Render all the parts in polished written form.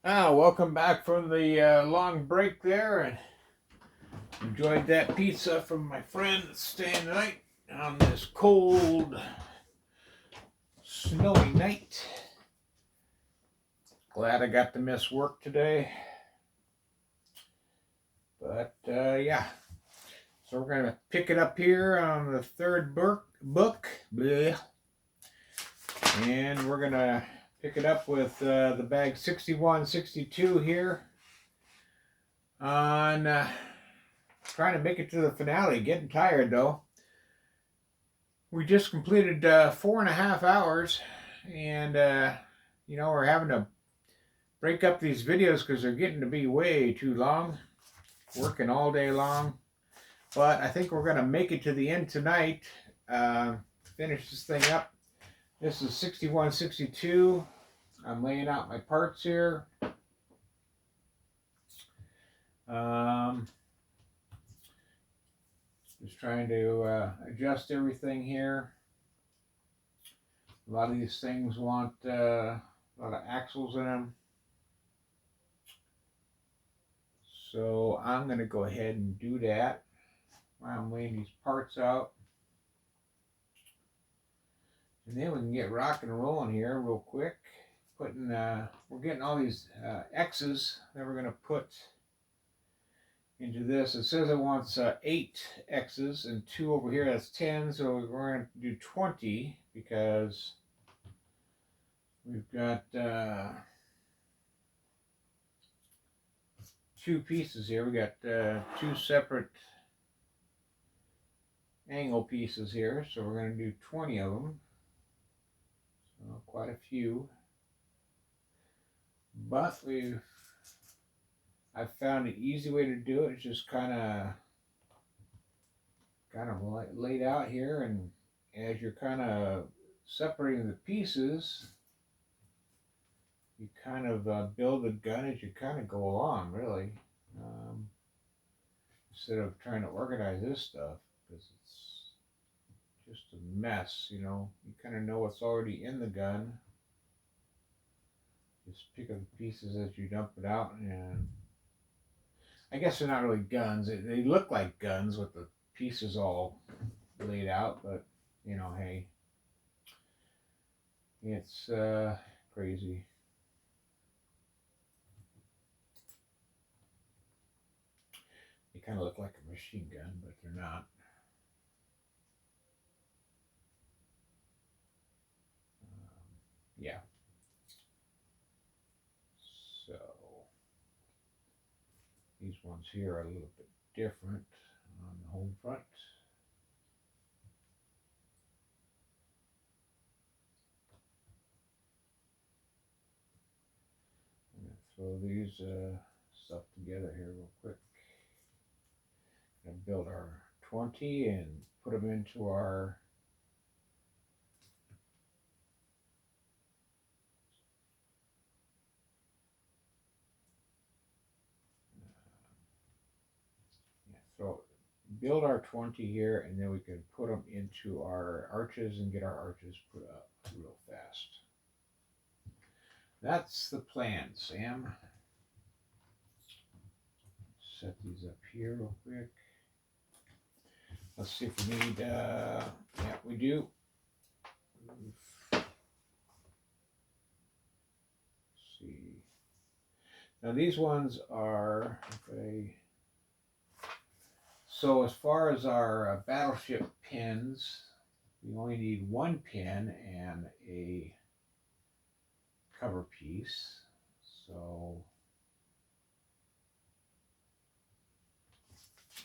Welcome back from the long break there, and enjoyed that pizza from my friend that's staying tonight on this cold, snowy night. Glad I got to miss work today, but yeah. So we're gonna pick it up here on the third book, bleh, and we're gonna pick it up with the bag 6162 here on trying to make it to the finale. Getting tired though. We just completed 4.5 hours, and we're having to break up these videos because they're getting to be way too long, working all day long. But I think we're going to make it to the end tonight. Finish this thing up. This is 6162. I'm laying out my parts here. Just trying to adjust everything here. A lot of these things want a lot of axles in them. So I'm going to go ahead and do that while I'm laying these parts out. And then we can get rocking and rolling here real quick. We're getting all these X's that we're going to put into this. It says it wants 8 X's and 2 over here. That's 10. So we're going to do 20 because we've got 2 pieces here. We got 2 separate angle pieces here. So we're going to do 20 of them. So quite a few. But I've found an easy way to do it. It's just kind of laid out here, and as you're kind of separating the pieces, you kind of build the gun as you kind of go along, really. Instead of trying to organize this stuff, because it's just a mess, You kind of know what's already in the gun. Just pick up the pieces as you dump it out, and I guess they're not really guns. They look like guns with the pieces all laid out, but hey, it's crazy. They kind of look like a machine gun, but they're not. Yeah. So these ones here are a little bit different on the home front. I'm going to throw these stuff together here real quick. And build our 20 and put them into our build our 20 here, and then we can put them into our arches and get our arches put up real fast. That's the plan, Sam. Set these up here real quick. Let's see if we need, yeah, we do. Let's see. Now these ones are, okay. So as far as our battleship pins, we only need 1 pin and a cover piece. So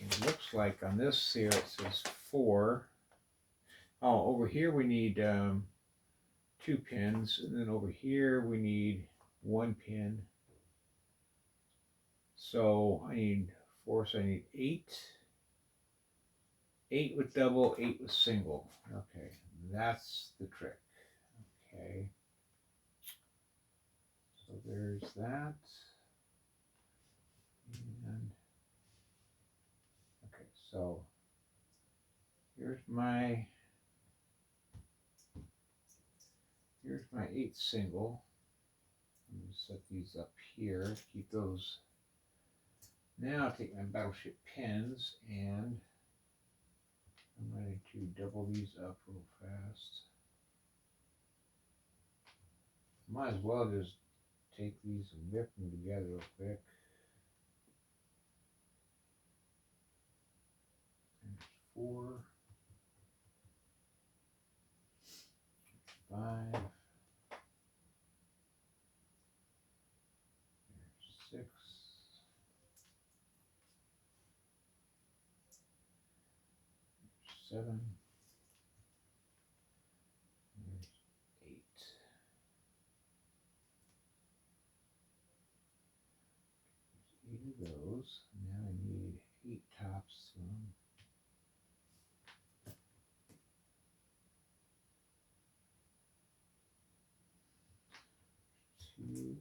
it looks like on this here it says 4. Oh, over here we need 2 pins, and then over here we need 1 pin. So I need 4, so I need 8. 8 with double, 8 with single. Okay, that's the trick. Okay. So there's that. And okay, so here's my 8 single. set these up here, keep those. Now I'll take my battleship pins and I'm going to double these up real fast. Might as well just take these and whip them together real quick. There's 4, 5, there's 6, there's 7, there's 8. There's 8 of those. Now I need 8 tops. 2,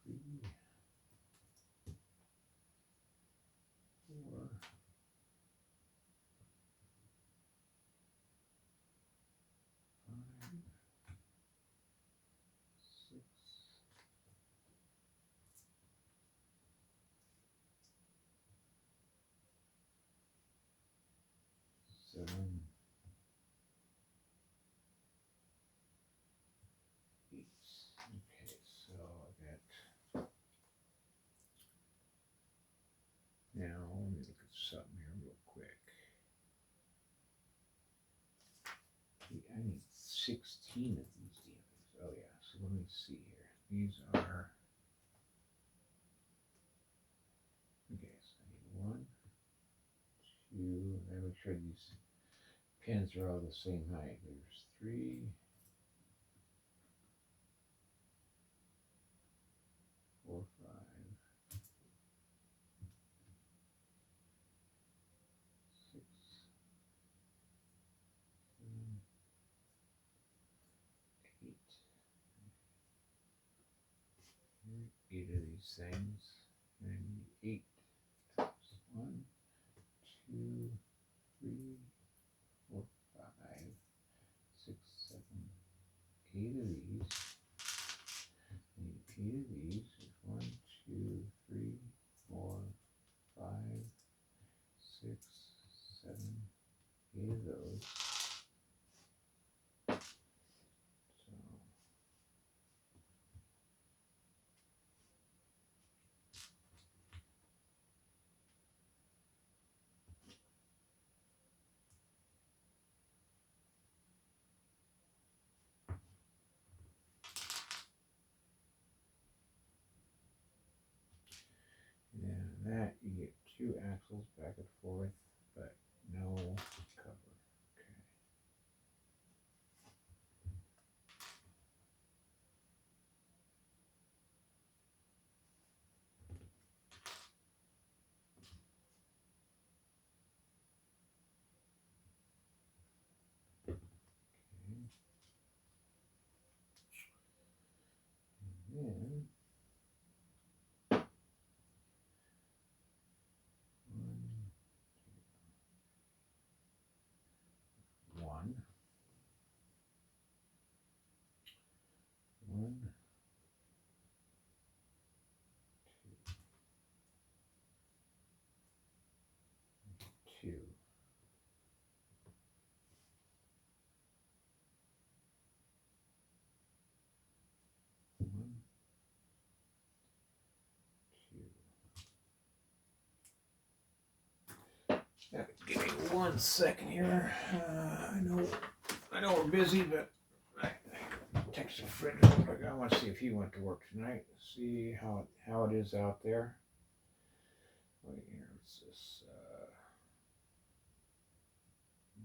3, 4, 5, 6, 7, 8. Okay, so I got. Now let me look at something here real quick. I need 16 of these dealings. Oh yeah, so let me see here. These are. Okay, so I need 1, 2. I make sure these pins are all the same height. There's 3, 4, 5, 6, 7, 8. 8 of these things. And I need 8 tops. 1, 2, 3, 4, 5, 6, 7, 8 of these. I need 8 of these. There's 1, 2, 3, 4, 5, 6, 7, 8 of those. So yeah, that you get 2 axles back and forth, but no cover. Okay. And then 1, 1, 2, 2. 1, 2. Give me 1 second here. I know we're busy, but I texted a friend. I want to see if he went to work tonight. See how it is out there. Wait here. What's this? No,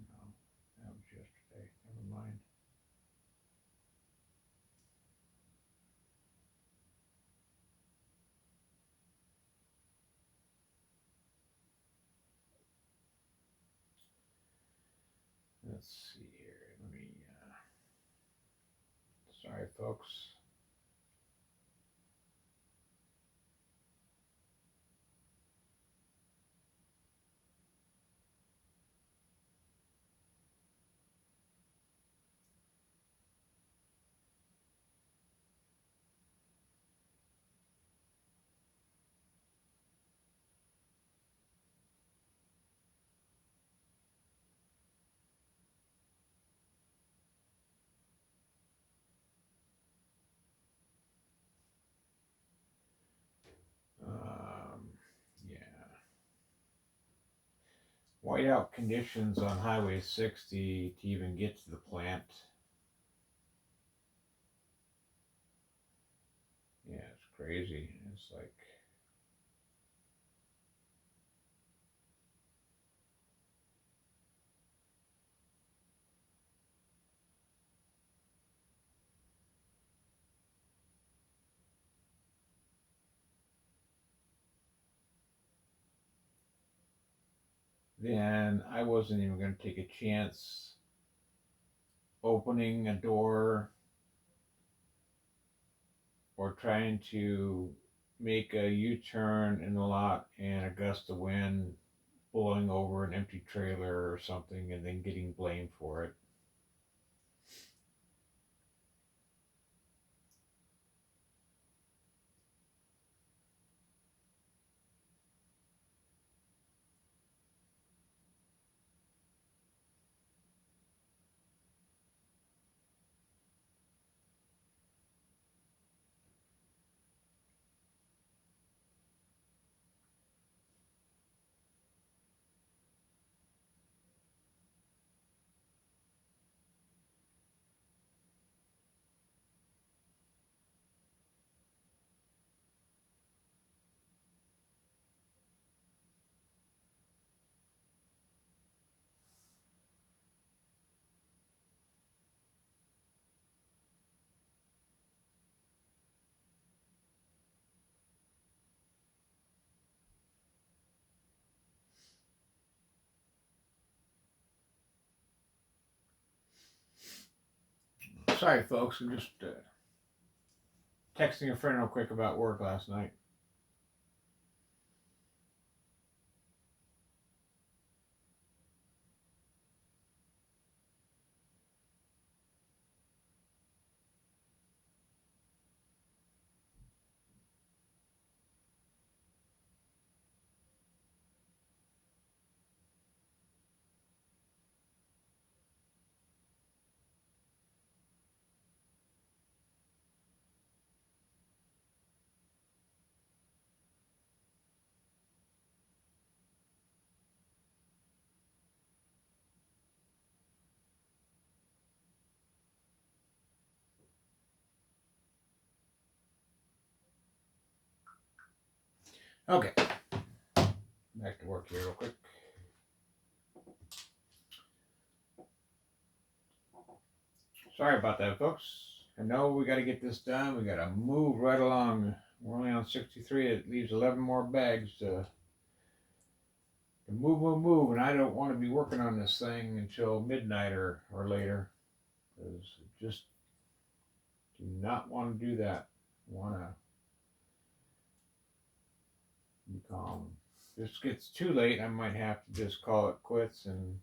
that was yesterday. Never mind. Let's see here. Let me. Sorry, folks. whiteout conditions on Highway 60 to even get to the plant. Yeah, it's crazy. It's like, then I wasn't even going to take a chance opening a door or trying to make a U-turn in the lot and a gust of wind blowing over an empty trailer or something and then getting blamed for it. Sorry, folks. I'm just texting a friend real quick about work last night. Okay, back to work here real quick. Sorry about that, folks. I know we got to get this done. We got to move right along. We're only on 63. It leaves 11 more bags to move. And I don't want to be working on this thing until midnight or later. Because I just do not want to do that. I want to be calm. If this gets too late, I might have to just call it quits and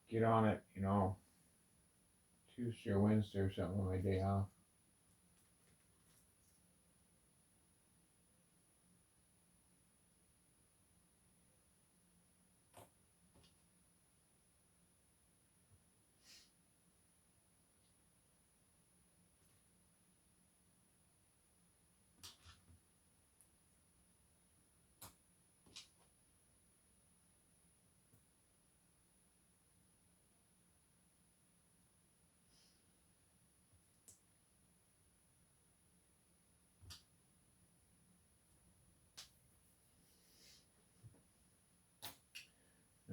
get on it, Tuesday or Wednesday or something on my day off.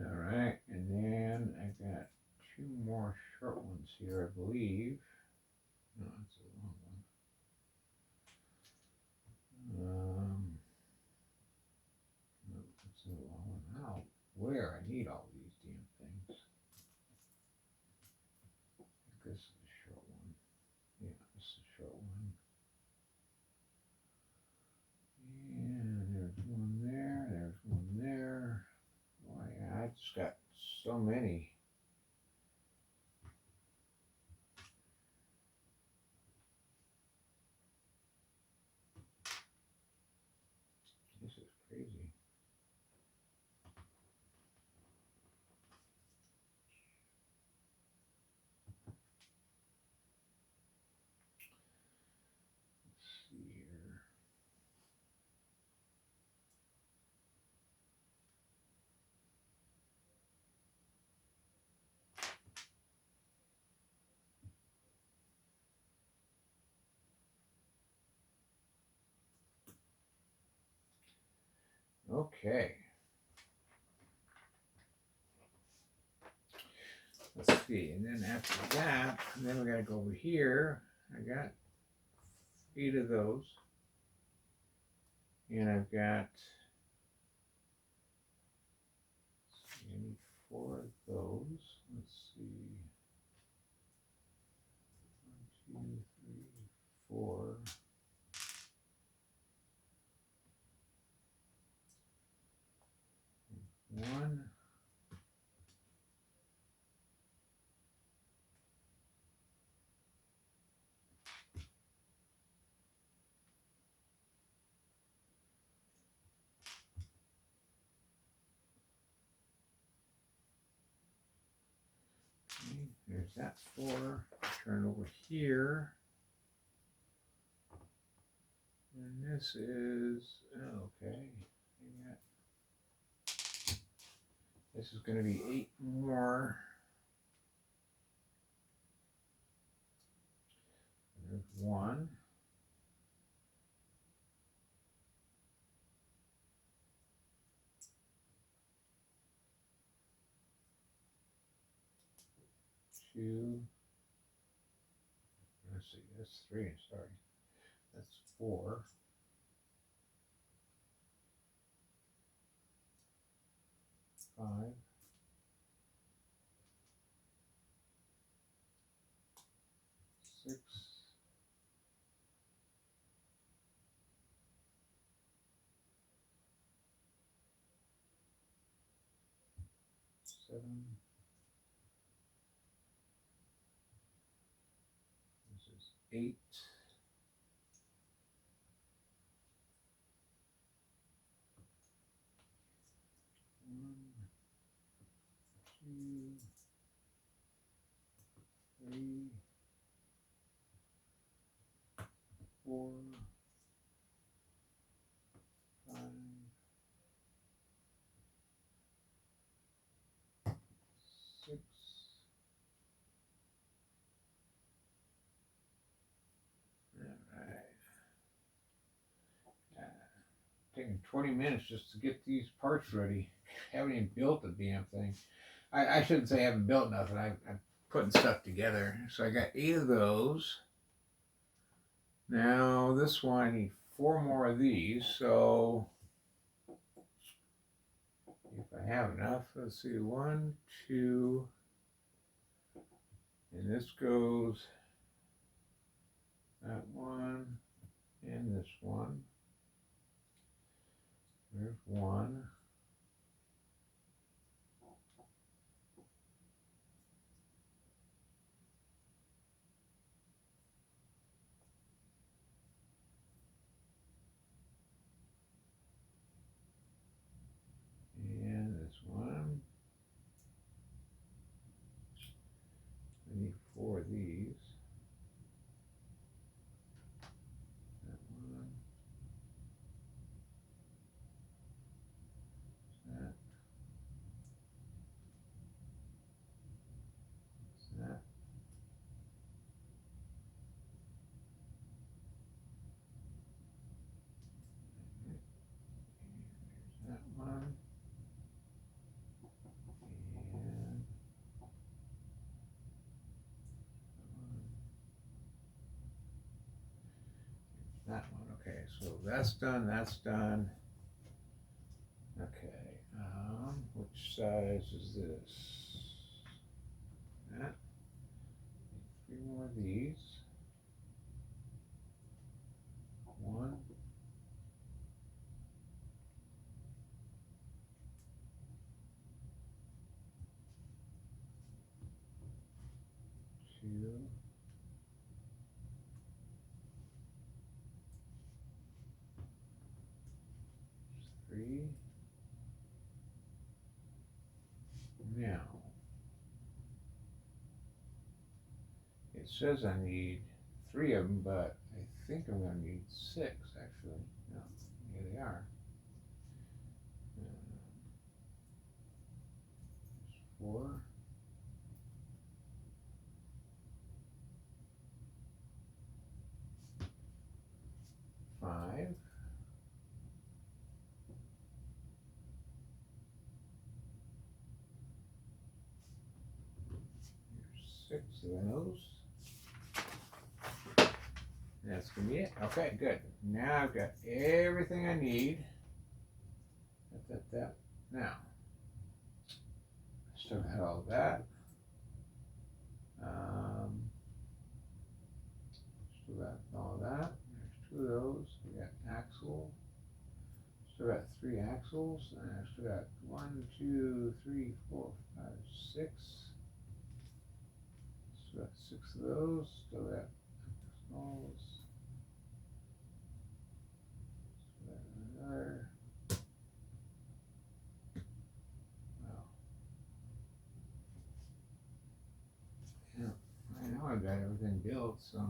All right, and then I got two more short ones here, I believe. No, that's a long one. No, that's a long one. How? Where? I need all these damn things. This is a short one. Yeah, this is a short one. And there's one there. There's one there. Boy, I just got so many. This is crazy. Let's see here. Okay. Let's see, and then after that, then we gotta go over here. I got 8 of those. And I've got, I need 4 of those. Let's see. 1, 2, 3, 4. One. Okay, there's that 4. Turn over here. And this is, okay. This is going to be 8 more. There's 1. 2. Let's see, that's 3, sorry. That's 4. 5. 6. 7. This is 8. 1, 2, 3, 4, 5, 6. All right. Taking 20 minutes just to get these parts ready. Haven't even built the damn thing. I shouldn't say I haven't built nothing. I'm putting stuff together. So I got 8 of those. Now this one I need 4 more of these. So if I have enough, let's see, 1, 2, and this goes that one and this one. There's 1. And this one. I need 4 of these. That one. That. That. There's that one. And that one. Okay, so that's done. That's done. Okay. Which size is this? That. 3 more of these. 1. 2. 3. Now, it says I need 3 of them, but I think I'm going to need 6 actually. No, here they are. There's 4. 5. of those. That's gonna be it. Okay, good. Now I've got everything I need. That. Now, still got all of that. Still got all of that. There's two of those. We got axle. Still got 3 axles. And I still got 1, 2, 3, 4, 5, 6. Still got 6 of those. Still got smalls. Still got another. Wow. Yeah, I know I've got everything built, so.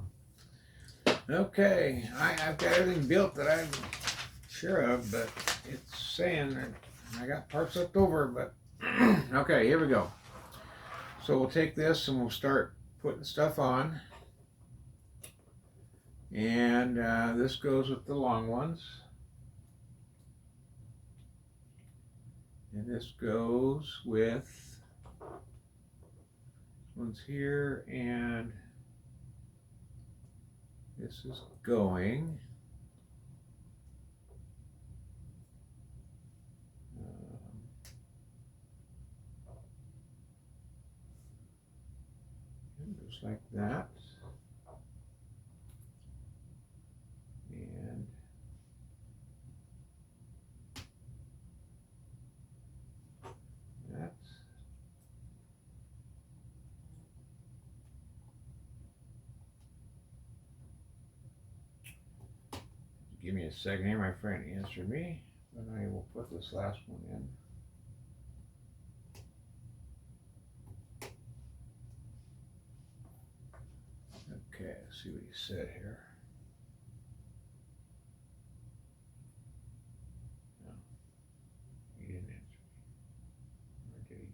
Okay, I've got everything built that I'm sure of, but it's saying that I got parts left over, but okay, here we go. So we'll take this and we'll start putting stuff on. And this goes with the long ones. And this goes with one's here, and this is going. Just like that. And that. Give me a second here, my friend answered me, and I will put this last one in. Okay, let's see what he said here. No, he didn't answer me. Or did he?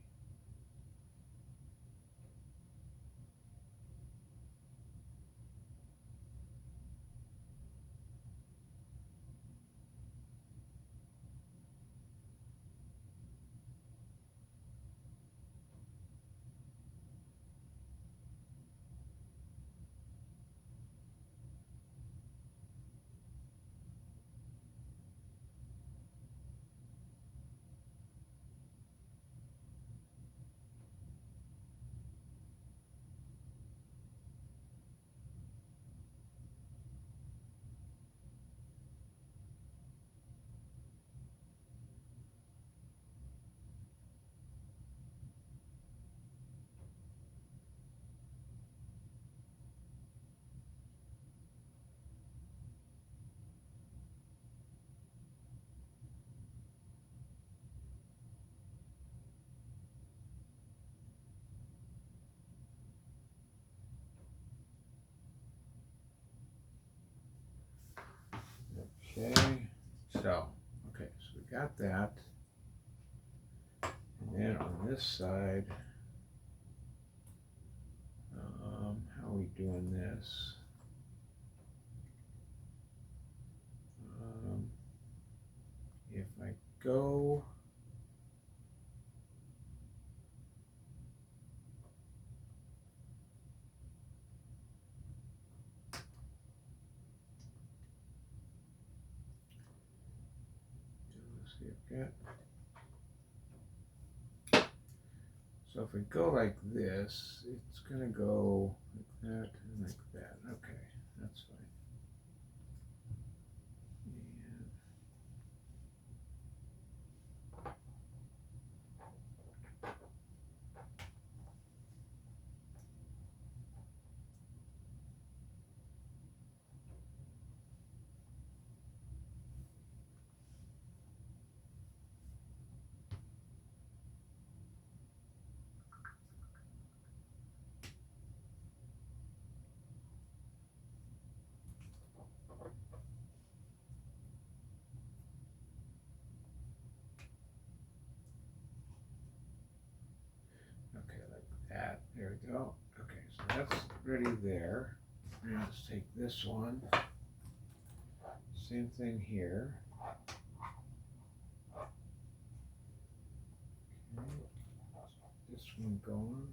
Okay, so we got that. And then on this side, how are we doing this? If I go, let's see, I've got. So if we go like this, it's going to go like that and like that. Okay, that's fine. Okay, like that. There we go. Okay, so that's ready there. Now let's take this one. Same thing here. Okay, this one going.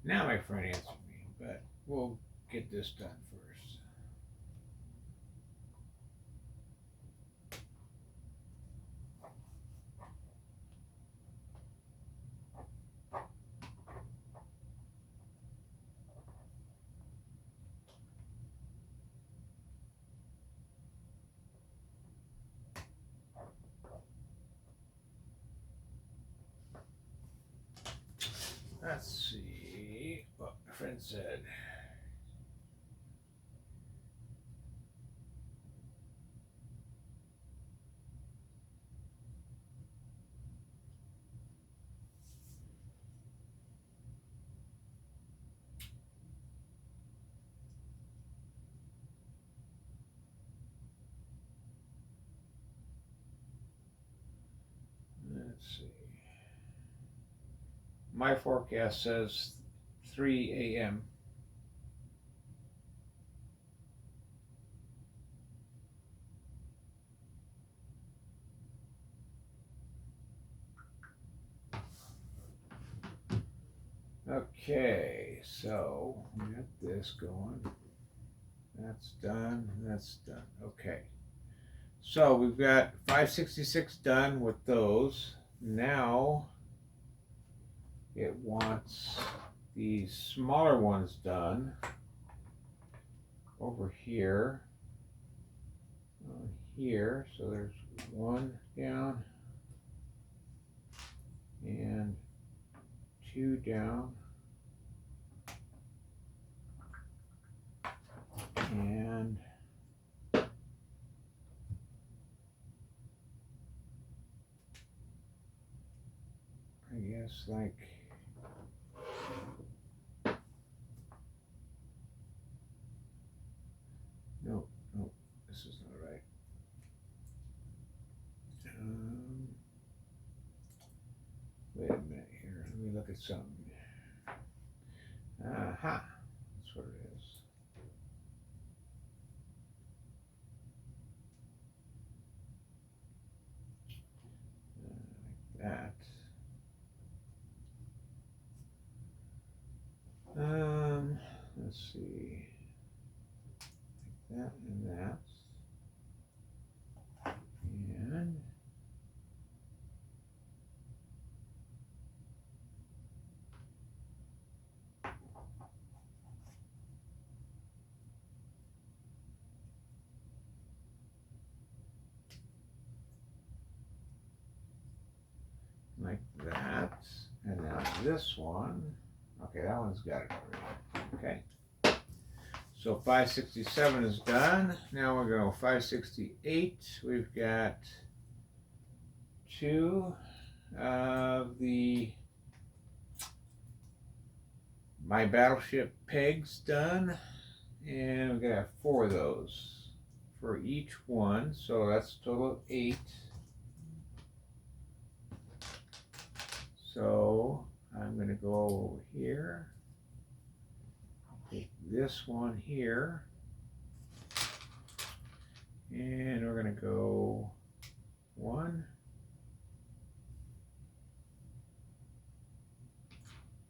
Now my friend answered me, but we'll get this done first. Let's see what my friend said. Let's see. My forecast says 3 a.m. Okay, so we got this going. That's done. That's done. Okay. So we've got 566 done with those. Now it wants the smaller ones done over here. Here. So there's one down and two down. And I guess like no, this is not right. Wait a minute here. Let me look at something. Aha, that's what it is. Like that. Let's see. Like that and that. And like that. And now this one. Okay, that one's got it already. Okay. So 567 is done. Now we're going to 568. We've got two of the My Battleship pegs done. And we're going to have 4 of those for each one. So that's a total of 8. So I'm going to go over here. Take this one here, and we're going to go 1,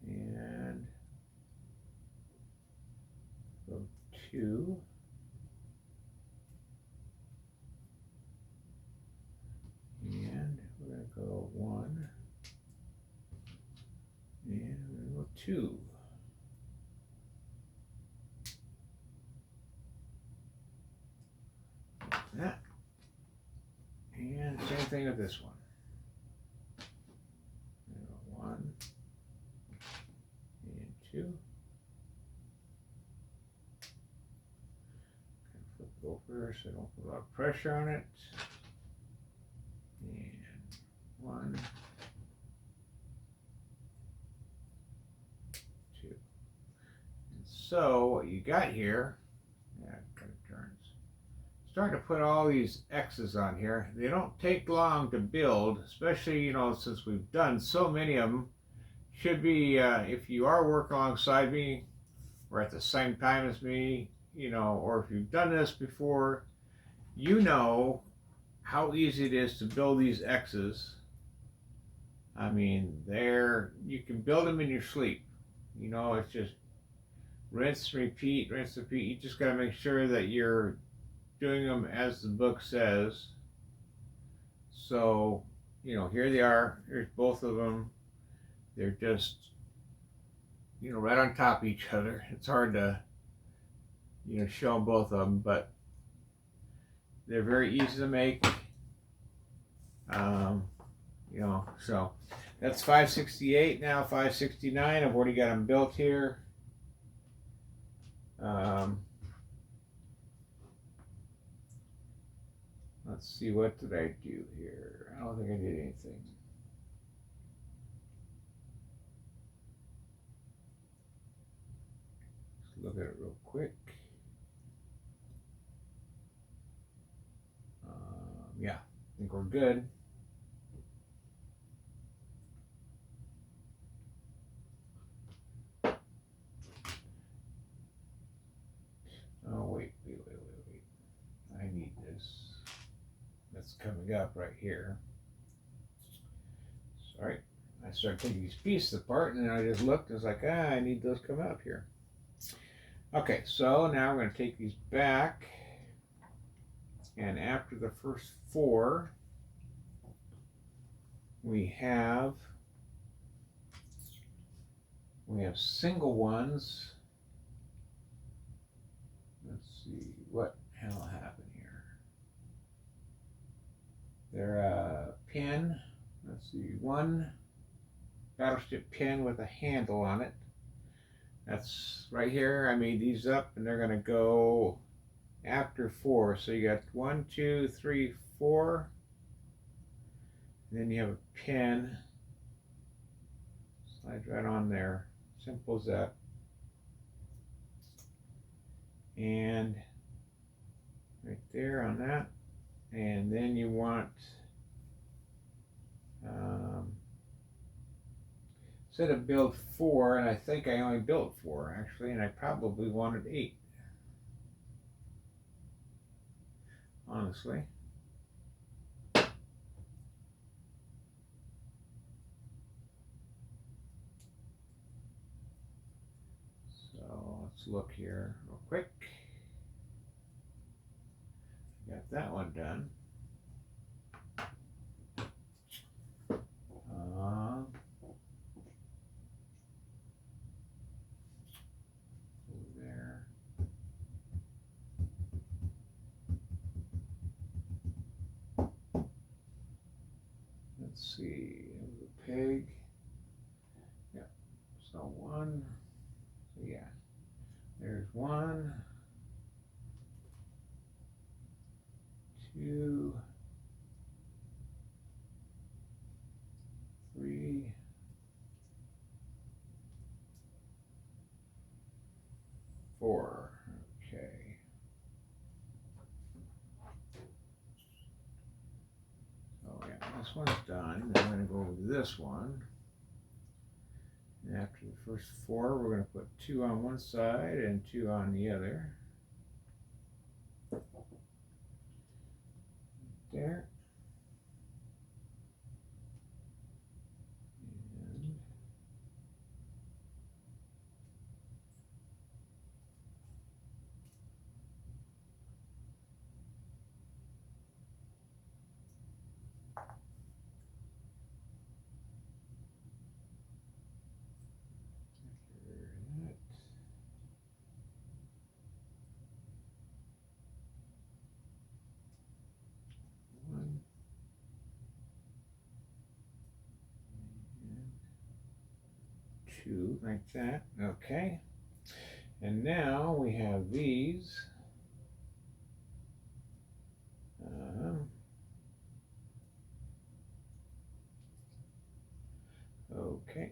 and go 2, and we're going to go 1, and we're going to go 2. That. And same thing with this one. 1 and 2. Flip it over so I don't put a lot of pressure on it. And 1, 2. And so what you got here, starting to put all these X's on here. They don't take long to build, especially, since we've done so many of them. Should be, if you are working alongside me or at the same time as me, or if you've done this before, you know how easy it is to build these X's. I mean, you can build them in your sleep. You know, it's just rinse, repeat, rinse, repeat. You just got to make sure that you're doing them as the book says. So, you know, here they are. Here's both of them. They're just, you know, right on top of each other. It's hard to, you know, show both of them, but they're very easy to make. You know, so that's 568 now. 569. I've already got them built here. Let's see, what did I do here? I don't think I did anything. Let's look at it real quick. Yeah, I think we're good. Oh, wait. I need this. That's coming up right here. Sorry. I started taking these pieces apart and then I just looked and was like, I need those coming up here. Okay, so now I'm going to take these back. And after the first four, we have single ones. Let's see what hell happened here. They're a pin. Let's see, one battleship pin with a handle on it. That's right here. I made these up and they're gonna go after four. So you got 1, 2, 3, 4. And then you have a pin. Slides right on there. Simple as that. And right there on that. And then you want said to build 4, and I think I only built 4 actually, and I probably wanted 8. Honestly. So let's look here real quick. Got that one done. There. Let's see, the pig. Yeah, so 1. So yeah, there's 1, 2, 3, 4. Okay. Oh yeah, this one's done. Then I'm going to go with this one. And after the first 4, we're going to put 2 on one side and 2 on the other. There. Two like that. Okay. And now we have these. Okay.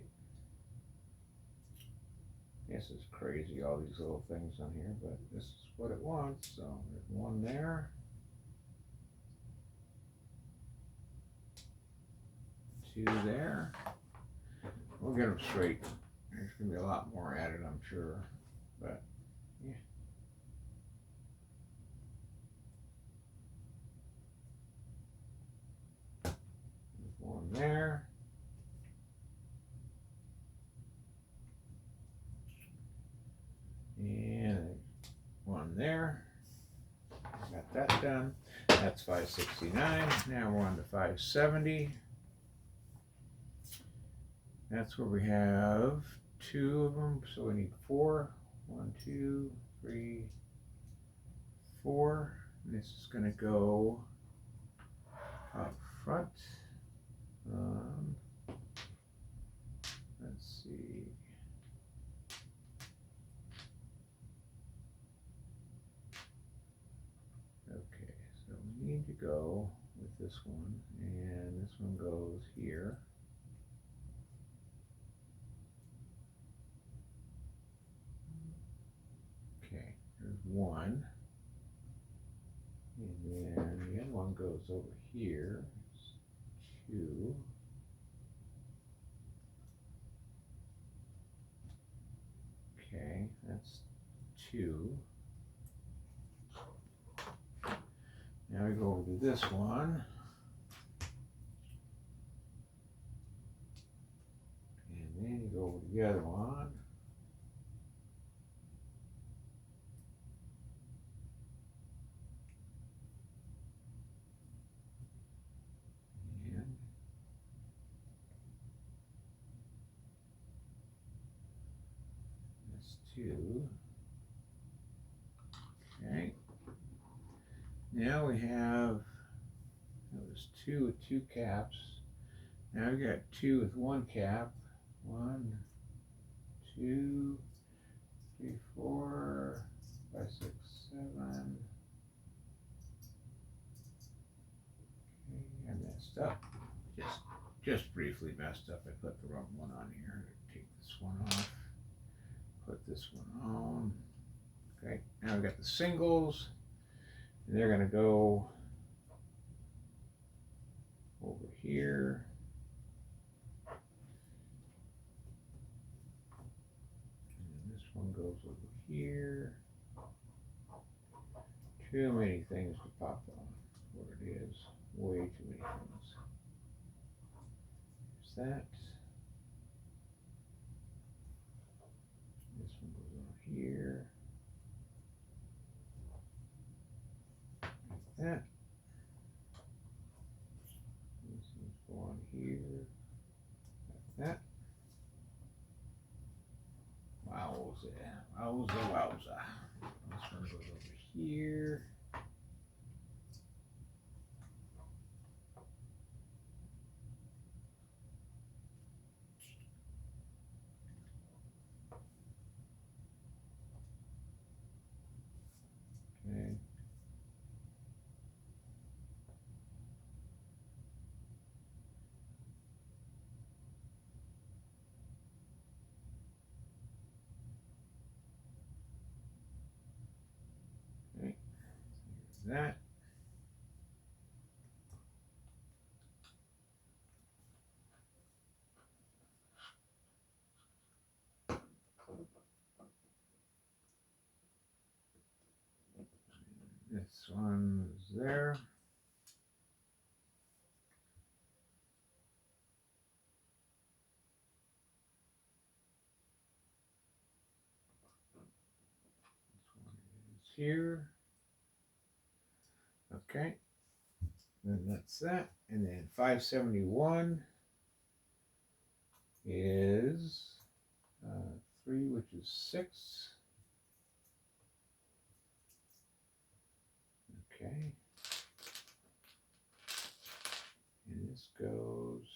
This is crazy, all these little things on here, but this is what it wants. So there's 1 there. 2 there. We'll get them straight. There's going to be a lot more added, I'm sure. But, yeah. There's 1 there. there. Got that done. That's 569. Now we're on to 570. That's where we have 2 of them, so we need 4. 1, 2, 3, 4. And this is going to go up front. Let's see. Okay, so we need to go with this one, and this one goes here. Okay, there's 1. And then the other one goes over here. It's 2. Okay, that's 2. Now we go over to this one. And then you go over to the other one. And that's 2. Okay. Now we have, that was 2 with 2 caps. Now we got 2 with 1 cap. 1, 2, 3, 4, 5, 6, 7. Okay, I messed up. Just briefly messed up. I put the wrong one on here. Take this one off. Put this one on. Okay, now we got the singles. And they're going to go over here. And this one goes over here. Too many things to pop on where it is. Way too many things. There's that. This one goes over here. Like that. This one's going here. Like that. Wowza. Wowza, wowza. This one goes over here. Okay. Okay. There's that. This one's there. This one is here. Okay. Then that's that. And then 571 is 3, which is 6. Okay. And this goes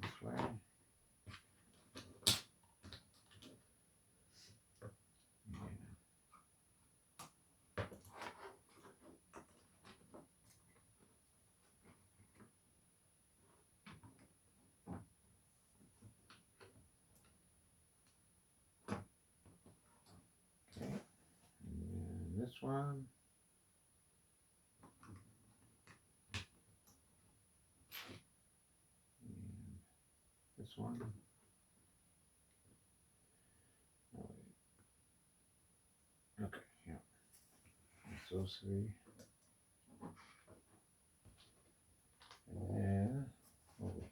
this way. Okay. And then this one. And this one. Oh, wait. Okay, yeah. That's those 3.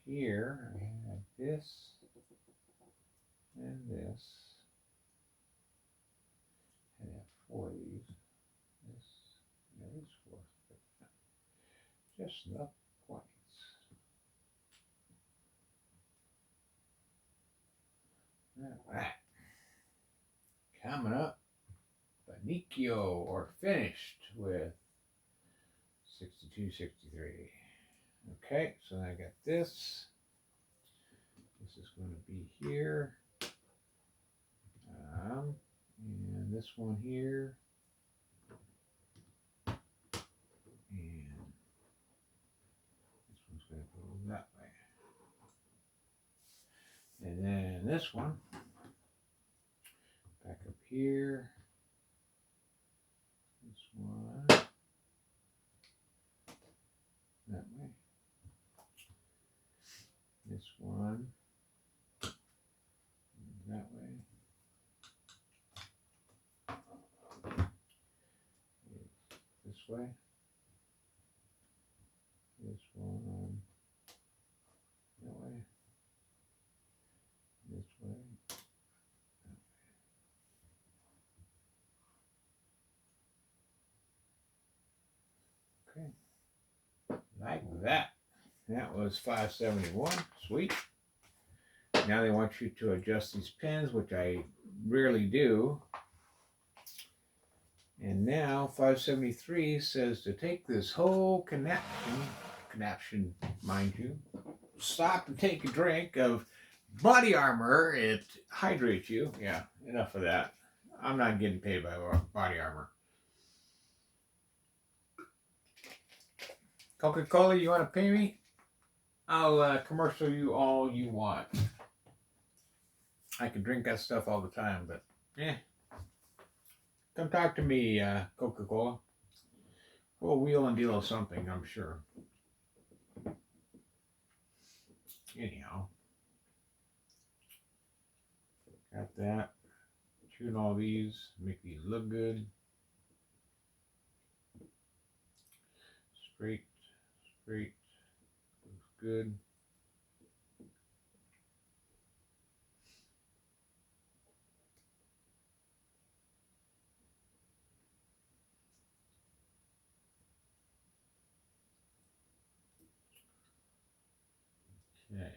here I had this and this. I have 4 of these. This, yeah, these 4, but just enough points. All right. Coming up, Banicchio or finished with 62, 63. Okay, so I got this. This is going to be here. And this one here. And this one's going to go that way. And then this one, back up here. This one, that way. This one, that way. This way. This one, that way. This way. Okay. Like that. That was 571. Sweet. Now they want you to adjust these pins, which I rarely do. And now 573 says to take this whole connaption, mind you, stop and take a drink of body armor. It hydrates you. Yeah, enough of that. I'm not getting paid by body armor. Coca-Cola, you want to pay me? I'll commercial you all you want. I can drink that stuff all the time, but come talk to me, Coca-Cola. We'll wheel and deal something, I'm sure. Anyhow, got that. Tune all these, make these look good. Straight, straight, looks good. Okay.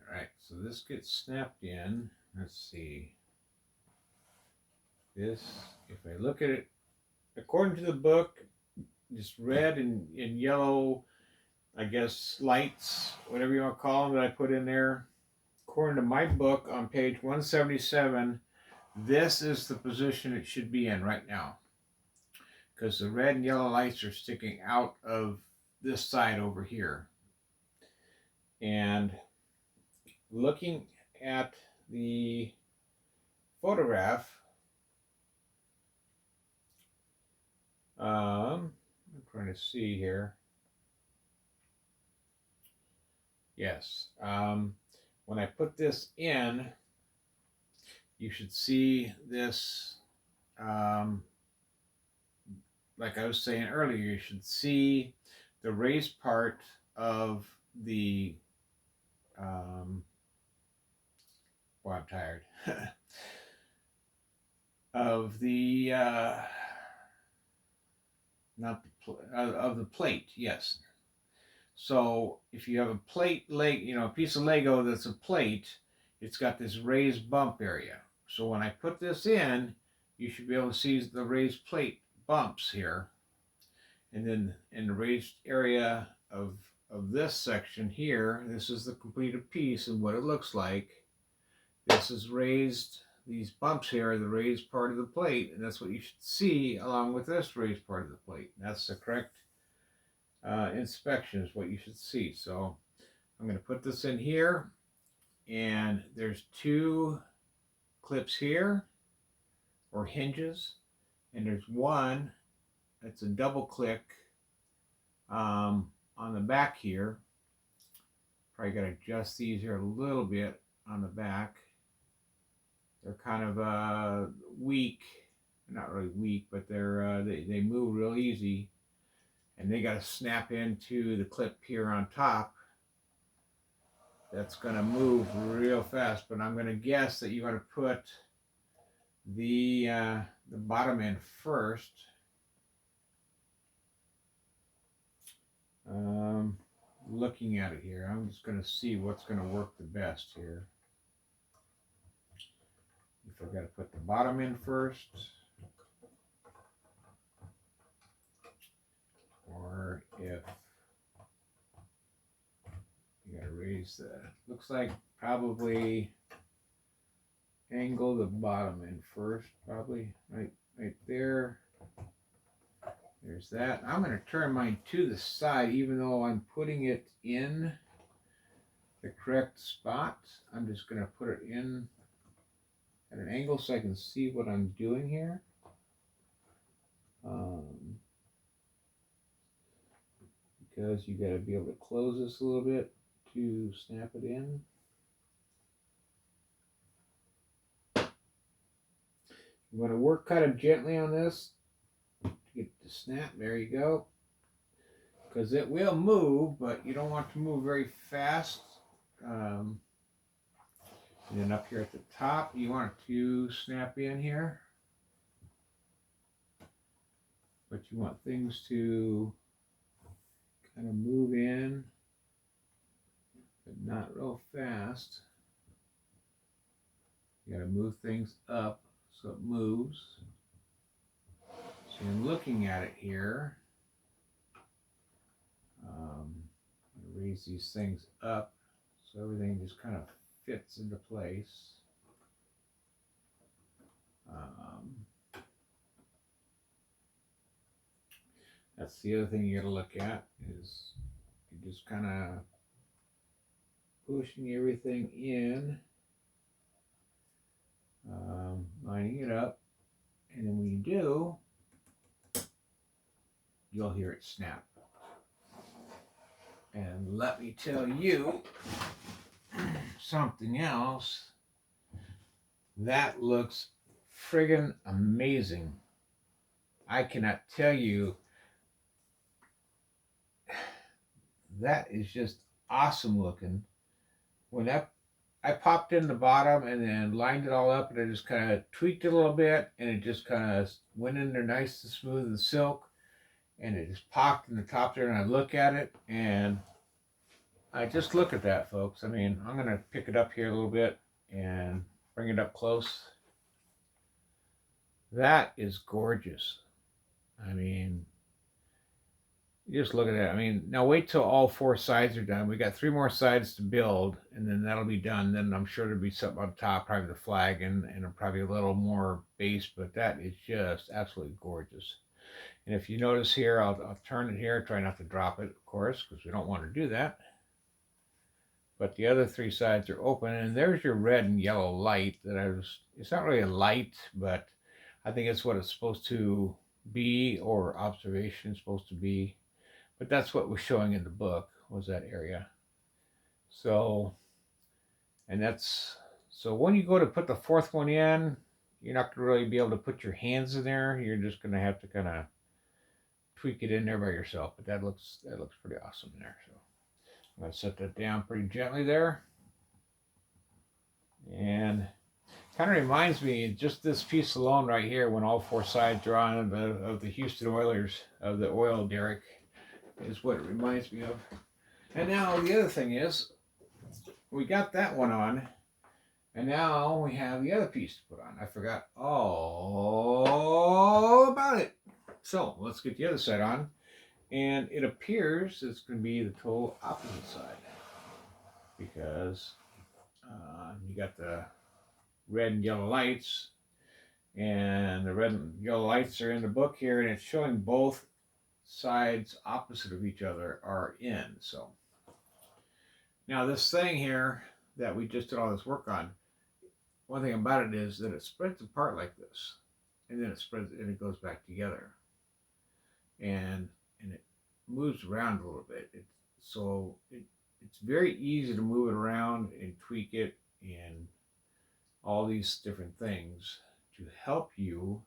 All right, so this gets snapped in. Let's see. This, if I look at it, according to the book, just red and yellow, I guess, lights, whatever you want to call them, that I put in there. According to my book on page 177, this is the position it should be in right now. Because the red and yellow lights are sticking out of this side over here. And looking at the photograph, I'm trying to see here. Yes. When I put this in, you should see this, like I was saying earlier, you should see the raised part of the, well, I'm tired, of the, of the plate, yes. So if you have a plate, a piece of Lego that's a plate, it's got this raised bump area. So when I put this in, you should be able to see the raised plate bumps here. And then in the raised area of this section here, this is the completed piece and what it looks like. This is raised, these bumps here are the raised part of the plate, and that's what you should see along with this raised part of the plate. That's the correct inspection is what you should see. So I'm going to put this in here, and there's 2 clips here, or hinges, and there's one that's a double click on the back here. Probably got to adjust these here a little bit on the back. They're kind of weak, not really weak, but they're they move real easy. and they got to snap into the clip here on top. That's going to move real fast, but I'm going to guess that you want to put the bottom end first. Looking at it here, I'm just going to see what's going to work the best here. If I've got to put the bottom in first, or if you got to raise the, looks like probably angle the bottom in first, probably right there. There's that. I'm going to turn mine to the side, even though I'm putting it in the correct spot. I'm just going to put it in at an angle so I can see what I'm doing here. Because you got to be able to close this a little bit to snap it in. I'm going to work kind of gently on this to get the snap. There you go. Because it will move, but you don't want to move very fast. And then up here at the top, you want it to snap in here. But you want things to kind of move in, but not real fast. You got to move things up so it moves. So I'm looking at it here. Raise these things up so everything just kind of fits into place. That's the other thing you got to look at, is you just kind of pushing everything in, lining it up, and then when you do, you'll hear it snap. And let me tell you something else. That looks friggin' amazing. I cannot tell you. That is just awesome looking. When I popped in the bottom and then lined it all up, and I just kind of tweaked it a little bit, and it just kind of went in there nice and smooth and silk, and it just popped in the top there, and I look at it, and I just look at that, folks. I mean, I'm going to pick it up here a little bit and bring it up close. That is gorgeous. I mean, just look at that. I mean, now wait till all 4 sides are done. We got 3 more sides to build, and then that'll be done. Then I'm sure there'll be something on top, probably the flag, and probably a little more base, but that is just absolutely gorgeous. And if you notice here, I'll turn it here, try not to drop it, of course, because we don't want to do that. But the other 3 sides are open, and there's your red and yellow light that it's not really a light, but I think it's what it's supposed to be, or observation is supposed to be. But that's what was showing in the book, was that area. So, so when you go to put the 4th one in, you're not going to really be able to put your hands in there. You're just going to have to kind of tweak it in there by yourself. But that looks pretty awesome there. So I'm going to set that down pretty gently there. And kind of reminds me, just this piece alone right here, when all 4 sides are on of the Houston Oilers, of the oil derrick, is what it reminds me of. And now the other thing is, we got that one on, and now we have the other piece to put on. I forgot all about it. So let's get the other side on, and it appears it's going to be the total opposite side, because you got the red and yellow lights, and the red and yellow lights are in the book here, and it's showing both sides opposite of each other are in. So now this thing here that we just did all this work on, one thing about it is that it spreads apart like this, and then it spreads and it goes back together, and it moves around a little bit. It's very easy to move it around and tweak it and all these different things to help you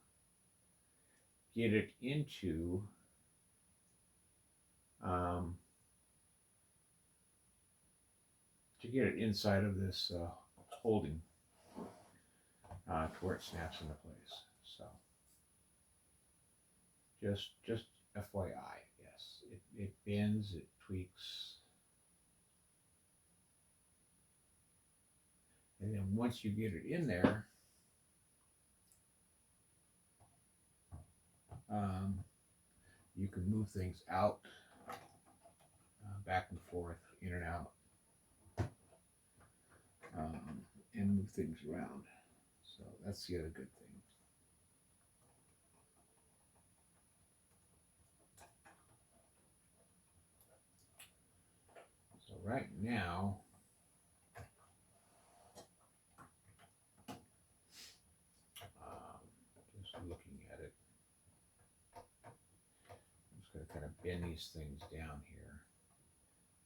get it into um, to get it inside of this holding to where it snaps into place. So just FYI, yes, it bends, it tweaks, and then once you get it in there, um, you can move things out, back and forth, in and out, um, and move things around. So that's the other good thing. So right now, just looking at it, I'm just going to kind of bend these things down here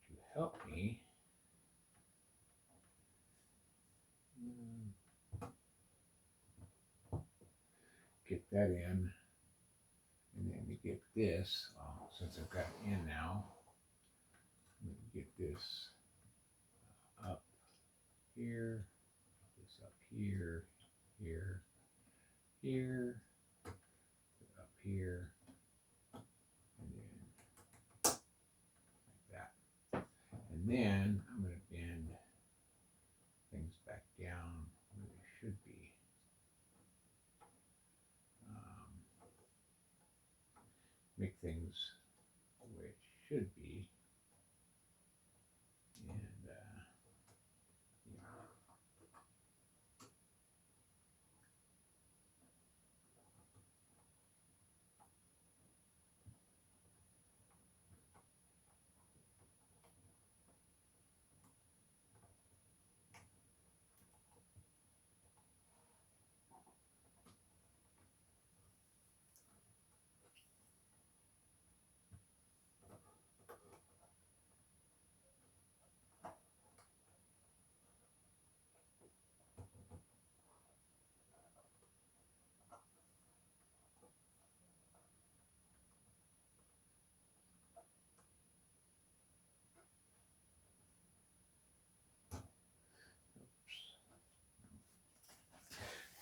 to help me get that in. And then to get this, since I've got it in now, I'm going to get this up here, this up here, here, here, up here, and then like that. And then I'm going to bend things back down where they should be. Make things the way it should be. And yeah.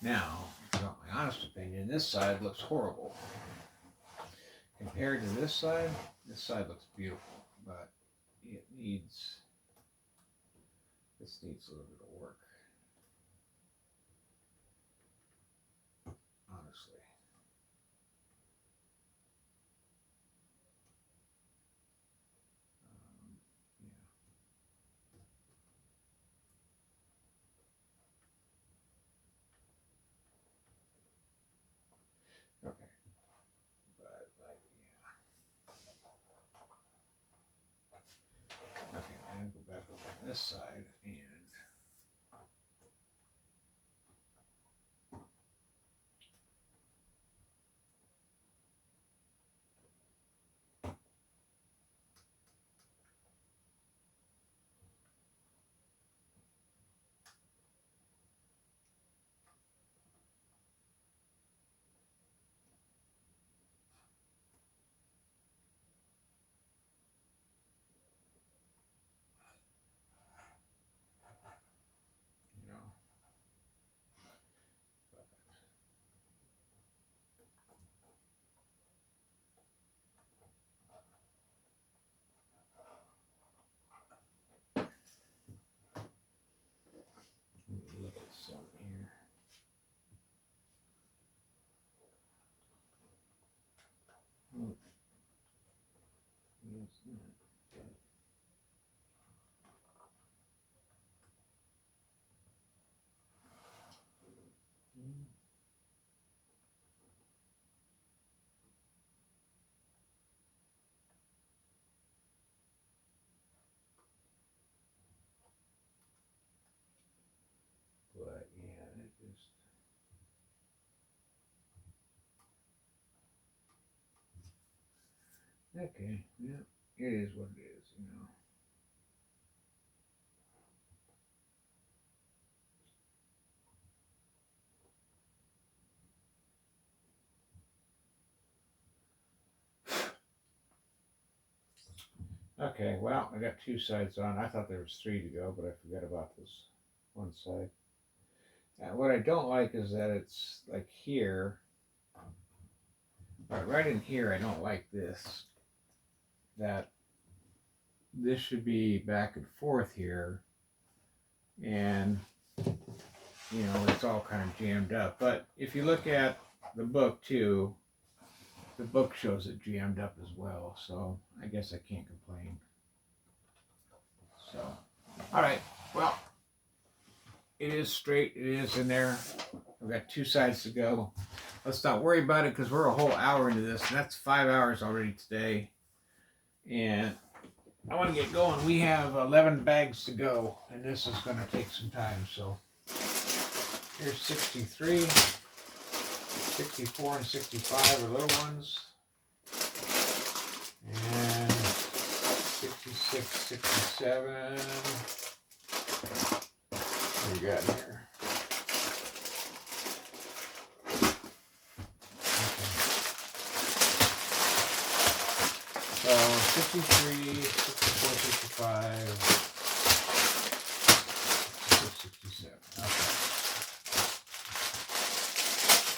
Now, if you want my honest opinion, this side looks horrible. Compared to this side looks beautiful, but it needs, this needs a little bit of work, honestly. Yeah. Okay. But like, yeah. Okay, and go back over on this side and you know, let me look at something here. Oh, yes, but, but yeah, it just, okay, yeah, it is what it is, you know. Okay, well, I got two sides on. I thought there was three to go, but I forgot about this one side. What I don't like is that it's like here, right in here. I don't like this. That this should be back and forth here, and it's all kind of jammed up. But if you look at the book too, the book shows it jammed up as well. So I guess I can't complain. So, all right, well, it is straight. It is in there. We've got two sides to go. Let's not worry about it because we're a whole hour into this, and that's 5 hours already today. And I want to get going. We have 11 bags to go, and this is going to take some time. So here's 63, 64, and 65 are little ones. And 66, 67. What do you got here? So 63, 64, 65, 67. Okay.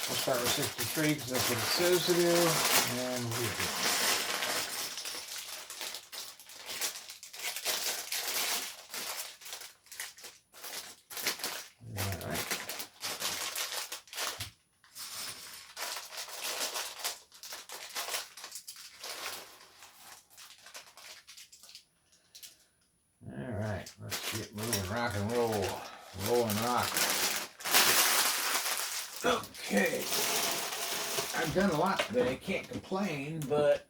We'll start with 63 because that's what it says to do. And we'll do it. Let's get moving, rock and roll, roll and rock. Okay, I've done a lot today. Can't complain, but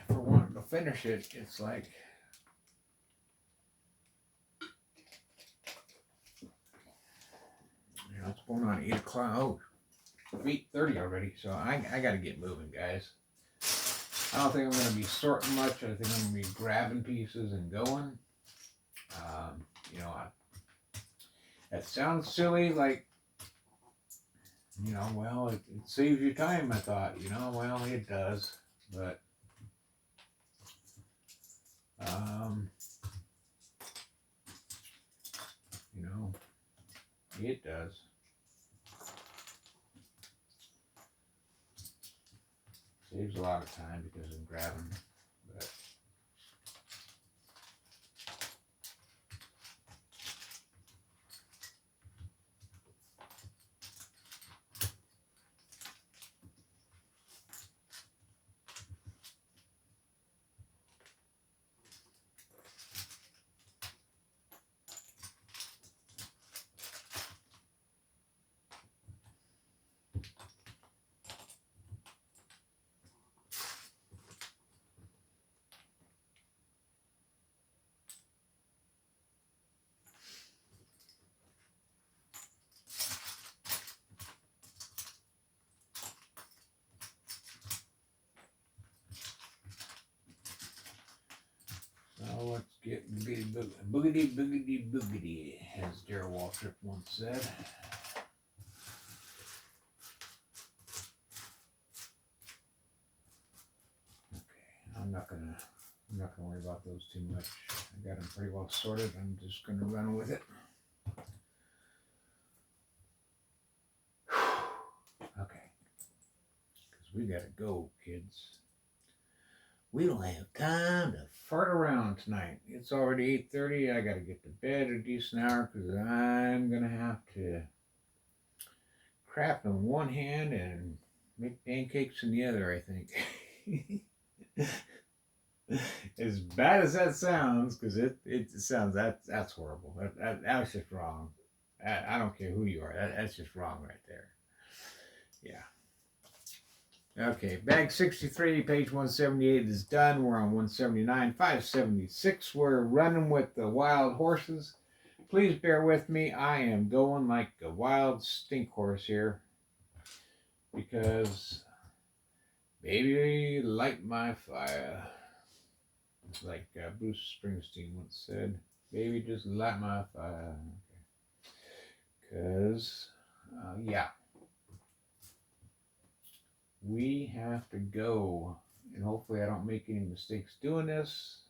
for wanting to finish it, it's like it's going on 8 o'clock. Oh, 8:30 already. So I got to get moving, guys. I don't think I'm going to be sorting much. I think I'm going to be grabbing pieces and going. That sounds silly, like, well, it saves you time, I thought. Well, it does. But, it does. Saves a lot of time because I'm grabbing. But so let's get boogity, boogity, boogity, as Darrell Waltrip once said. I'm not gonna worry about those too much. I got them pretty well sorted. I'm just gonna run with it. Okay, because we gotta go, kids. We don't have time to fart around tonight. It's already 8:30. I gotta get to bed a decent hour because I'm gonna have to craft in one hand and make pancakes in the other, I think. As bad as that sounds, because it sounds that's horrible. That's just wrong. I don't care who you are. That's just wrong right there. Yeah. Okay, bag 63, page 178 is done. We're on 179, 576. We're running with the wild horses. Please bear with me. I am going like a wild stink horse here because baby, light my fire. Like Bruce Springsteen once said, baby, just light my fire. Because, yeah, we have to go. And hopefully I don't make any mistakes doing this,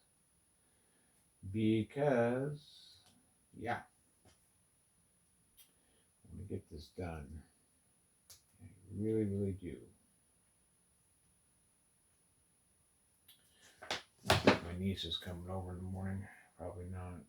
because, yeah, I want to get this done. I really, really do. I think my niece is coming over in the morning. Probably not.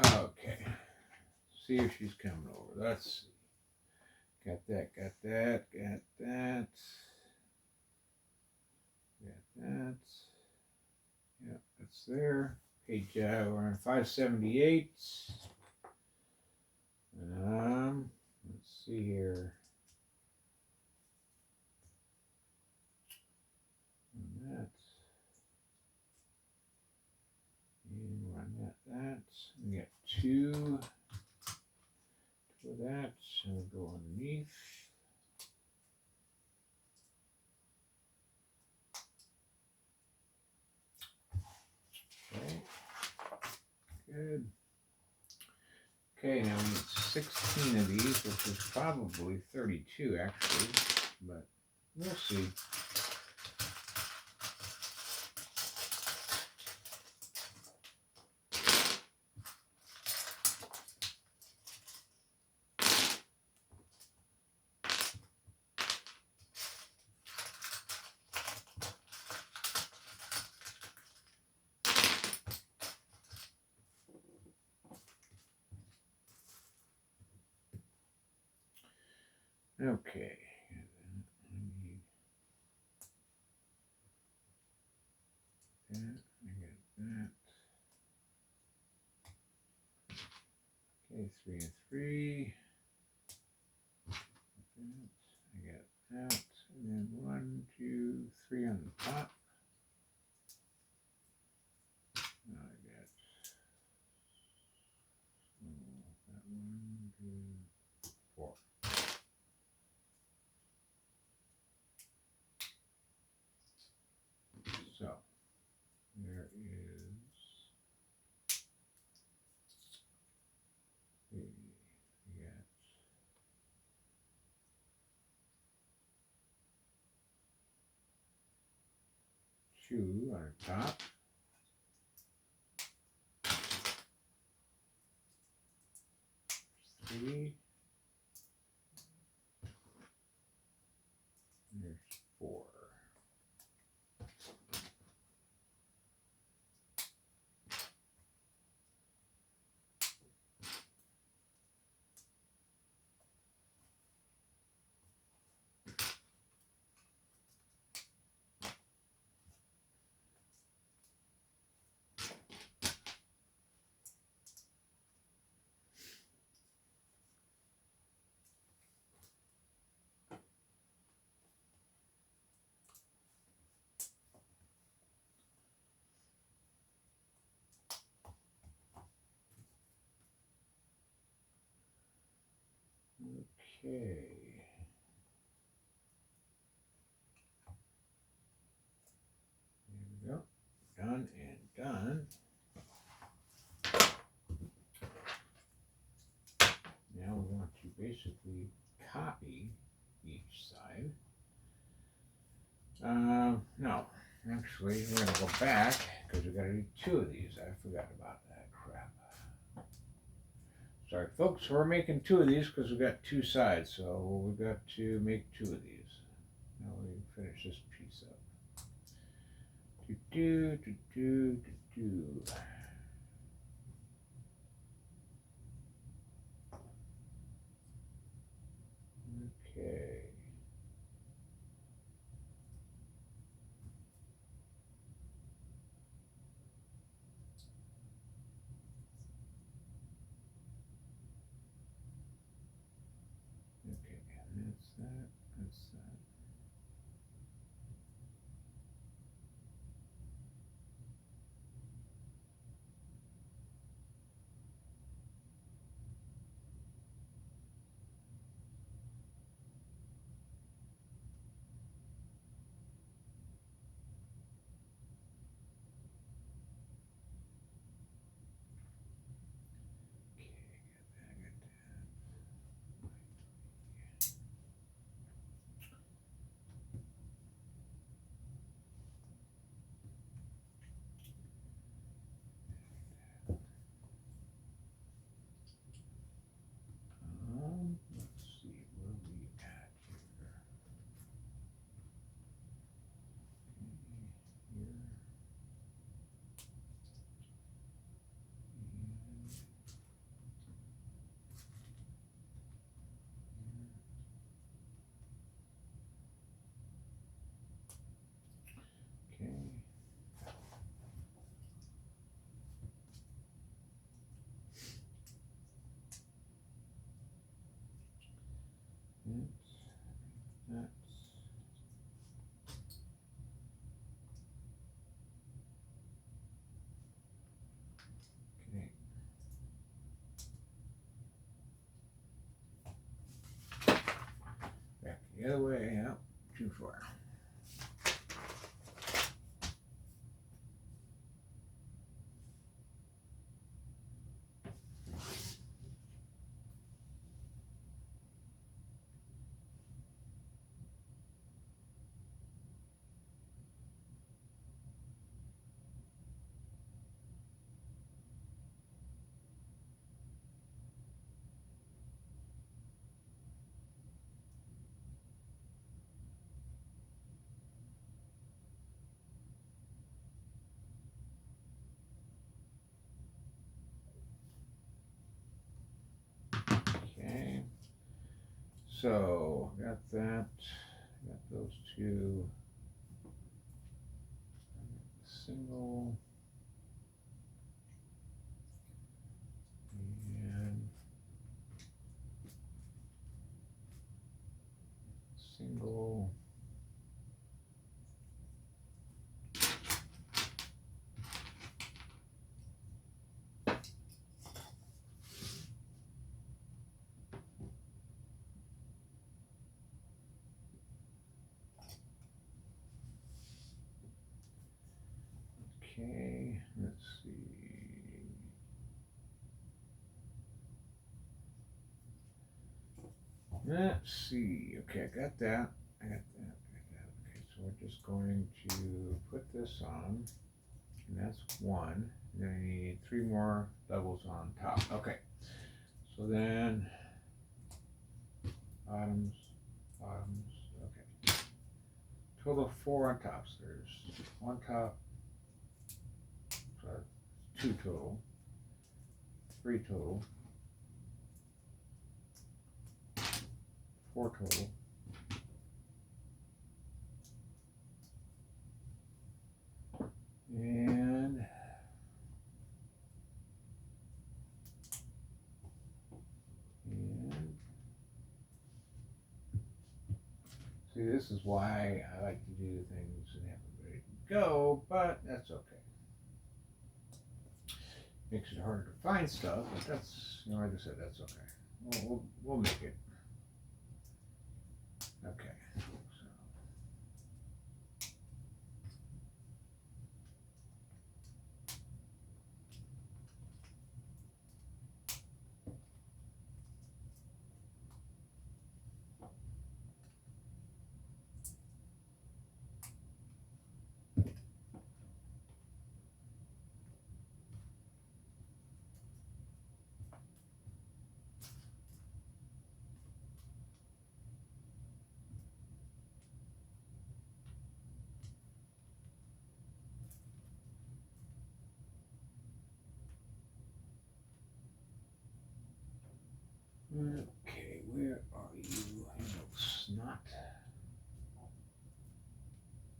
Okay. See if she's coming over. Let's see. Got that, got that, got that. Got that. Yeah, that's there. Page, we're on 578. Let's see here. And that. And run that. We got two of that. So we'll go underneath. Okay. Good. Okay, now we need 16 of these, which is probably 32 actually, but we'll see. Okay. I need that. I got that. Okay, 3 and 3. I got that. And then 1, 2, 3 on the top. Now I got that 1, 2, 4. So there is we got 2 on the top. 3. And there's 4. Okay. There we go. Done and done. Now we want to basically copy each side. No, actually we're gonna go back because we gotta do 2 of these. I forgot about that crap. Sorry folks, we're making 2 of these because we got 2 sides, so we got to make 2 of these. Now we finish this piece up. Do. Okay. Okay, That's that. That's that. Okay, got that. Let's see where we at here. Okay, here. And here. Okay. That's okay. Back the other way. Out. Too far. Okay. So got that. Got those two. Single. And single. Okay, let's see. Let's see. Okay, I got that. I got that. I got that. Okay, so we're just going to put this on, and that's one. And then I need three more levels on top. Okay, so then bottoms, bottoms. Okay, total of four on tops. There's one top, so two total, three total, four total. And see, this is why I like to do things and have them ready to go, but that's okay. Makes it harder to find stuff, but that's, you know, like I said, that's okay. We'll make it. Okay. Okay, where are you? You little snot.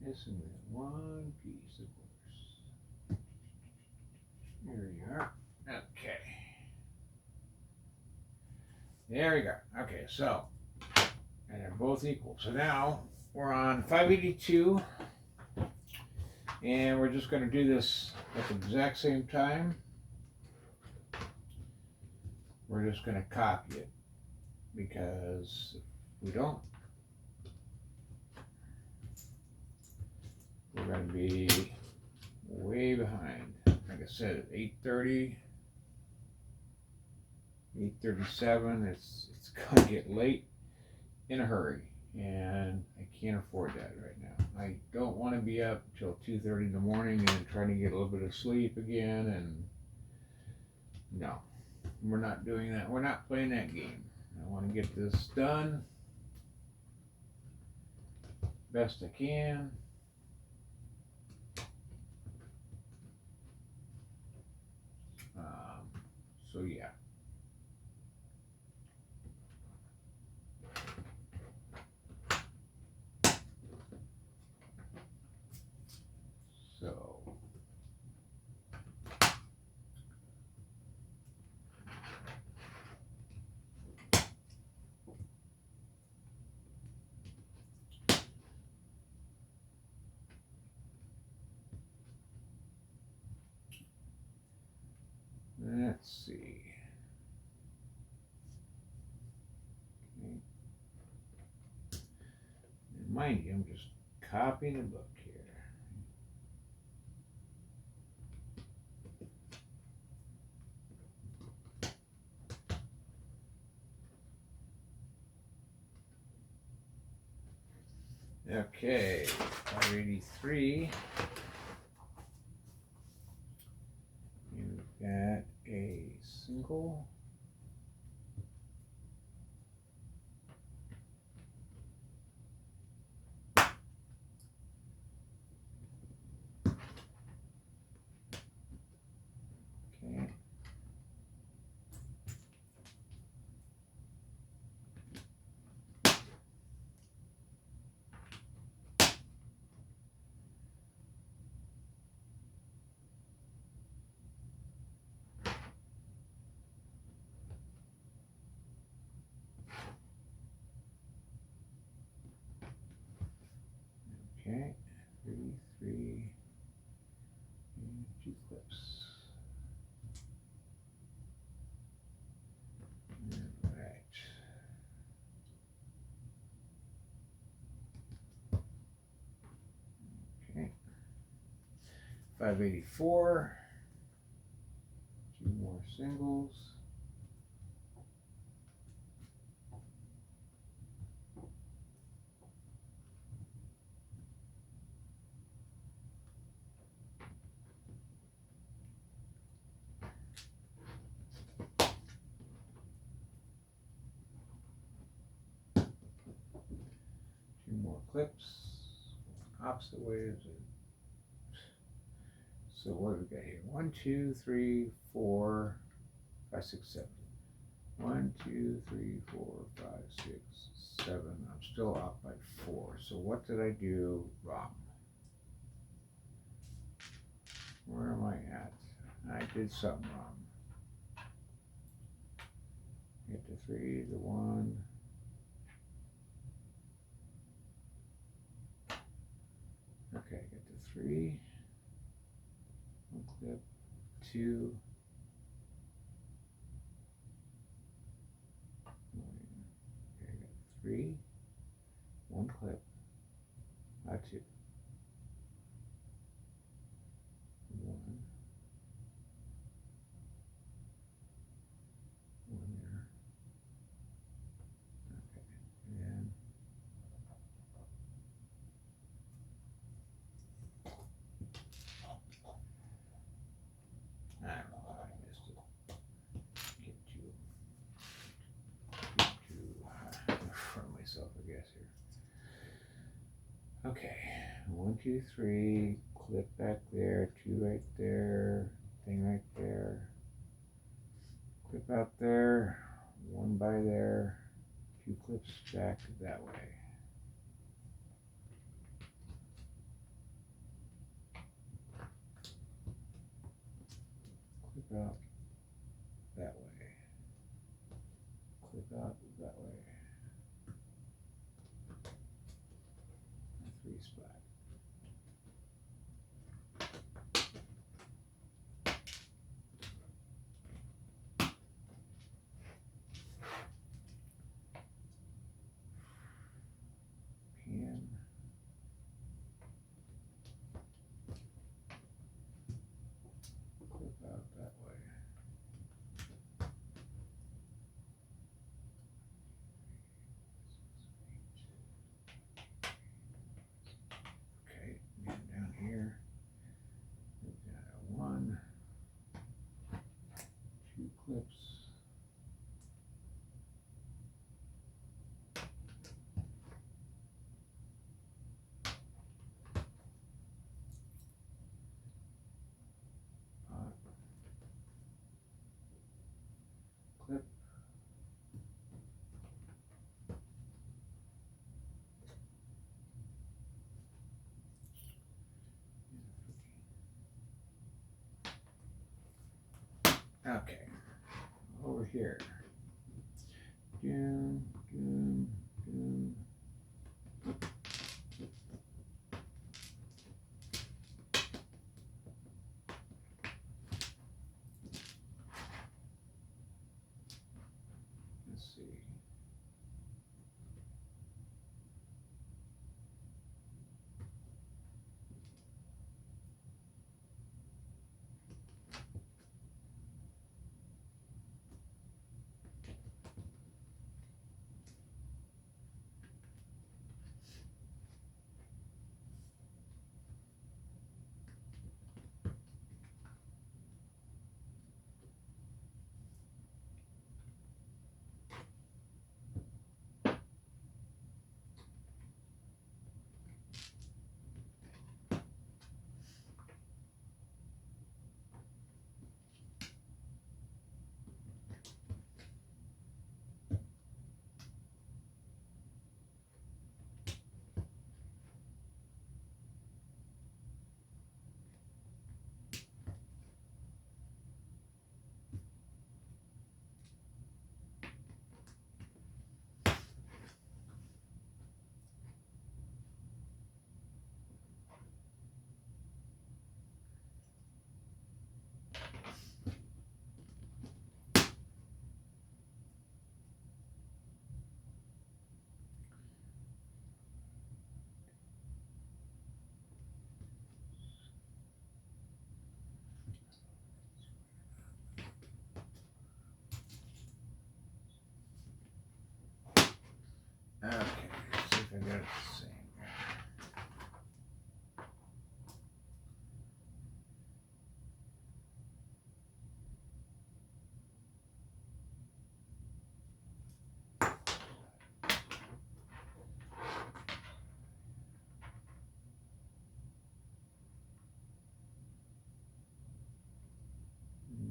Missing one piece, of course. Here you are. Okay. There we go. Okay, so And they're both equal. So now we're on 582. And we're just going to do this at the exact same time. We're just going to copy it, because if we don't, we're going to be way behind. Like I said, at 8:30, 8:37, it's going to get late in a hurry, and I can't afford that right now. I don't want to be up till 2:30 in the morning and trying to get a little bit of sleep again, and no, we're not doing that. We're not playing that game. I want to get this done best I can. So yeah. So let's see. Okay. And mind you, I'm just copying the book here. Okay, 583. You've got a single. Okay. Okay, 33 and 2 clips. All right. Okay. 584. 2 more singles. More clips, opposite ways. So what do we got here? 1, 2, 3, 4, 5, 6, 7. 1, 2, 3, 4, 5, 6, 7. I'm still off by 4. So what did I do wrong? Where am I at? I did something wrong. Get the 3, the 1. Okay, get the 3. 1 clip, 2. Okay, I got 3. 1 clip, 2. 1. 1 there. Okay, and I don't know how I missed it. Get too in front of myself, I guess, here. Okay, 1, 2, 3, clip back there, 2 right there, thing right there, clip out there, 1 by there, 2 clips back that way. Clip out that way. Clip out that way. clips. Clip. Okay, over here. Doom, doom, doom. Let's see. Okay, let's see if I got it the same.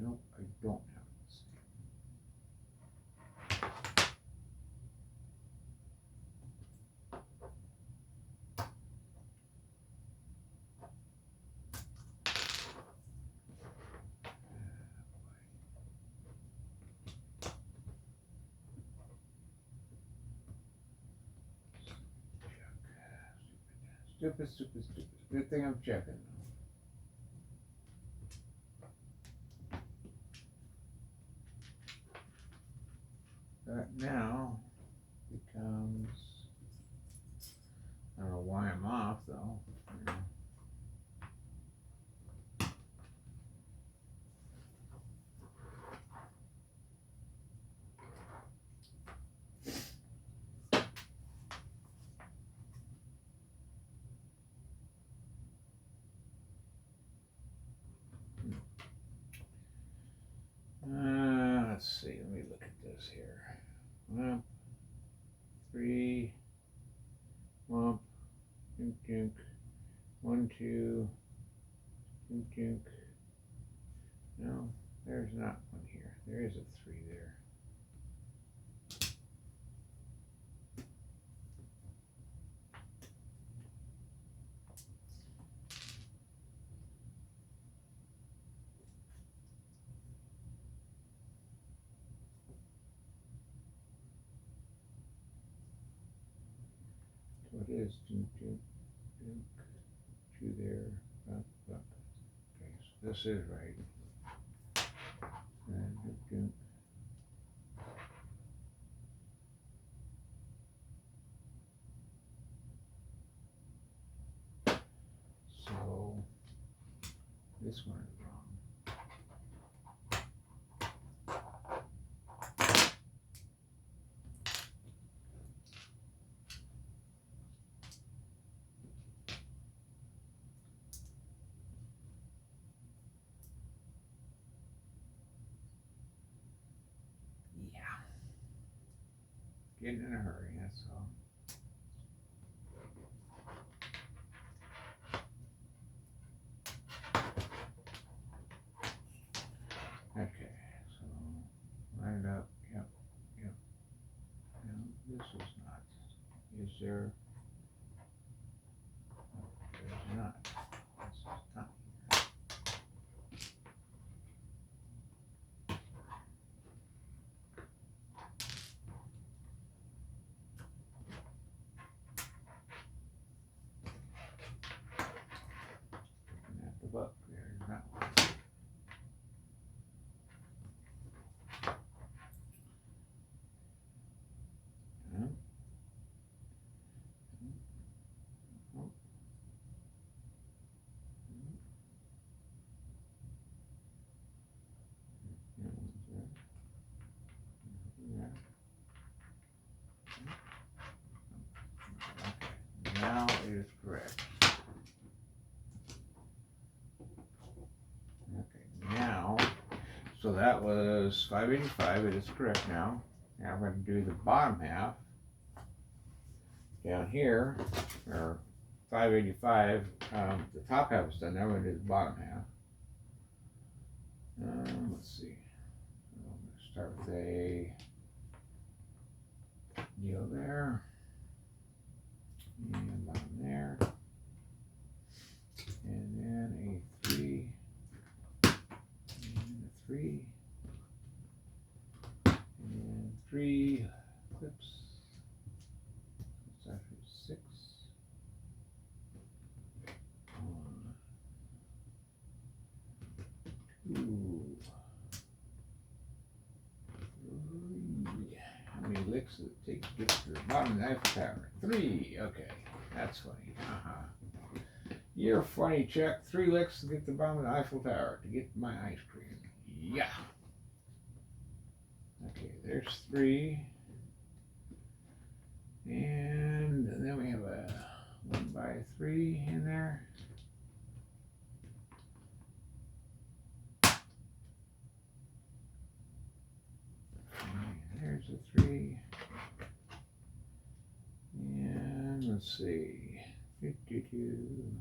Nope, I don't have it the same. Stupid, stupid, stupid. Good thing I'm checking. That now becomes, I don't know why I'm off though. Let's see, let me look at this here. Well, 3, womp, dunk, dunk, 1, 2, dunk, dunk. No, there's not one here. There is a 3 there. So it is dunk, dunk, dunk, 2 there, buck, buck. Okay, so this is right. And dunk, dunk. So this one is wrong. Getting in a hurry, that's all. Okay, so line it up. Yep. No, this is not. Is there? No, there's not. This is not here. Looking at the book, there's that one. Now it is correct. Okay, now, so that was 585, it is correct now. Now I'm going to do the bottom half down here, or 585. The top half is done, now we're going to do the bottom half. Let's see. I'm going to start with a deal there. And bottom there, and then a 3, and a 3, and 3 clips. It's actually 6. 1, 2, 3. How many licks does it take to get to the bottom of the Eiffel Tower? 3. Okay, that's funny. You're funny, Chuck. 3 licks to get to the bottom of the Eiffel Tower to get my ice cream. Yeah. Okay, there's 3. And then we have a 1x3 in there. And there's a 3. And let's see, 52.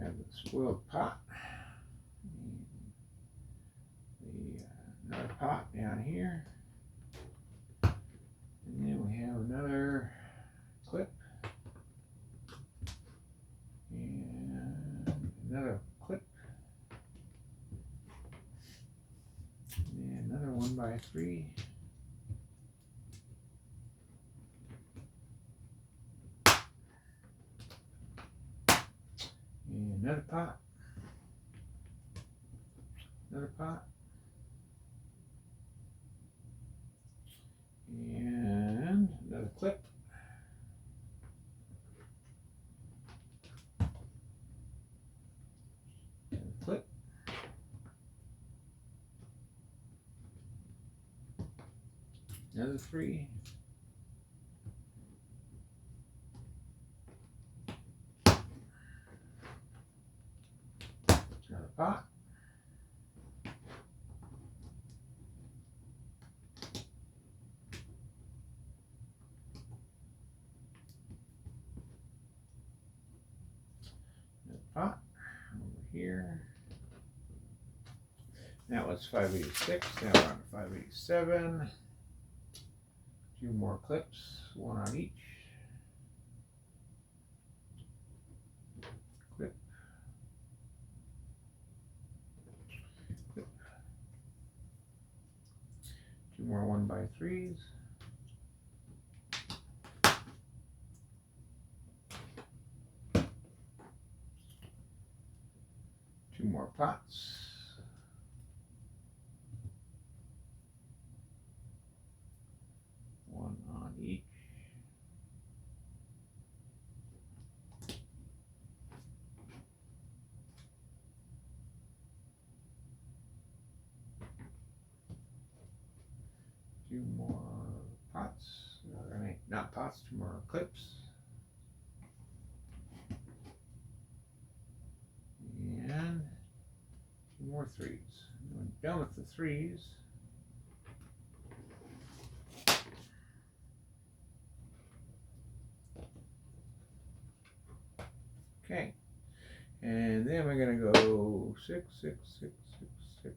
Have the spoiled pot. And another pot down here. And then we have another clip. And another clip. And another 1x3. And another pot. Another pot. And another clip. Another clip. Another 3. Another pot. Another pot over here. That was 586. Now we're on to 587. 2 more clips, 1 on each. Clip. Clip. 2 more 1x3s. Two more pots. One on each. Two more pots, or I mean, not pots, 2 more clips. And 2 more 3s. We're done with the 3s. Okay. And then we're going to go 6, 6, 6, 6, 6,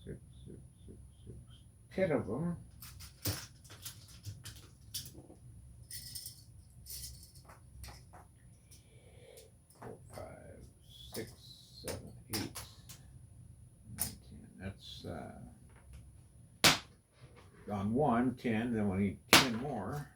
6, 6, 6, 6, 10 of them. 4, 5, 6, 7, 8, 9, 10. That's on 1, 10. Then we'll need 10 more.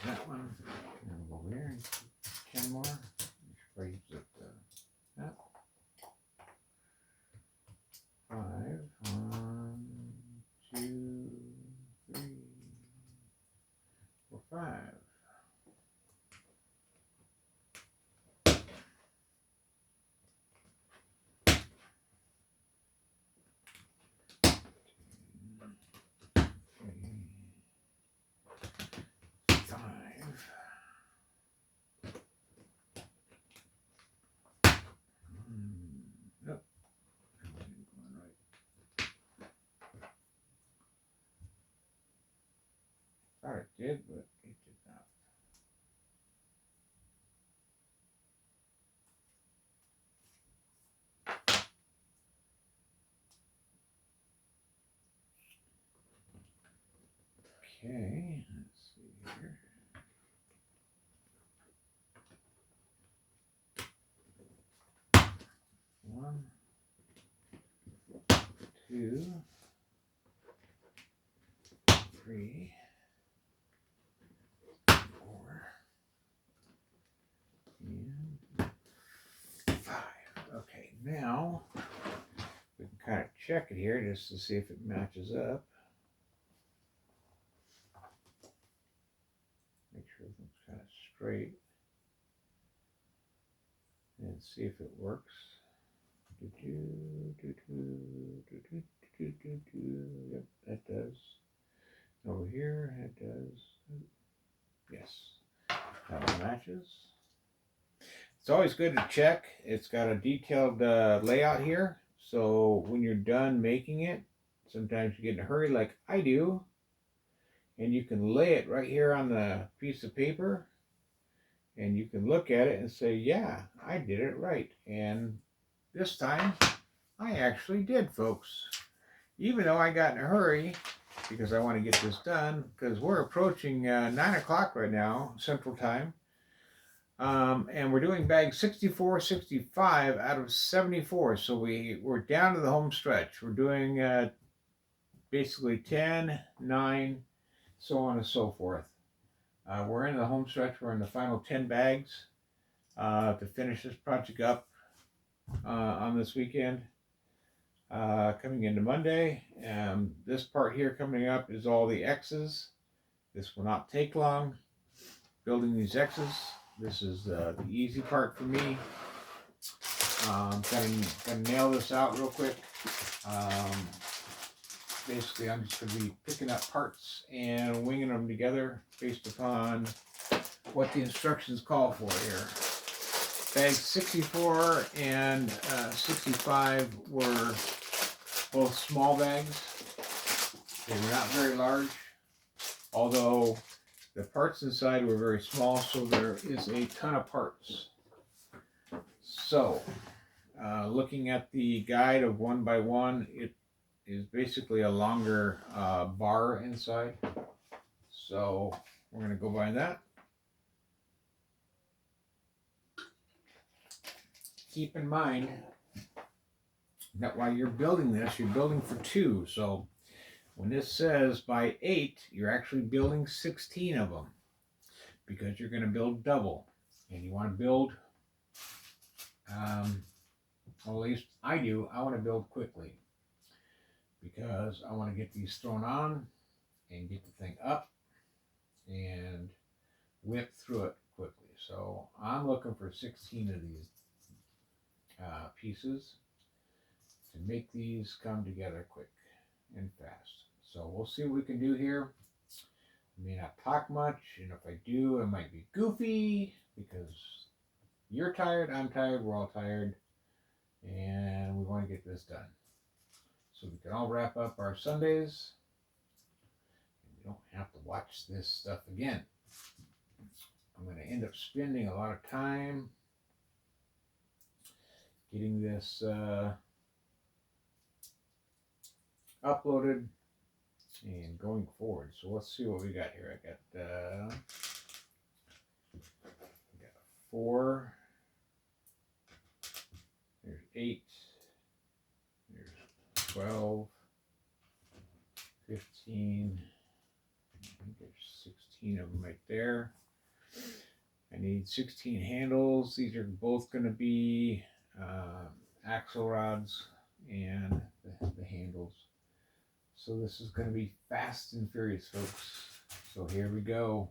That one, and we'll go here, 10 more. Make sure I use that. 5, 1, 2, 3, 4, 5. Nope. Thought it did, but it did not. Okay, let's see here. 1, 2, 3, 4, and 5. Okay, now we can kind of check it here just to see if it matches up. Make sure everything's kind of straight. And see if it works. Yep, that does. Over here, it does. Yes, that one matches. It's always good to check. It's got a detailed layout here. So when you're done making it, sometimes you get in a hurry like I do, and you can lay it right here on the piece of paper, and you can look at it and say, yeah, I did it right. And this time, I actually did, folks. Even though I got in a hurry, because I want to get this done, because we're approaching 9 o'clock right now, Central Time. And we're doing bag 64, 65 out of 74. So we're down to the home stretch. We're doing basically 10, 9, so on and so forth. We're in the home stretch. We're in the final 10 bags to finish this project up on this weekend. Coming into Monday. This part here coming up is all the X's. This will not take long. Building these X's. This is the easy part for me. Gonna nail this out real quick. Basically, I'm just going to be picking up parts and winging them together based upon what the instructions call for here. Bags 64 and 65 were both small bags. They were not very large, although the parts inside were very small, so there is a ton of parts. So, looking at the guide of 1 by 1, it is basically a longer bar inside. So, we're going to go by that. Keep in mind that while you're building this, you're building for 2. So when this says by 8, you're actually building 16 of them because you're going to build double. And you want to build, well, at least I do, I want to build quickly because I want to get these thrown on and get the thing up and whip through it quickly. So I'm looking for 16 of these pieces to make these come together quick and fast. So we'll see what we can do here. I may not talk much, and if I do, it might be goofy because you're tired, I'm tired, we're all tired, and we want to get this done so we can all wrap up our Sundays and we don't have to watch this stuff again. I'm going to end up spending a lot of time getting this uploaded and going forward. So let's see what we got here. I got 4, there's 8, there's 12, 15, I think there's 16 of them right there. I need 16 handles. These are both going to be axle rods and the handles. So this is going to be fast and furious, folks. So here we go.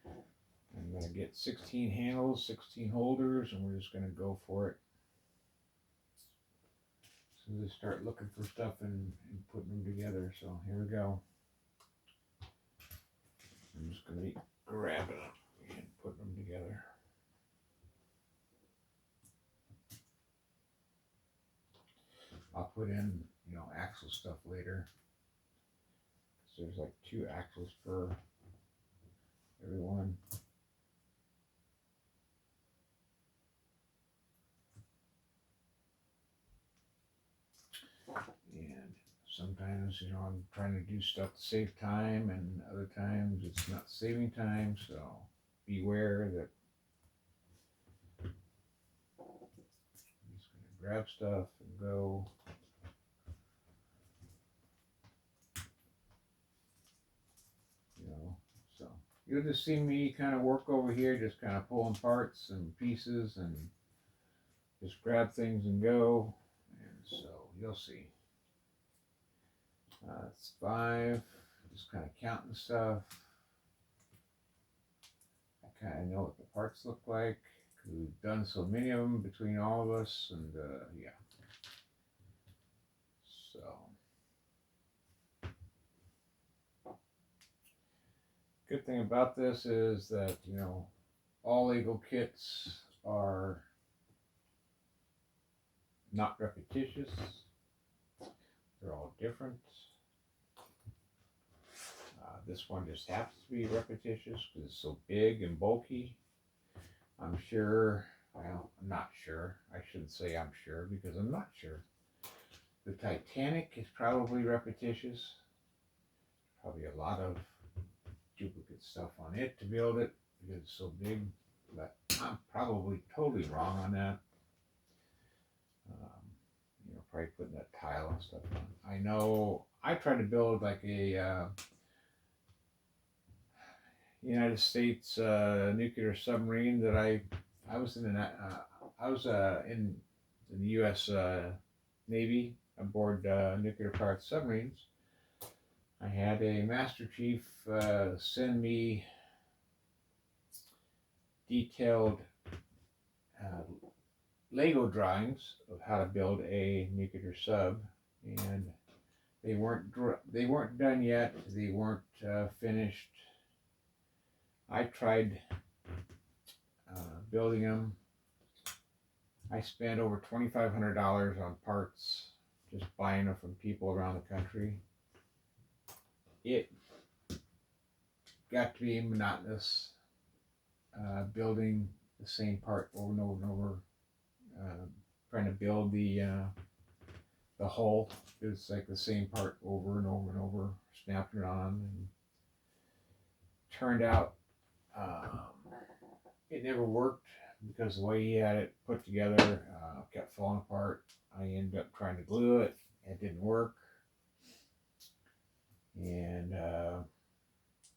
I'm going to get 16 handles, 16 holders, and we're just going to go for it. So just start looking for stuff and putting them together. So here we go. I'm just going to be grabbing them and putting them together. I'll put in, axle stuff later. So there's like 2 axles for everyone. And sometimes, I'm trying to do stuff to save time, and other times it's not saving time, so beware that I'm just going to grab stuff and go. So you'll just see me kind of work over here, just kind of pulling parts and pieces and just grab things and go. And so you'll see. It's 5, just kind of counting stuff. I kind of know what the parts look like because we've done so many of them between all of us, and yeah. So good thing about this is that, all Lego kits are not repetitious. They're all different. This one just happens to be repetitious because it's so big and bulky. I'm sure, well, I'm not sure. I shouldn't say I'm sure because I'm not sure. The Titanic is probably repetitious. Probably a lot of duplicate stuff on it to build it because it's so big, but I'm probably totally wrong on that. Probably putting that tile and stuff on. I know I tried to build like a United States nuclear submarine that I was in in the U.S. Navy aboard nuclear powered submarines. I had a Master Chief send me detailed Lego drawings of how to build a nuclear sub, and they weren't done yet. They weren't finished. I tried building them. I spent over $2,500 on parts, just buying them from people around the country. It got to be monotonous, building the same part over and over and over, trying to build the hull. It's like the same part over and over and over, snapping it on, and turned out it never worked because the way he had it put together kept falling apart. I ended up trying to glue it. It didn't work. And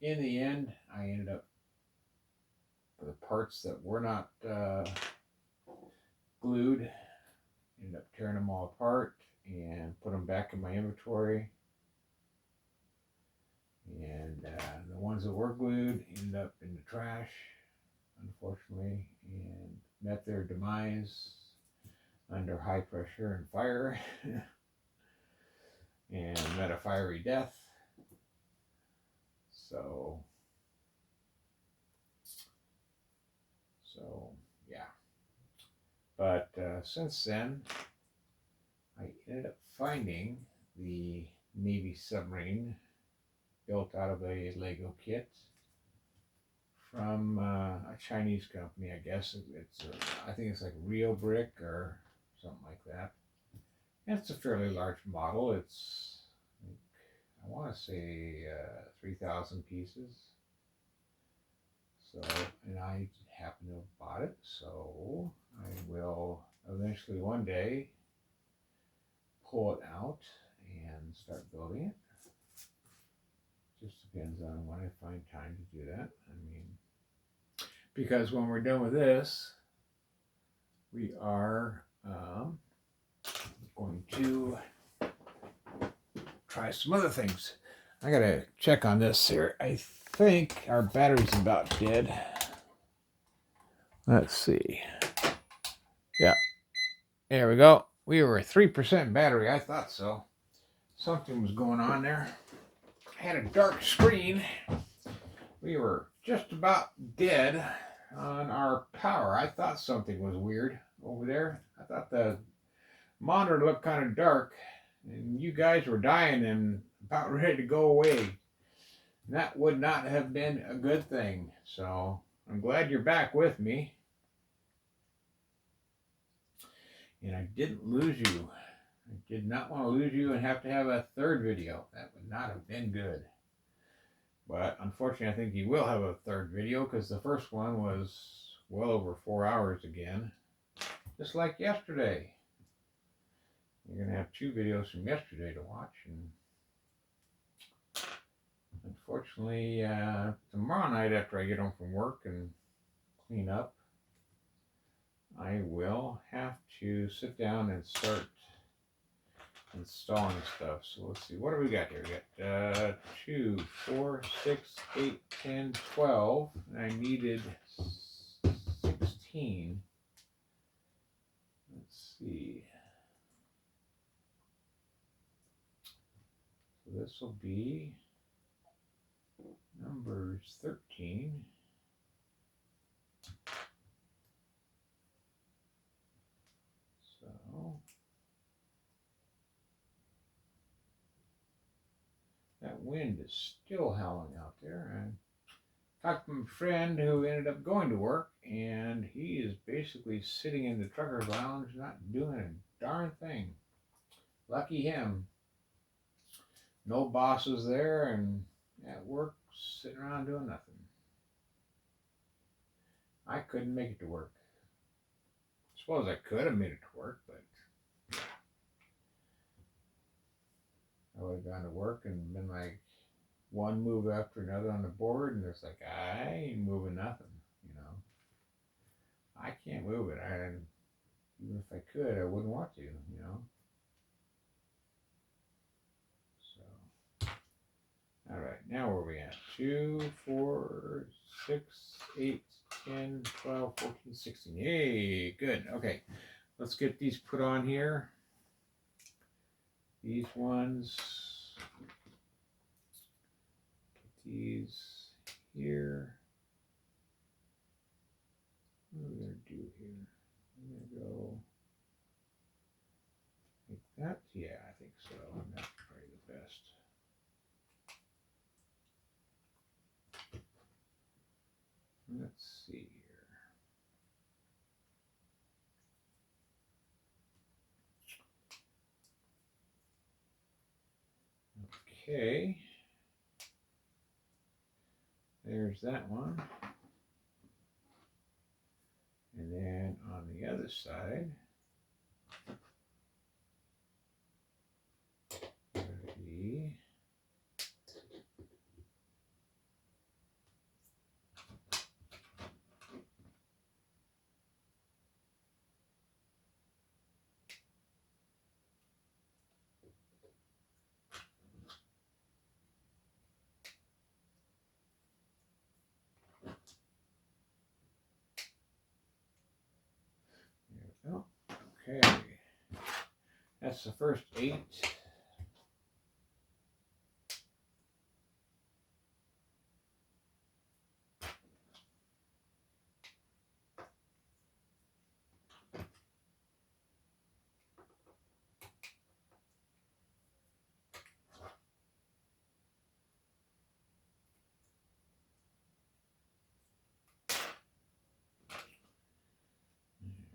in the end, I ended up, for the parts that were not glued, ended up tearing them all apart and put them back in my inventory. And the ones that were glued ended up in the trash. unfortunately, and met their demise under high pressure and fire and met a fiery death. So yeah. But since then, I ended up finding the Navy submarine built out of a Lego kit from a Chinese company, I guess. I think it's like Rio Brick or something like that. And it's a fairly large model. It's, I want to say 3,000 pieces. So, and I happen to have bought it, so I will eventually one day pull it out and start building it. Just depends on when I find time to do that. I mean, because when we're done with this, we are going to try some other things. I gotta check on this here. I think our battery's about dead. Let's see. Yeah, there we go. We were 3% battery. I thought so. Something was going on there. I had a dark screen. We were just about dead on our power. I thought something was weird over there. I thought the monitor looked kind of dark, and you guys were dying and about ready to go away. And that would not have been a good thing. So I'm glad you're back with me. And I didn't lose you. I did not want to lose you and have to have a third video. That would not have been good. But unfortunately, I think you will have a third video because the first one was well over 4 hours again. Just like yesterday. You're going to have 2 videos from yesterday to watch. And unfortunately, tomorrow night after I get home from work and clean up, I will have to sit down and start installing stuff. So let's see, what do we got here? We got 2, 4, 6, 8, 10, 12, and I needed 16. Let's see. So this will be numbers 13. So that wind is still howling out there. And talked to my friend who ended up going to work, and he is basically sitting in the trucker's lounge, not doing a darn thing. Lucky him. No bosses there, and at work, sitting around doing nothing. I couldn't make it to work. I suppose I could have made it to work, but I would have gone to work and been like one move after another on the board, and it's like, I ain't moving nothing, you know. I can't move it. Even if I could, I wouldn't want to, you know. So, all right, now where are we at? 2, 4, 6, 8, 10, 12, 14, 16. Hey, good. Okay, let's get these put on here. These ones, put these here. What are we going to do here? I'm going to go like that. Yeah, I think so. That's probably the best. Let's see here. Okay. There's that one. And then on the other side, there'll be Okay. That's the first 8.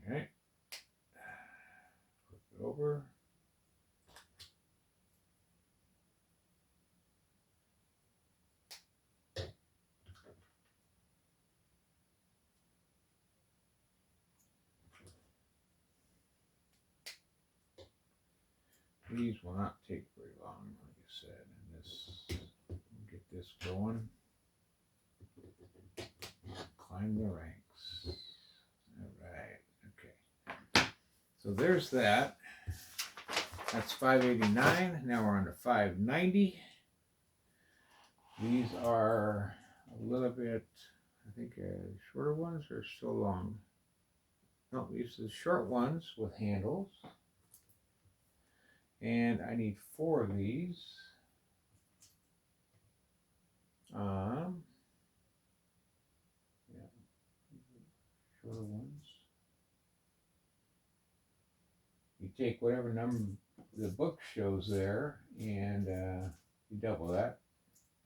All right. Flip it over. These will not take very long, like I said. And this, we'll get this going. Climb the ranks. All right. Okay. So there's that. That's 589. Now we're on to 590. These are a little bit, I think, shorter ones or still long. No, these are the short ones with handles. And I need 4 of these. Yeah, shorter ones. You take whatever number the book shows there, and you double that,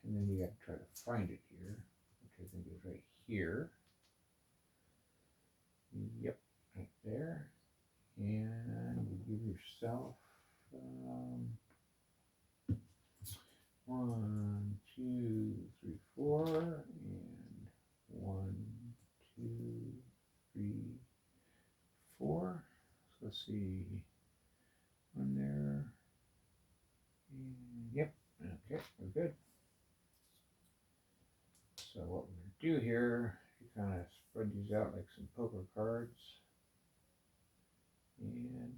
and then you got to try to find it here, which I think is right here. Yep, right there. And you give yourself 1, 2, 3, 4, and 1, 2, 3, 4. So let's see, 1 there. And yep, okay, we're good. So what we're going to do here, you kind of spread these out like some poker cards. And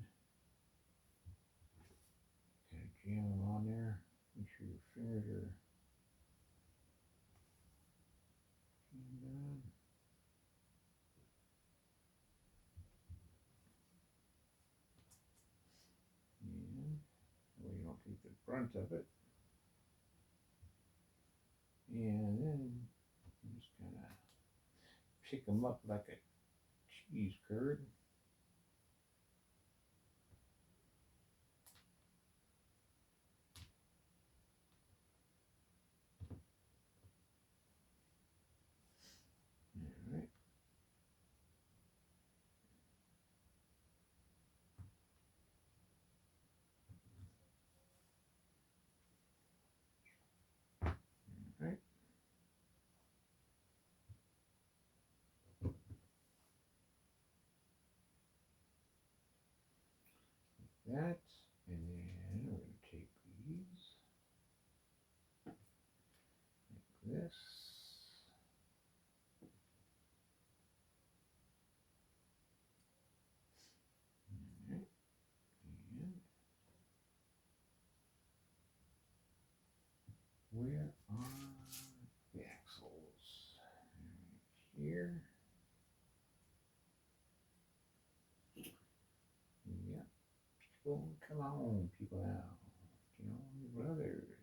kind of jam them on there. Make sure your fingers are jammed on. And that way you don't take the brunt of it. And then you just kind of pick them up like a cheese curd. All right. All right. That, and then we're going to take these like this. All right. And where are the axles? Right here. Yep. People, come on, people out. You know, your brothers.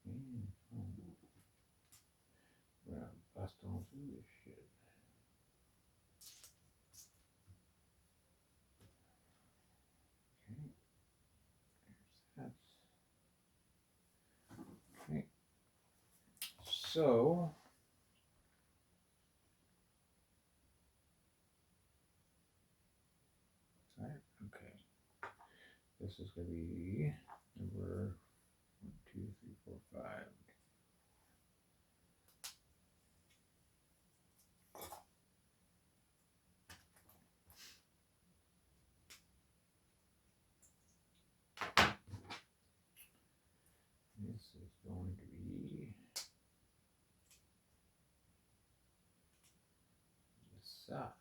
Man, we're gonna bust on through this shit. Okay. There's that. Okay. So okay. This is gonna be number 1, 2, 3, 4, 5. This is going to be the side.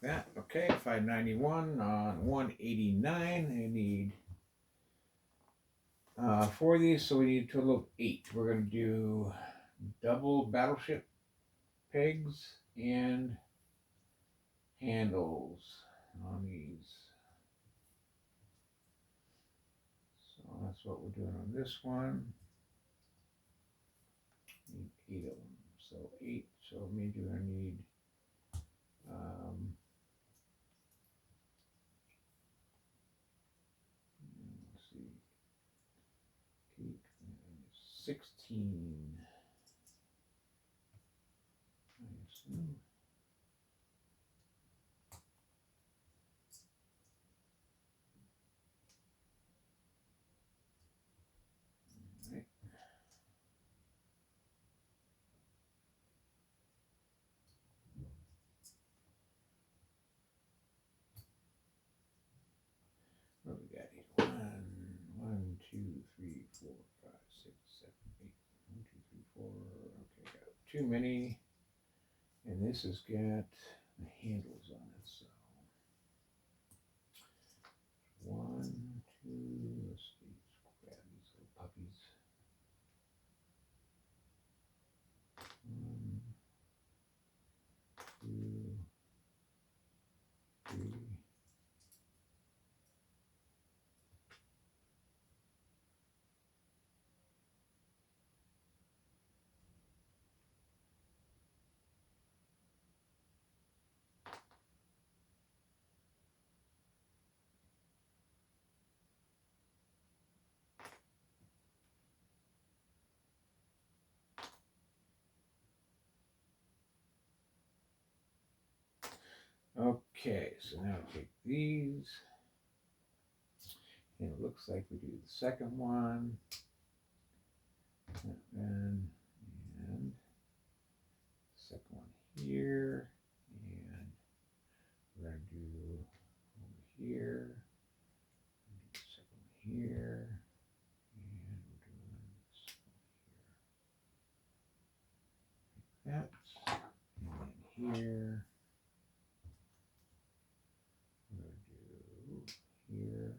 that. Okay, 591 on 189. I need 4 of these, so we need a total of 8. We're going to do double battleship pegs and handles on these. So that's what we're doing on this one. Need 8 of them. So 8. So maybe I need let's see, 8 and 16. I assume. Right. What we got here? 1, 2, 3, 4, 5, 6, 7, 8. 1, 2, 3, 4. Okay, got too many. And this has got the handles on it. So 1, 2. Let's see. Let's grab these little puppies. 1, 2, 3. Okay, so now take these, and it looks like we do the second one, and second one here, and we're going to do over here, and do the second one here, and we're doing this one here, like that, and then here. Here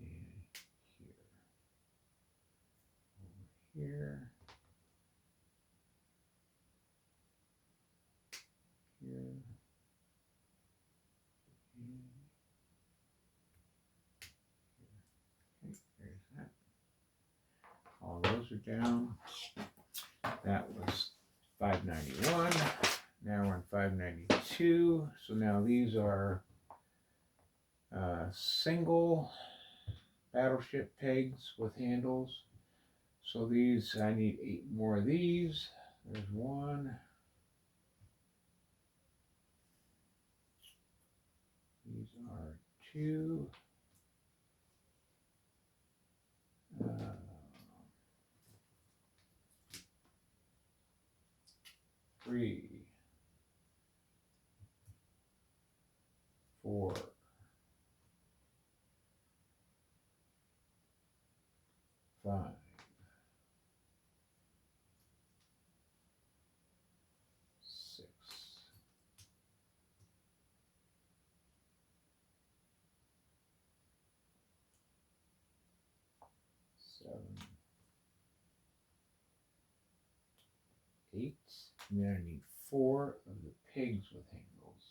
and here, over here, here, and here. Okay, there's that. All those are down. That was 591. Now we're on 592. So now these are single battleship pegs with handles. So these, I need 8 more of these. There's 1. These are 2. 3, 4, 5, 6, 7, 8. And then I need 4 of the pigs with handles.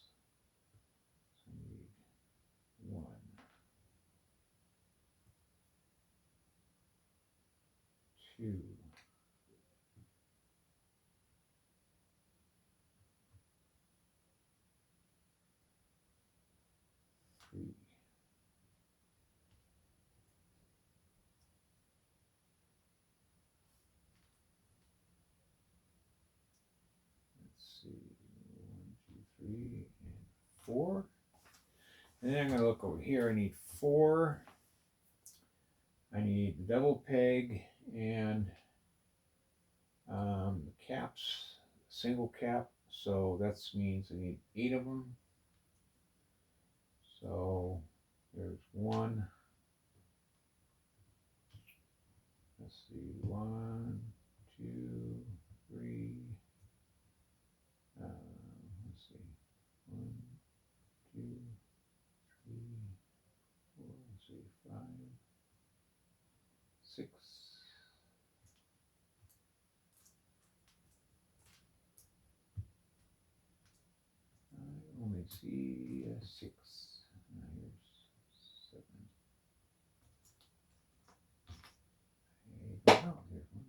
So I need 1, 2, 3, 1, 2, 3, and 4. And then I'm going to look over here. I need 4. I need the double peg and the caps, single cap. So that means I need 8 of them. So there's 1. Let's see, 1, 2, 3. Let's see. see 6. Here's 7. Oh, there's 1.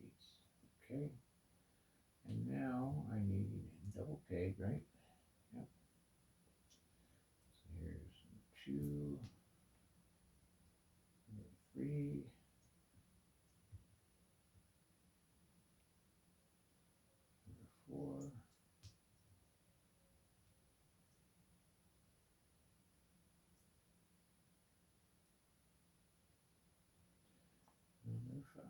8. Okay. And now I need double peg, right? Yep. So here's 2, 3, 4, number 5,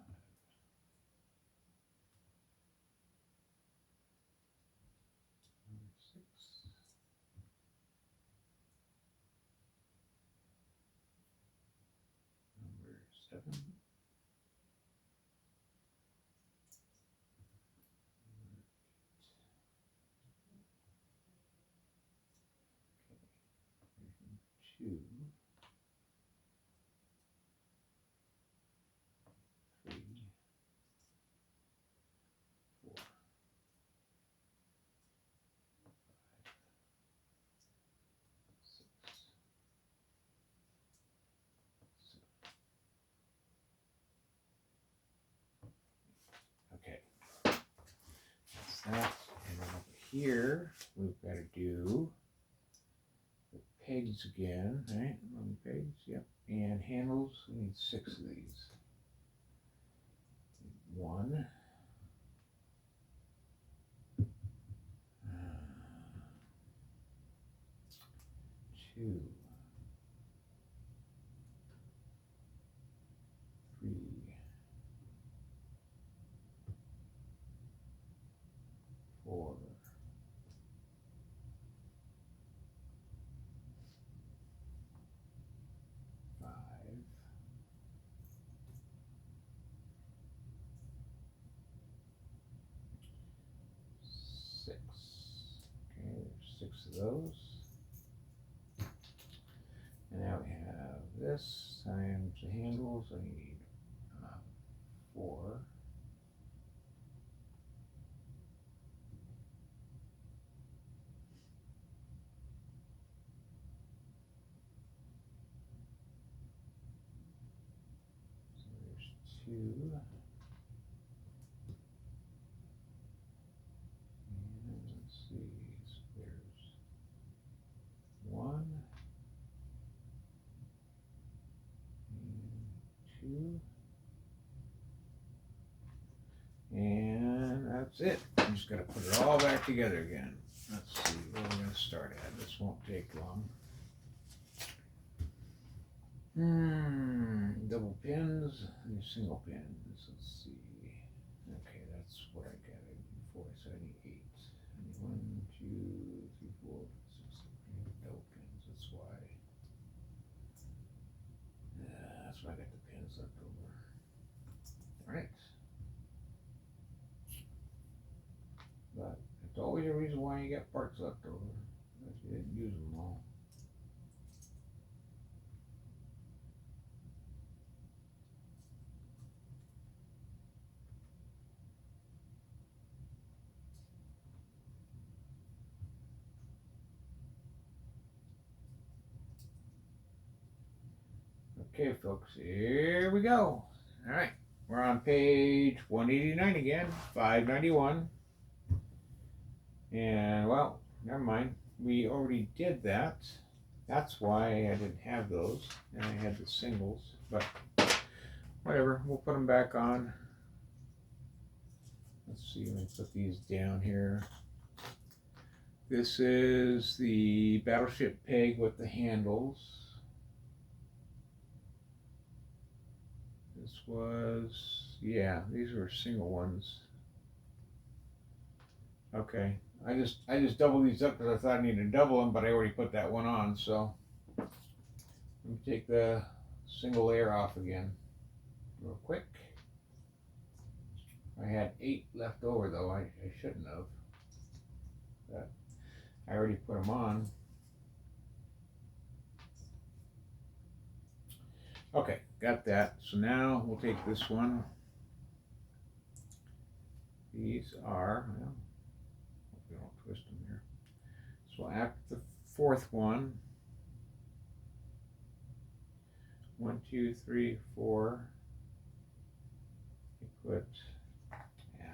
number 6, number 7, number 2, 3, 4, 5, 6, 7. Okay, that's that. And then over here, we've got to do the pegs again, right? On pegs, yep. And handles, we need 6 of these. 1, 2, 3, 4, 5, 6. Okay, there's 6 of those. And now we have this times the handles. I need 4. So there's 2. And let's see, so there's 1 and 2. And that's it. I'm just going to put it all back together again. Let's see where we're going to start at. This won't take long. Double pins and single pins. Let's see. Okay, that's what I got it before. So I need 8. I need 1, 2, 3, 4, 6, 7, 8 double pins. That's why. That's why I got the pins left over. All right. But it's always a reason why you got parts left over. If you didn't use them all. Okay, folks, here we go. All right, we're on page 189 again, 591. And, well, never mind. We already did that. That's why I didn't have those. And I had the singles. But, whatever. We'll put them back on. Let's see. Let me put these down here. This is the battleship peg with the handles. This was, yeah, these were single ones. Okay, I just doubled these up because I thought I needed to double them, but I already put that one on. So let me take the single layer off again, real quick. I had 8 left over though. I shouldn't have, but I already put them on. Okay, got that. So now we'll take this one. These are, well, hope we don't twist them here. So after the fourth one, 1, 2, 3, 4, you put, yeah,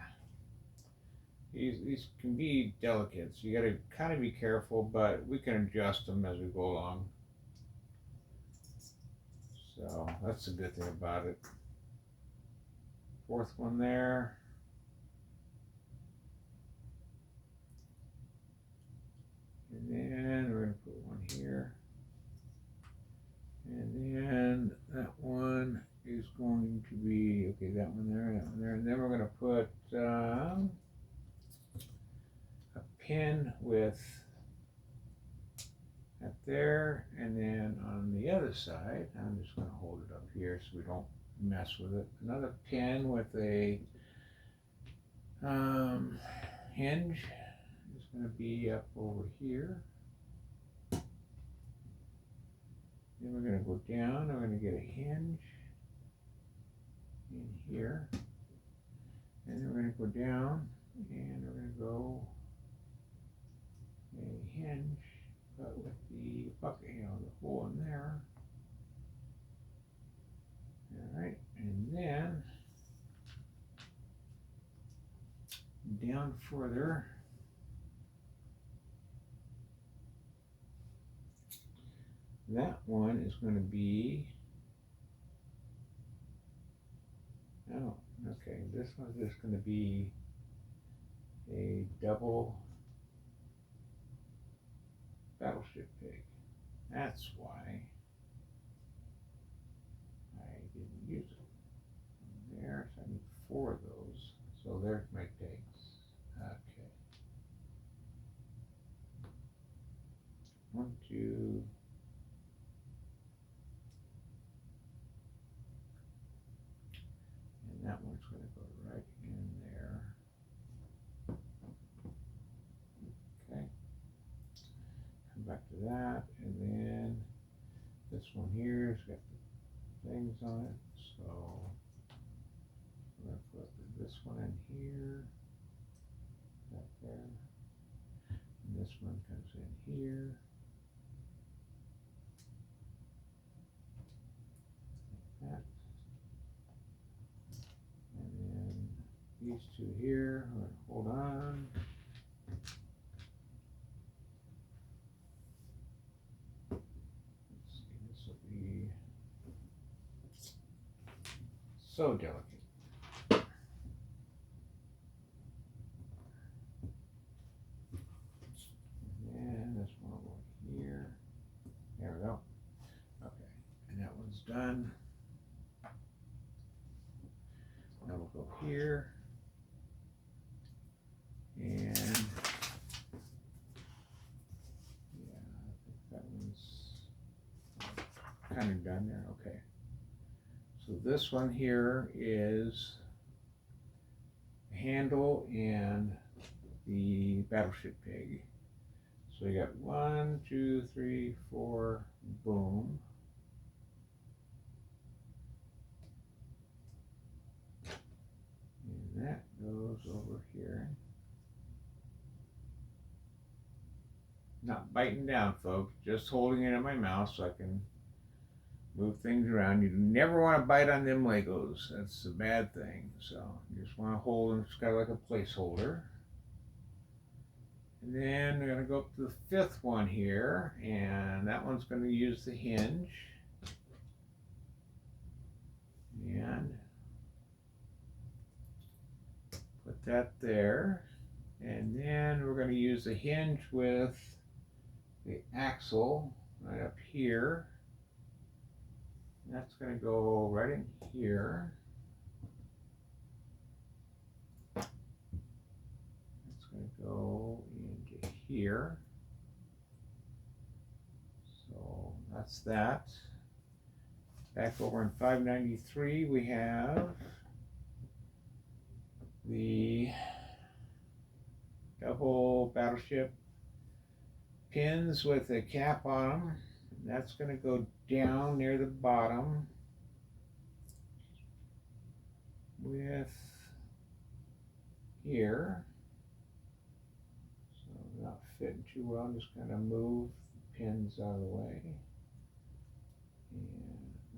these can be delicate, so you got to kind of be careful, but we can adjust them as we go along. So that's the good thing about it. Fourth one there. And then we're going to put one here. And then that one is going to be, okay, that one there, that one there. And then we're going to put a pin with that there. And then on the other side, I'm just going to hold it up here so we don't mess with it. Another pin with a hinge is going to be up over here. Then we're going to go down, I'm going to get a hinge in here. And then we're going to go down and we're going to go a hinge, but with the bucket, you know, the hole in there. All right, and then down further, that one is going to be, oh, okay, this one's just going to be a double battleship pig. That's why I didn't use it. There, so I need 4 of those. So there's my pigs. Okay. 1, 2. And that one's going to go right in there. Okay. Come back to that, and then this one here has got the things on it. So I'm going to put this one in here, that there, and this one comes in here, like that, and then these 2 here, I'm going to hold on. Let's see, this will be so delicate. And this one will go here. There we go. Okay, and that one's done. Now we'll go here. And yeah, I think that one's kind of done there. Okay. So this one here is the handle and the battleship pig. So you got 1, 2, 3, 4, boom. And that goes over here. Not biting down, folks, just holding it in my mouth so I can move things around. You never want to bite on them Legos. That's a bad thing. So you just want to hold them, it's kind of like a placeholder. And then we're going to go up to the 5th one here, and that one's going to use the hinge. And put that there. And then we're going to use the hinge with the axle right up here. That's going to go right in here. That's going to go into here. So that's that. Back over in 593 we have the double battleship pins with a cap on them. That's going to go down near the bottom with here. So not fitting too well. I'm just gonna move the pins out of the way. And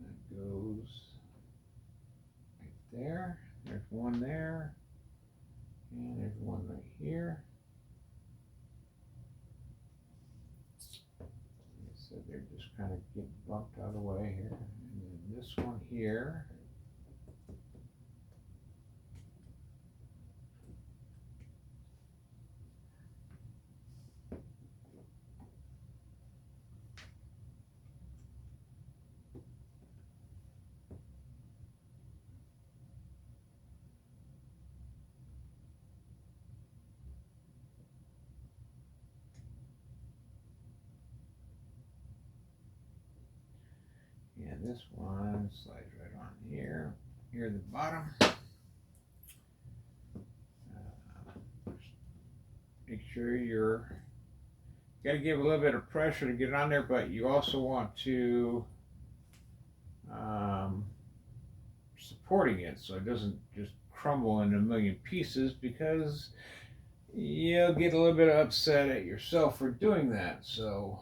that goes right there. There's one there. And there's one right here. So they're just kind of getting bumped out of the way here. And then this one here. And this one slides right on here. Here at the bottom. Make sure you got to give a little bit of pressure to get it on there, but you also want to supporting it so it doesn't just crumble into a million pieces, because you'll get a little bit upset at yourself for doing that. So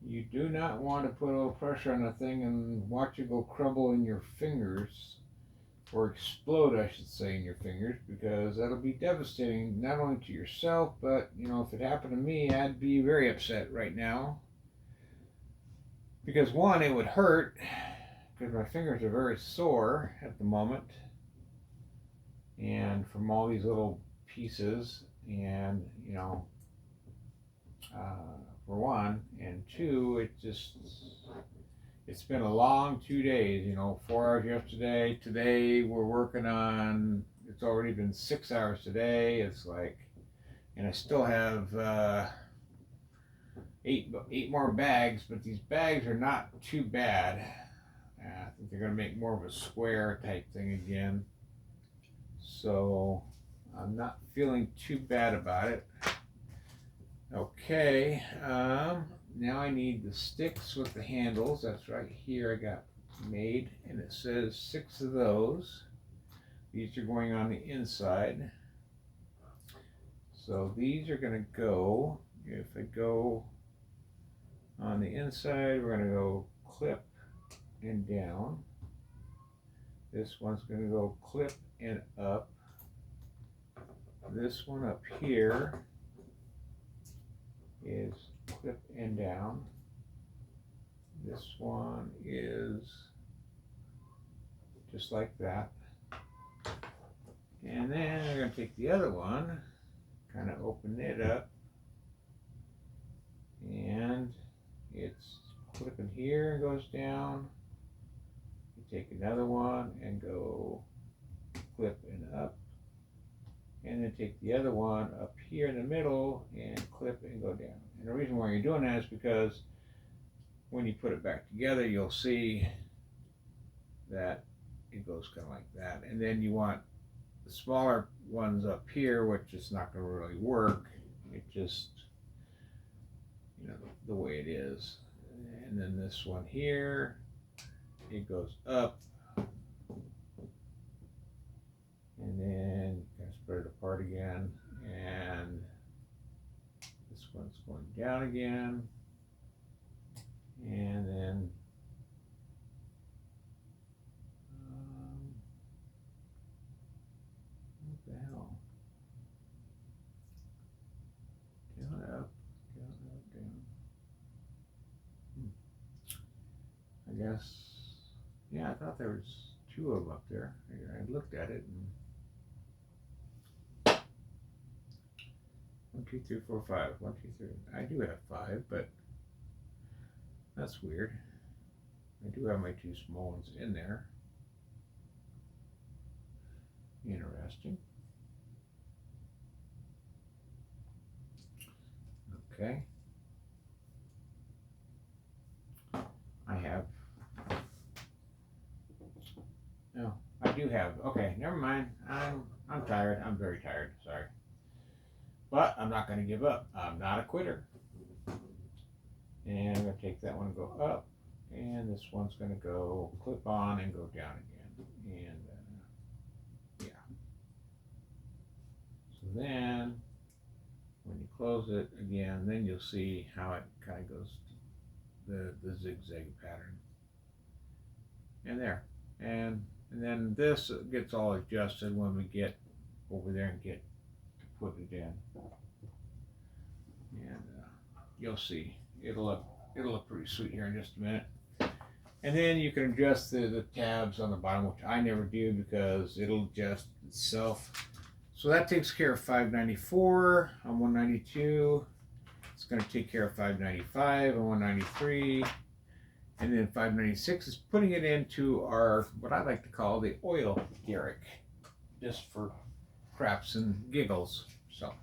you do not want to put a little pressure on the thing and watch it go crumble in your fingers, or explode, I should say, in your fingers, because that'll be devastating not only to yourself, but if it happened to me, I'd be very upset right now, because one, it would hurt, because my fingers are very sore at the moment, and from all these little pieces, and for one, and two, it's been a long 2 days, 4 hours yesterday. Today we're working on, it's already been 6 hours today. It's like, and I still have eight more bags, but these bags are not too bad. I think they're going to make more of a square type thing again. So I'm not feeling too bad about it. Okay, now I need the sticks with the handles. That's right here I got made, and it says 6 of those. These are going on the inside. So these are going to go, if I go on the inside, we're going to go clip and down. This one's going to go clip and up. This one up here is clip and down. This one is just like that. And then we're going to take the other one, kind of open it up, and it's clipping here and goes down. You take another one and go clip and up, and then take the other one up here in the middle and clip and go down. And the reason why you're doing that is because when you put it back together, you'll see that it goes kind of like that. And then you want the smaller ones up here, which is not going to really work. It just, the way it is. And then this one here, it goes up. And then you can spread it apart again. And this one's going down again. And then what the hell? Down, up, down. I guess, yeah, I thought there was 2 of them up there. I looked at it and 1, 2, 3, 4, 5. 1, 2, 3. I do have 5, but that's weird. I do have my 2 small ones in there. Interesting. Okay. I do have, okay, never mind. I'm tired. I'm very tired, sorry. But I'm not going to give up. I'm not a quitter. And I'm going to take that one and go up. And this one's going to go clip on and go down again. And yeah. So then, when you close it again, then you'll see how it kind of goes, the zigzag pattern. And there. And then this gets all adjusted when we get over there and get to put it in. And you'll see. It'll look pretty sweet here in just a minute. And then you can adjust the tabs on the bottom, which I never do because it'll adjust itself. So that takes care of 594 on 192. It's going to take care of 595 on 193. And then 596 is putting it into our, what I like to call the oil derrick, just for craps and giggles. So,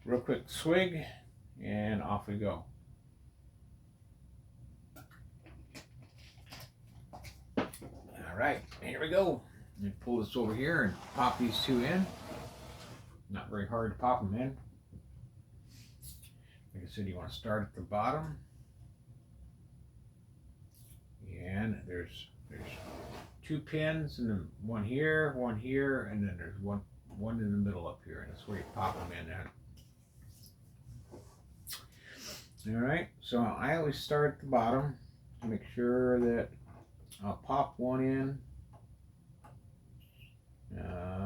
real quick swig, and off we go. All right, here we go. Let me pull this over here and pop these two in. Not very hard to pop them in. Like I said, you want to start at the bottom. And there's 2 pins, and then one here, and then there's one in the middle up here, and that's where you pop them in at. All right, so I always start at the bottom to make sure that I'll pop one in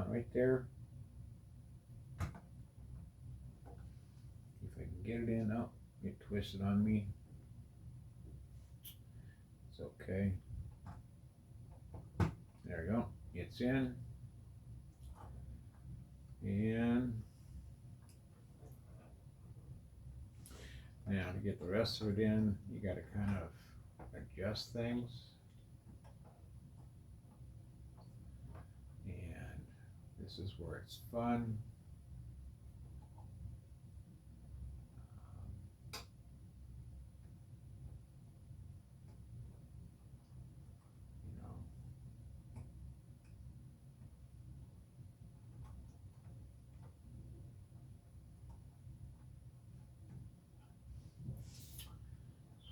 right there. If I can get it in. Oh, it twisted on me. It's okay. There we go. It's in. And now to get the rest of it in, you got to kind of adjust things. And this is where it's fun.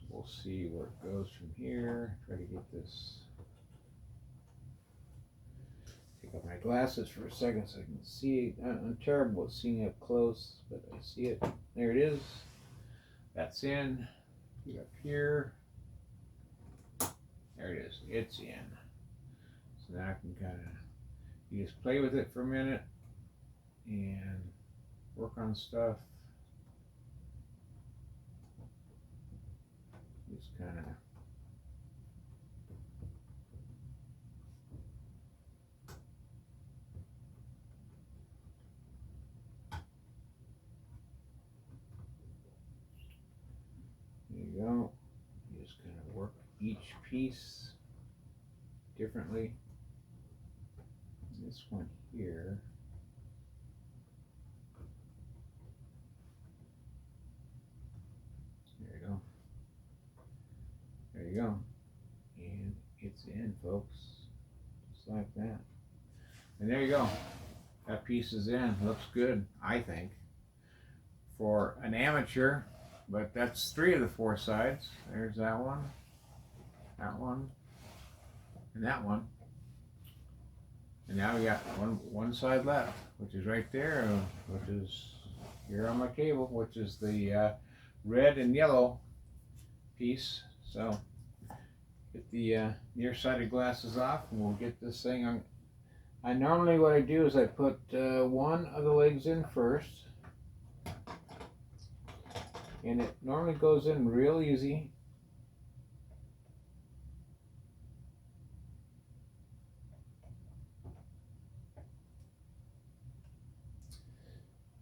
We'll see where it goes from here. Try to get this. Take off my glasses for a second so I can see. I'm terrible at seeing up close, but I see it. There it is. That's in. Get up here. There it is. It's in. So now I can kind of, you just play with it for a minute and work on stuff. Just kind of there you go. You just kind of work each piece differently. This one here. There you go. There you go. And it's in, folks. Just like that. And there you go. That piece is in. Looks good, I think, for an amateur. But that's 3 of the 4 sides. There's that one, and that one. And now we got one side left, which is right there, which is here on my table, which is the red and yellow piece. So get the nearsighted glasses off, and we'll get this thing on. I normally, what I do is I put one of the legs in first, and it normally goes in real easy.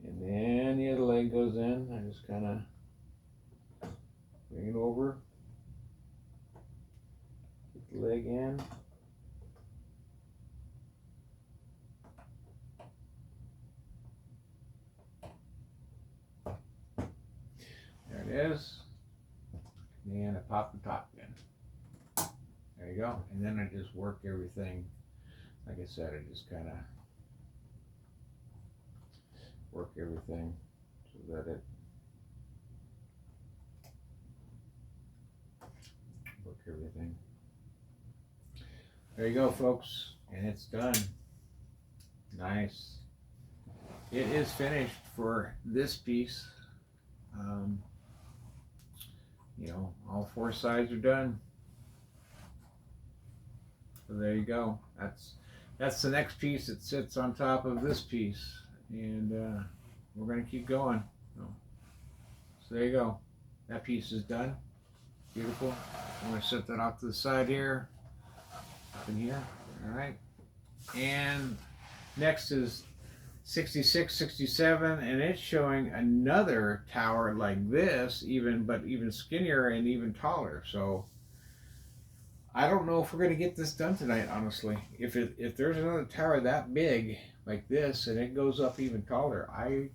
And then the other leg goes in. I just kind of bring it over, get the leg in. There it is. And I pop the top in. There you go. And then I just work everything. Like I said, I just kind of work everything so that it work everything. There you go, folks, and it's done. Nice. It is finished for this piece. Um, all four sides are done. So there you go. That's the next piece that sits on top of this piece, and we're gonna keep going. So there you go. That piece is done. Beautiful. I'm gonna set that off to the side here, up in here. All right. And next is 66, 67, and it's showing another tower like this, but even skinnier and even taller. So I don't know if we're gonna get this done tonight, honestly. If there's another tower that big like this and it goes up even taller, I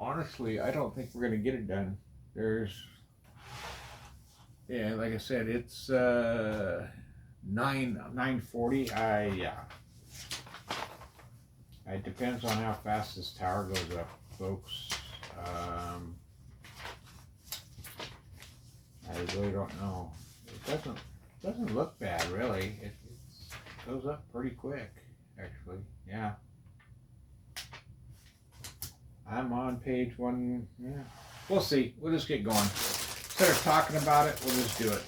don't think we're gonna get it done. Yeah, like I said, it's 940. Yeah. It depends on how fast this tower goes up, folks. I really don't know. It doesn't look bad, really. It goes up pretty quick, actually. Yeah. I'm on page 1. Yeah. We'll see. We'll just get going. Instead of talking about it, we'll just do it.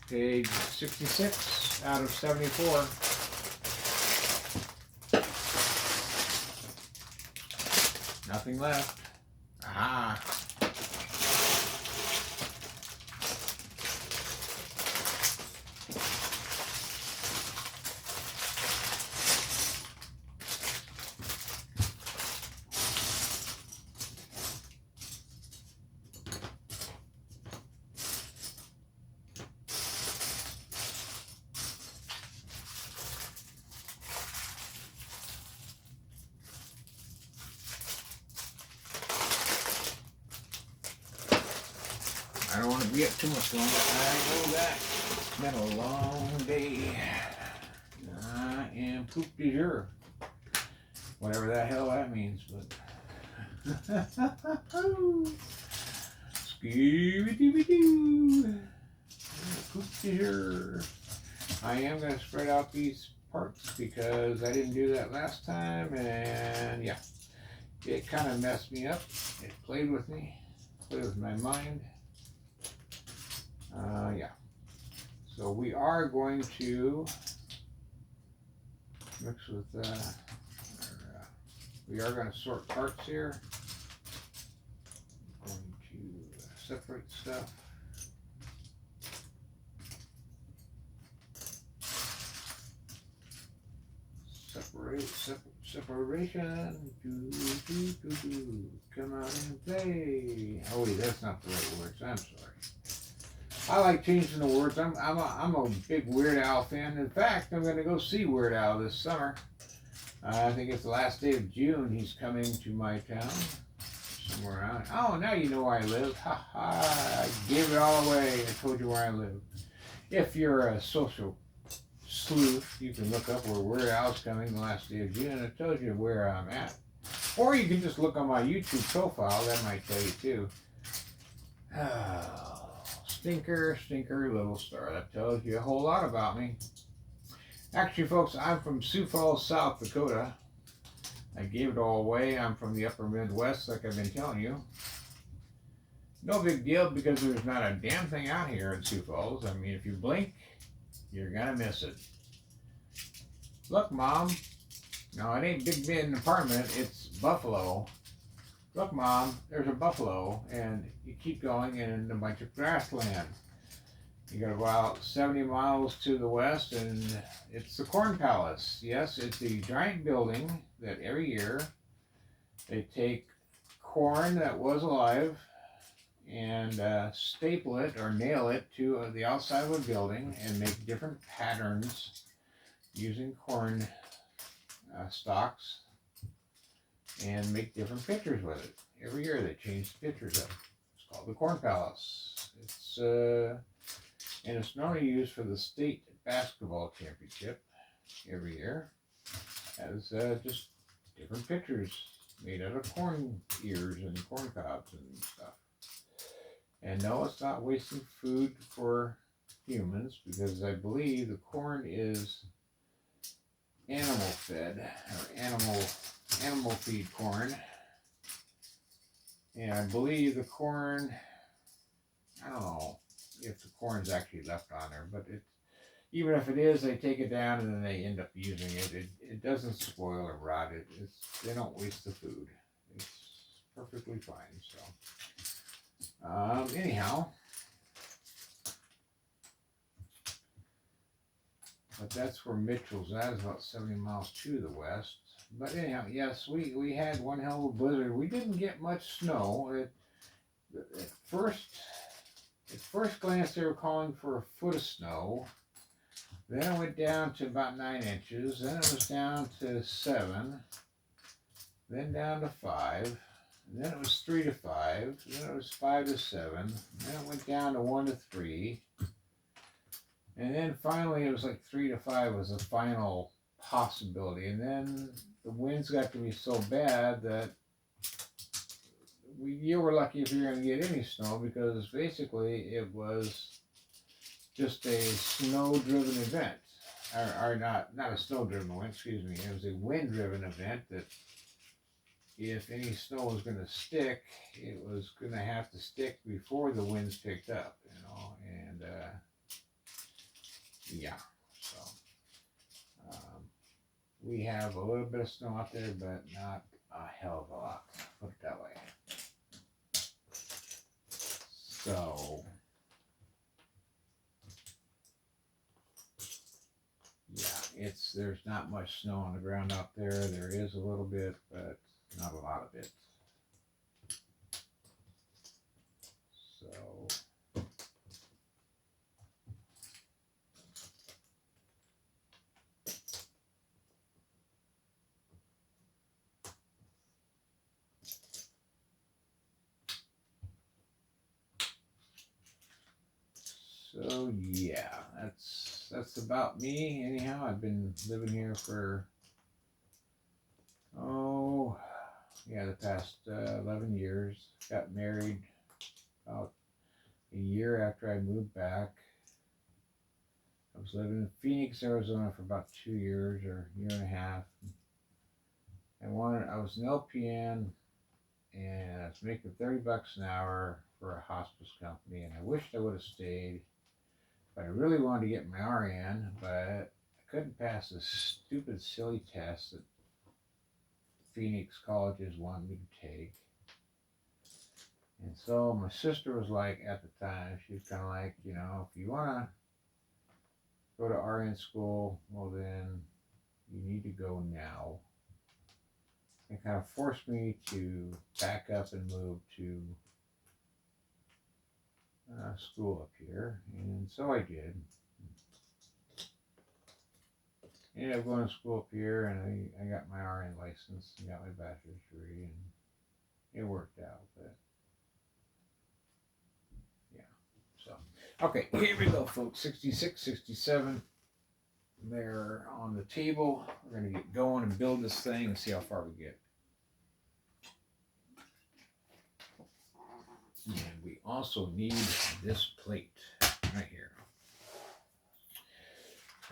Page 66 out of 74. Nothing left. Aha. I don't want to be up too much longer. I know that. It's been a long day. I am poop de jour. Whatever the hell that means, but. Scooby-Dooby-Doo. Poop de jour. I am going to spread out these parts because I didn't do that last time, and yeah. It kind of messed me up. It played with me. Played with my mind. Yeah. So we are going to mix with, we are going to sort parts here. I'm going to separate stuff. Separation. Come out and play. Oh wait, that's not the right words. I'm sorry. I like changing the words. I'm a big Weird Al fan. In fact, I'm going to go see Weird Al this summer. I think it's the last day of June. He's coming to my town, somewhere around. Oh, now you know where I live. Ha ha! I gave it all away. I told you where I live. If you're a social sleuth, you can look up where Weird Al's coming the last day of June. It tells you where I'm at. Or you can just look on my YouTube profile. That might tell you too. Stinker, little star. That tells you a whole lot about me. Actually, folks, I'm from Sioux Falls, South Dakota. I gave it all away. I'm from the upper Midwest, like I've been telling you. No big deal, because there's not a damn thing out here in Sioux Falls. I mean, if you blink, you're gonna miss it. Look, Mom. No, it ain't Big Ben apartment. It's Buffalo. Look, Mom, there's a buffalo, and you keep going and a bunch of grassland. You got about 70 miles to the west, and it's the Corn Palace. Yes, it's the giant building that every year they take corn that was alive and staple it or nail it to the outside of a building and make different patterns using corn stalks and make different pictures with it. Every year they change the pictures up. It's called the Corn Palace. And it's normally used for the state basketball championship every year. As just different pictures made out of corn ears and corn cobs and stuff. And no, it's not wasting food for humans, because I believe the corn is animal fed, or animal feed corn. And I believe the corn, I don't know if the corn's actually left on there, but it's, even if it is, they take it down and then they end up using it. It doesn't spoil or rot. They don't waste the food. It's perfectly fine. So, anyhow, but that's where Mitchell's at. Is about 70 miles to the west. But anyhow, yes, we had one hell of a blizzard. We didn't get much snow. At first glance, they were calling for a foot of snow. Then it went down to about 9 inches. Then it was down to 7. Then down to 5. And then it was 3 to 5. Then it was 5 to 7. Then it went down to 1 to 3. And then finally it was like 3 to 5 was the final possibility. And then the winds got to be so bad that you were lucky if you were going to get any snow, because basically it was just a snow-driven event. Or not a snow-driven event, excuse me. It was a wind-driven event that if any snow was going to stick, it was going to have to stick before the winds picked up, you know. And yeah, so we have a little bit of snow out there, but not a hell of a lot, put it that way. So yeah, there's not much snow on the ground out there. There is a little bit, but not a lot of it. So yeah, that's about me. Anyhow, I've been living here for the past 11 years. Got married about a year after I moved back. I was living in Phoenix, Arizona for about 2 years or a year and a half. I was an LPN, and I was making $30 an hour for a hospice company, and I wished I would have stayed. But I really wanted to get my RN, but I couldn't pass this stupid, silly test that Phoenix colleges wanted me to take. And so my sister was like, at the time, she was kind of like, you know, if you want to go to RN school, well then you need to go now. It kind of forced me to back up and move to school up here, and so I did. Ended up going to school up here, and I got my RN license and got my bachelor's degree, and it worked out. But yeah, so okay, here we go, folks. 66, 67. They're on the table. We're gonna get going and build this thing and see how far we get. And we also need this plate right here.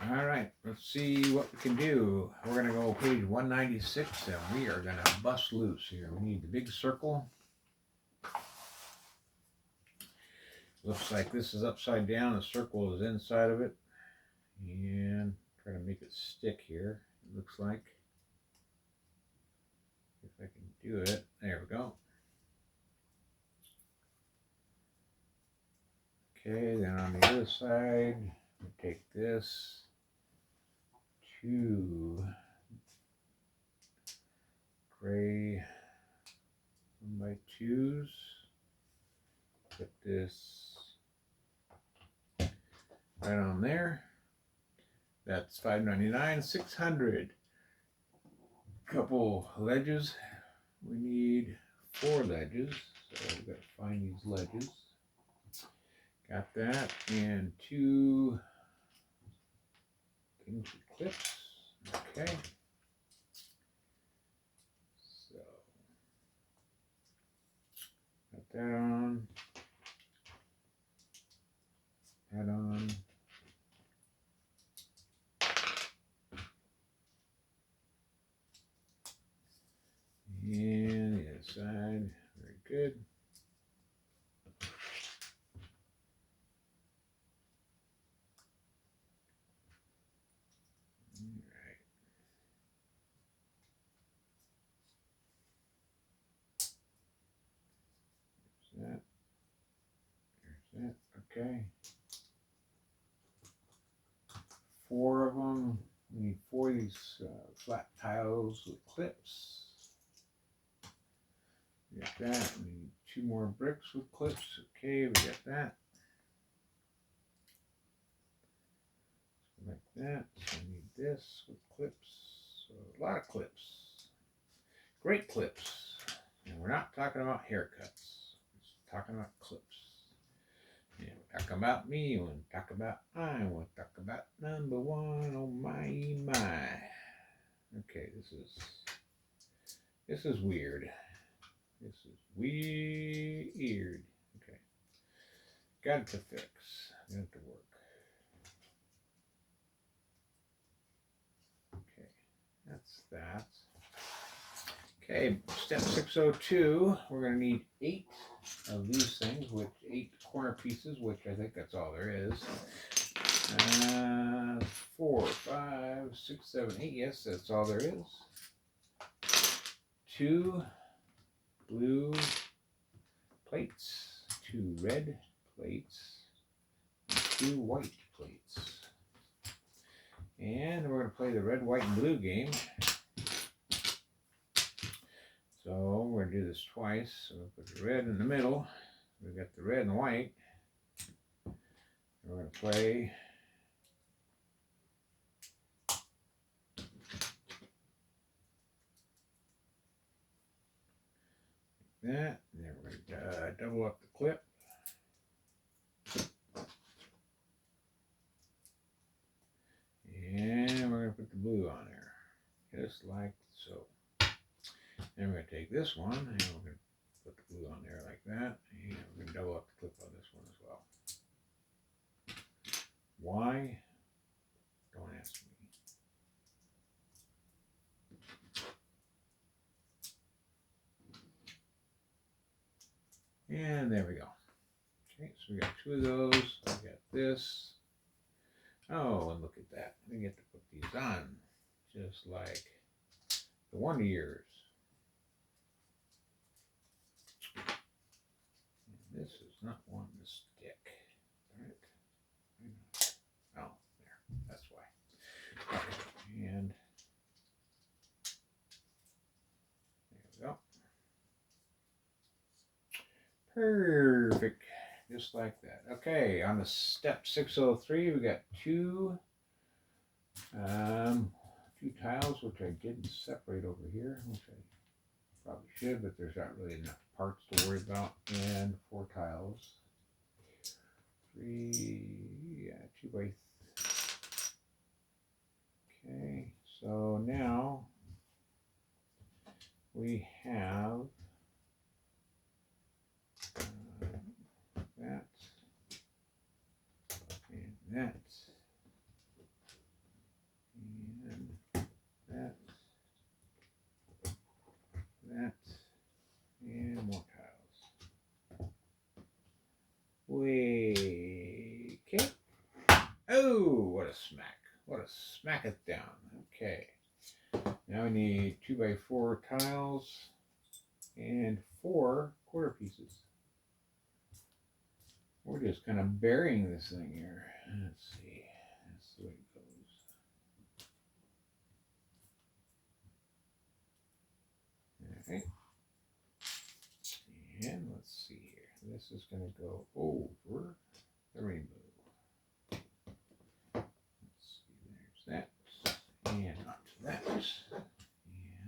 All right, let's see what we can do. We're going to go page 196, and we are going to bust loose here. We need the big circle. Looks like this is upside down. The circle is inside of it. And try to make it stick here, it looks like. If I can do it. There we go. Okay, then on the other side, we take this. 2 gray 1x2s. Put this right on there. That's $5.99. 600. Couple ledges. We need 4 ledges, so we've got to find these ledges. Got that, and 2 things with clips. Okay. So got that on. That on. And the other side. Very good. That. There's that. Okay. 4 of them. We need 4 of these flat tiles with clips. We got that. We need 2 more bricks with clips. Okay, we got that. Like that. So we need this with clips. So a lot of clips. Great clips. And we're not talking about haircuts. We're talking about clips. And we'll talk about me. We'll talk about I. We'll talk about number 1. Oh my. Okay, this is weird. This is weird. Okay. Got it to fix. Got it to work. Okay. That's that. Okay, step 602. We're going to need 8 of these things, which 8 corner pieces, which I think that's all there is. 4, 5, 6, 7, 8. Yes, that's all there is. 2 blue plates, 2 red plates, and 2 white plates. And we're going to play the red, white, and blue game. So we're going to do this twice. So we'll put the red in the middle. We've got the red and white. And we're going to play that. And then we're going to double up the clip. And we're going to put the blue on there, just like so. Then we're going to take this one, and we're going to put the blue on there like that. And we're going to double up the clip on this one as well. Why? Don't ask me. And there we go. Okay, so we got 2 of those. I got this. Oh, and look at that. We get to put these on just like the Wonder Years. And this is not wanting to stick. Darn it. Oh, there. That's why. Okay, and there we go. Perfect. Just like that. Okay, on the step 603, we got 2 tiles, which I didn't separate over here, which I probably should, but there's not really enough parts to worry about. And 4 tiles. 2 by. Okay, so now we have that and that and that, and more tiles. Okay. Oh, what a smack. What a smack it down. Okay. Now we need 2 by 4 tiles and 4 quarter pieces. We're just kind of burying this thing here. Let's see. That's the way it goes. Alright. And let's see here. This is going to go over the rainbow. Let's see, there's that. And onto that.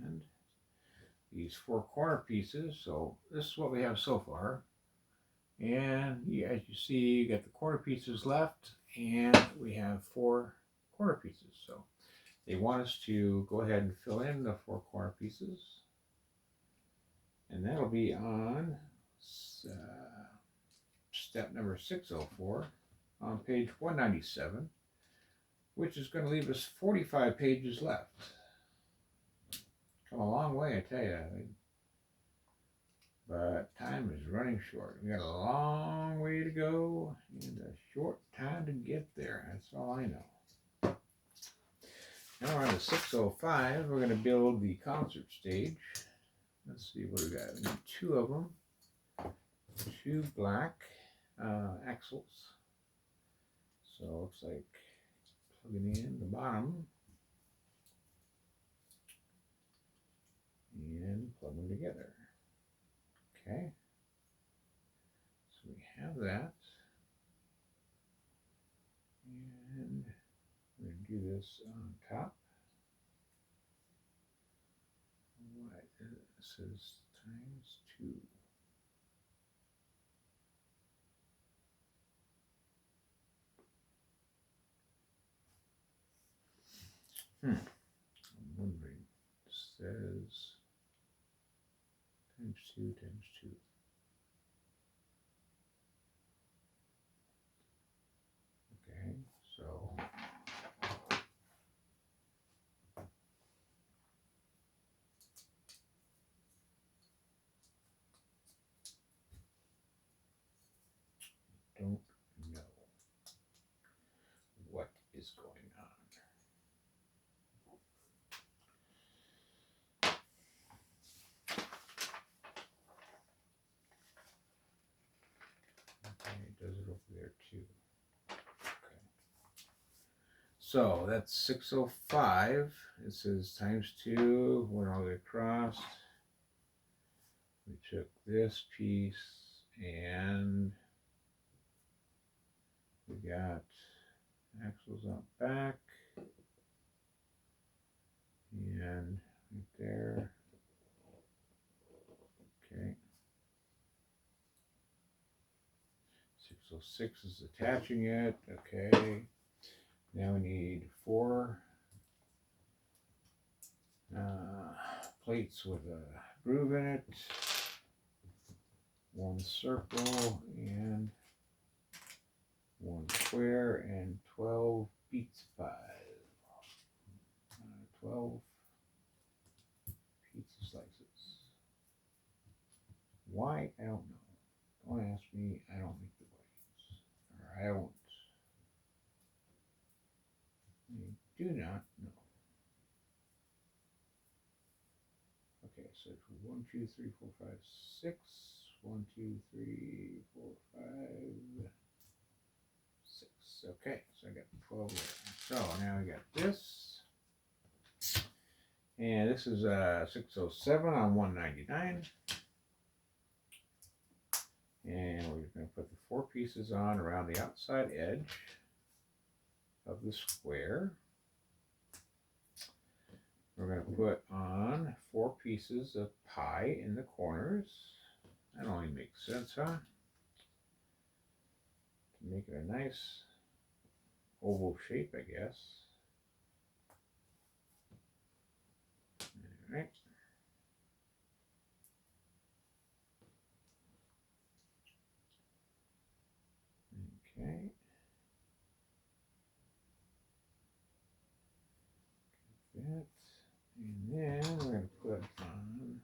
And these 4 corner pieces. So this is what we have so far. And yeah, as you see, you got the corner pieces left, and we have 4 corner pieces. So they want us to go ahead and fill in the 4 corner pieces. And that'll be on step number 604 on page 197, which is going to leave us 45 pages left. Come a long way, I tell you. but time is running short. We got a long way to go and a short time to get there. That's all I know. Now we're on to 605. We're going to build the concert stage. Let's see what we got. We need two of them. Two black axles. So it looks like plugging in the bottom and plug them together. Okay. So we have that. And we're going to do this on top. What? This is times 2. I'm wondering. It says times 2 times 2. Okay, so don't know what is going on. Okay, it does it over there too. Okay. So that's 605. It says times 2, went all the way across. We took this piece and we got axles out back and right there. Okay. 606 is attaching it. Okay. Now we need 4 plates with a groove in it, 1 circle and 1 square, and 12 pizza pies. 12 pizza slices. Why? I don't know. Don't ask me. I don't make the weddings. Or I won't. I do not know. Okay, so 1, 2, 3, 4, 5, 6. 1, 2, 3, 4, 5, 6. Okay, so I got 12 there. So now we got this. And this is 607 on 199. And we're going to put the 4 pieces on around the outside edge of the square. We're going to put on 4 pieces of pie in the corners. That only makes sense, huh? To make it a nice oval shape, I guess. All right. Okay. That. And then we're going to put on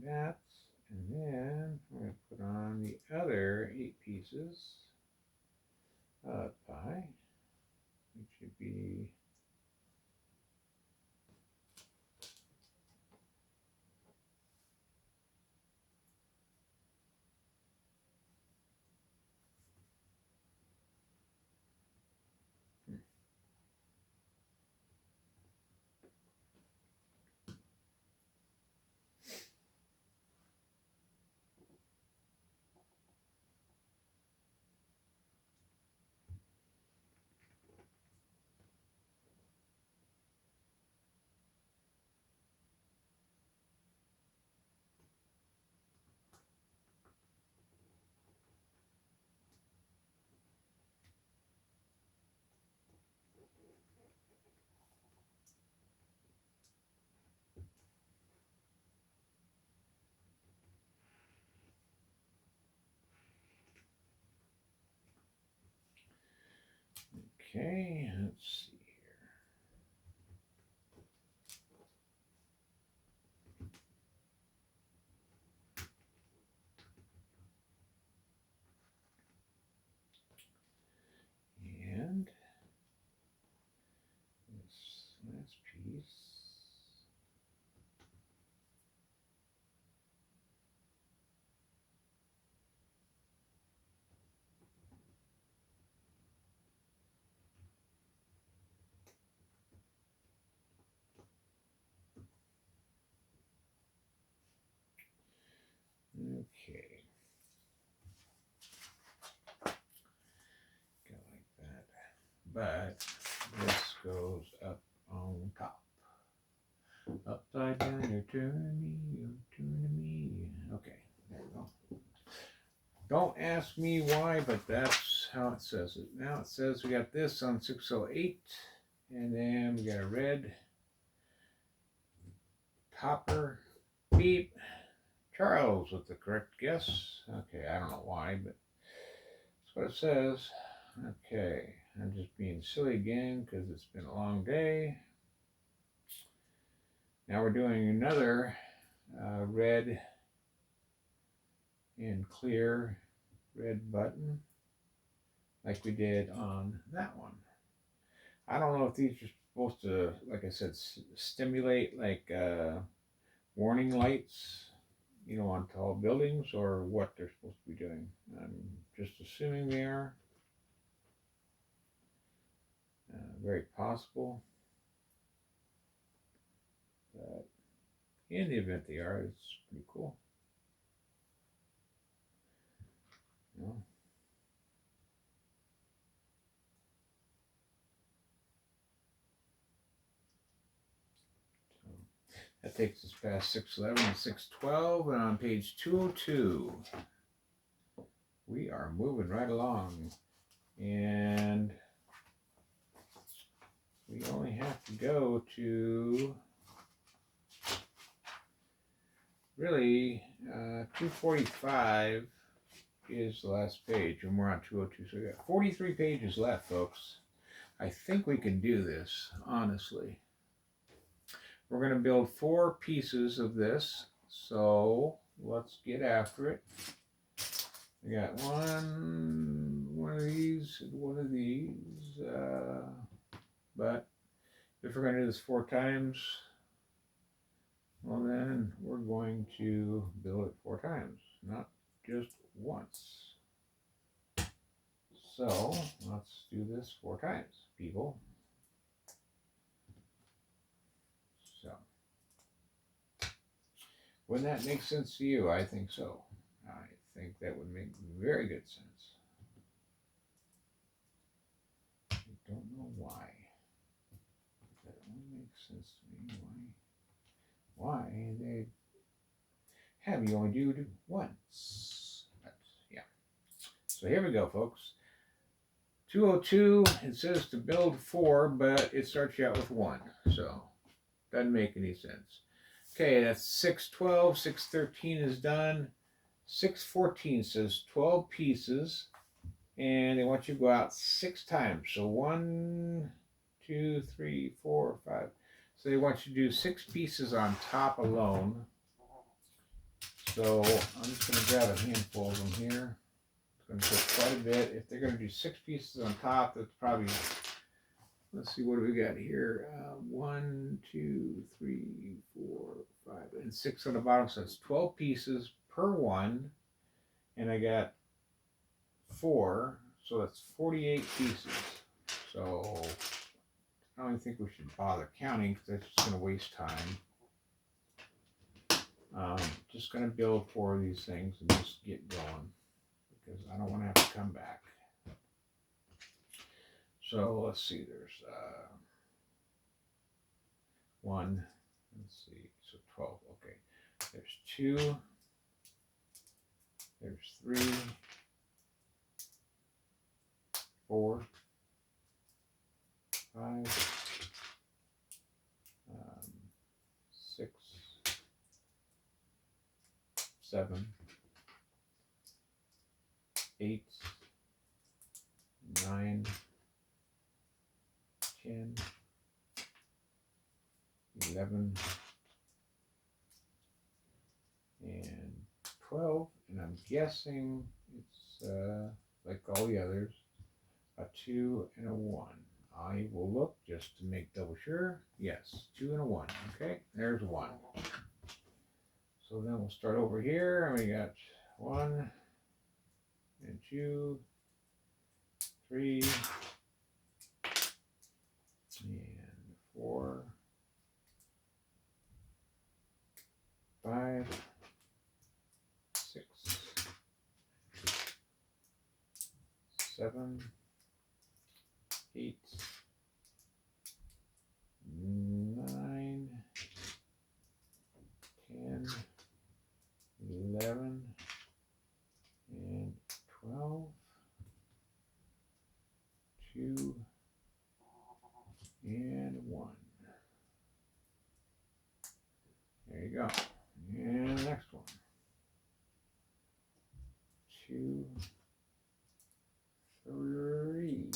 that. And then we're going to put on the other 8 pieces of pie, which should be okay. Let's see here. Okay. Go like that. But this goes up on top. Upside down, you're turning me. Okay, there we go. Don't ask me why, but that's how it says it. Now it says we got this on 608, and then we got a red topper. Beep. Charles with the correct guess. Okay, I don't know why, but that's what it says. Okay, I'm just being silly again because it's been a long day. Now we're doing another red and clear red button like we did on that one. I don't know if these are supposed to, like I said, stimulate like warning lights, you know, on tall buildings, or what they're supposed to be doing. I'm just assuming they are. Very possible. But in the event they are, it's pretty cool. You know? So that takes us past 611 and 612, and on page 202, we are moving right along. And we only have to go to really 245 is the last page, and we're on 202. So we got 43 pages left, folks. I think we can do this, honestly. We're going to build 4 pieces of this, so let's get after it. We got one of these, one of these, but if we're going to do this 4 times, well then we're going to build it 4 times, not just once. So let's do this 4 times, people. So, wouldn't that make sense to you? I think so. I think that would make very good sense. I don't know why. That only makes sense to me. Why they have you only do it once. But yeah. So here we go, folks. 202, it says to build 4, but it starts you out with 1. So doesn't make any sense. Okay, that's 612. 613 is done. 614 says 12 pieces, and they want you to go out 6 times. So 1, 2, 3, 4, 5. So they want you to do 6 pieces on top alone. So I'm just going to grab a handful of them here. It's going to take quite a bit. If they're going to do 6 pieces on top, that's probably, let's see, what do we got here? 1, 2, 3, 4, 5, and 6 on the bottom. So it's 12 pieces per one. And I got 4, so that's 48 pieces. So I don't think we should bother counting because that's just going to waste time. Just going to build 4 of these things and just get going because I don't want to have to come back. So let's see, there's 1, let's see, so 12, okay. There's 2, there's 3, 4, 5, 6, 7, 8, 9, 10, 11, and 12, and I'm guessing it's like all the others, a 2 and a 1. I will look just to make double sure. Yes, 2 and a 1. Okay, there's 1. So then we'll start over here, and we got 1 and 2, 3, and 4, 5, 6, 7, 8, 9, 10, 11, and 12, 2, and 1. There you go. And the next one. 2, 3.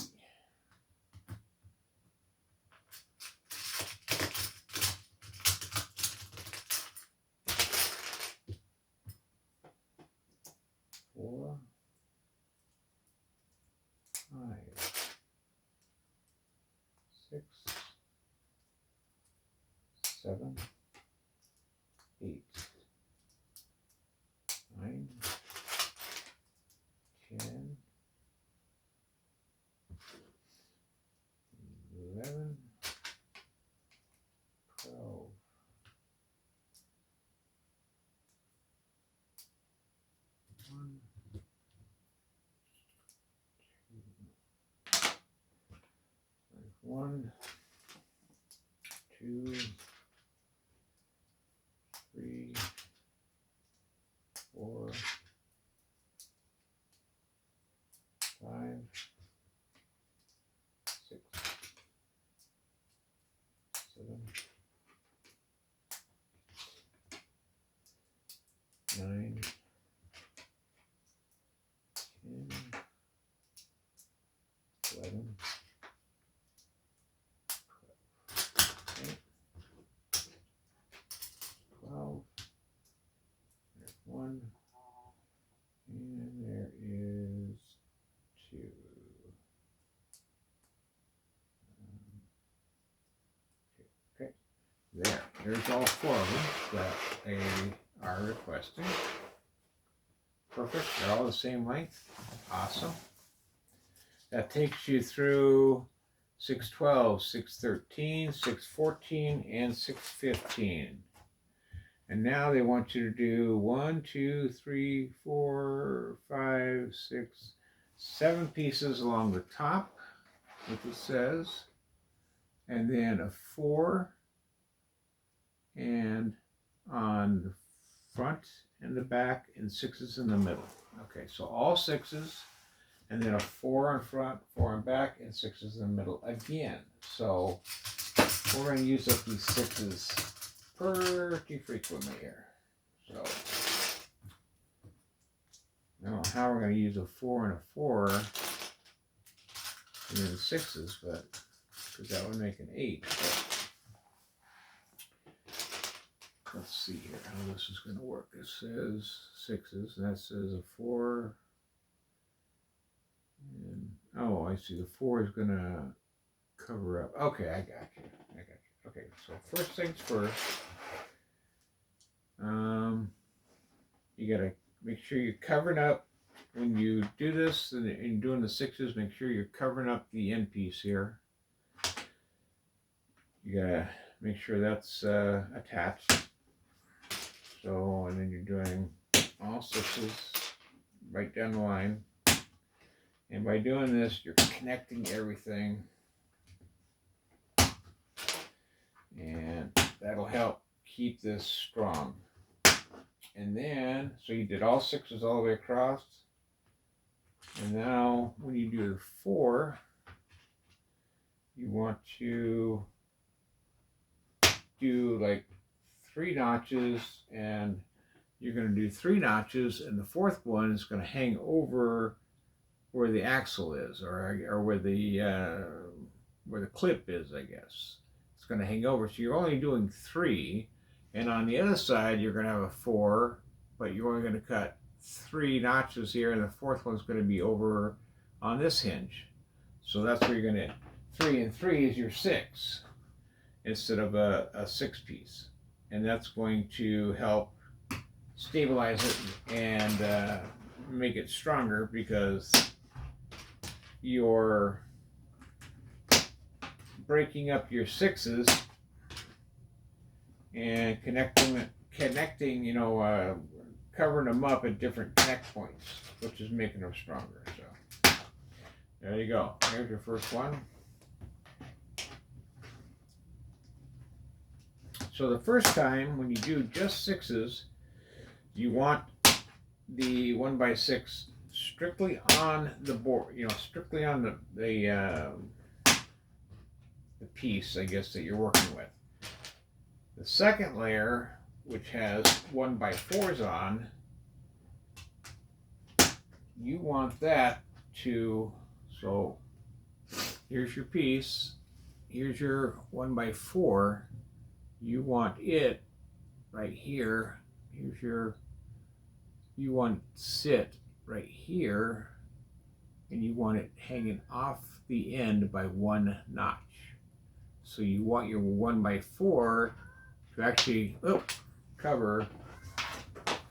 4, 5, 6, 7, 8, 9, 10, 11, 12, 1, 1, 2, 3, 4, 5, 6, 7, 9, 10, 11, 12. There's 1, and there is 2. Okay, there's all 4 of them that they are requesting. Perfect, they're all the same length. Awesome. That takes you through 612, 613, 614, and 615. And now they want you to do 1, 2, 3, 4, 5, 6, 7 pieces along the top, which it says, and then a 4 and on the front and the back, and 6s in the middle. Okay, so all 6s, and then a 4 in front, 4 in back, and 6s in the middle again. So we're going to use up these 6s pretty frequently here. So I don't know how we're going to use a 4 and a 4 and then 6s, but because that would make an 8. But let's see here how this is going to work. It says 6s, and that says a 4. And, oh, I see. The 4 is going to cover up. Okay, I got you. Okay, so first things first. You got to make sure you're covering up. When you do this and doing the 6s, make sure you're covering up the end piece here. You got to make sure that's attached. So, and then you're doing all 6s right down the line. And by doing this, you're connecting everything. And that'll help keep this strong. And then, so you did all 6s all the way across. And now, when you do the 4, you want to do like 3 notches, and you're going to do 3 notches, and the 4th one is going to hang over where the axle is, or where the clip is, I guess. It's going to hang over. So you're only doing 3, and on the other side you're going to have a 4, but you're only going to cut 3 notches here, and the 4th one's going to be over on this hinge. So that's where you're going to 3 and 3 is your 6 instead of a 6-piece. And that's going to help stabilize it and make it stronger, because you're breaking up your 6s and connecting, covering them up at different connect points, which is making them stronger. So there you go. Here's your first one. So the first time when you do just 6s, you want the 1x6 strictly on the board, strictly on the piece, I guess, that you're working with. The second layer, which has 1x4s on, you want that to, so here's your piece, here's your 1x4, you want it right here, you want it to sit right here, and you want it hanging off the end by 1 notch. So you want your 1x4 to actually cover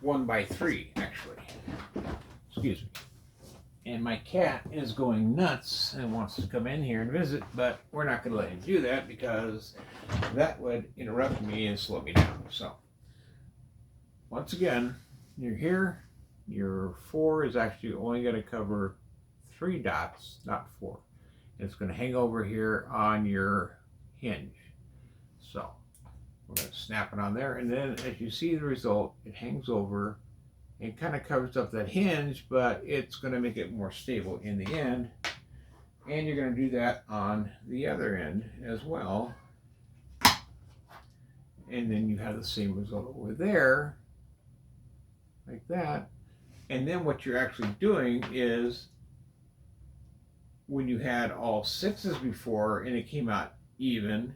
1x3, actually. Excuse me. And my cat is going nuts and wants to come in here and visit, but we're not going to let him do that because that would interrupt me and slow me down. So once again, you're here. Your 4 is actually only going to cover 3 dots, not 4. And it's going to hang over here on your hinge. So we're going to snap it on there, and then as you see the result, it hangs over and kind of covers up that hinge, but it's going to make it more stable in the end. And you're going to do that on the other end as well. And then you have the same result over there, like that. And then what you're actually doing is, when you had all 6s before and it came out even,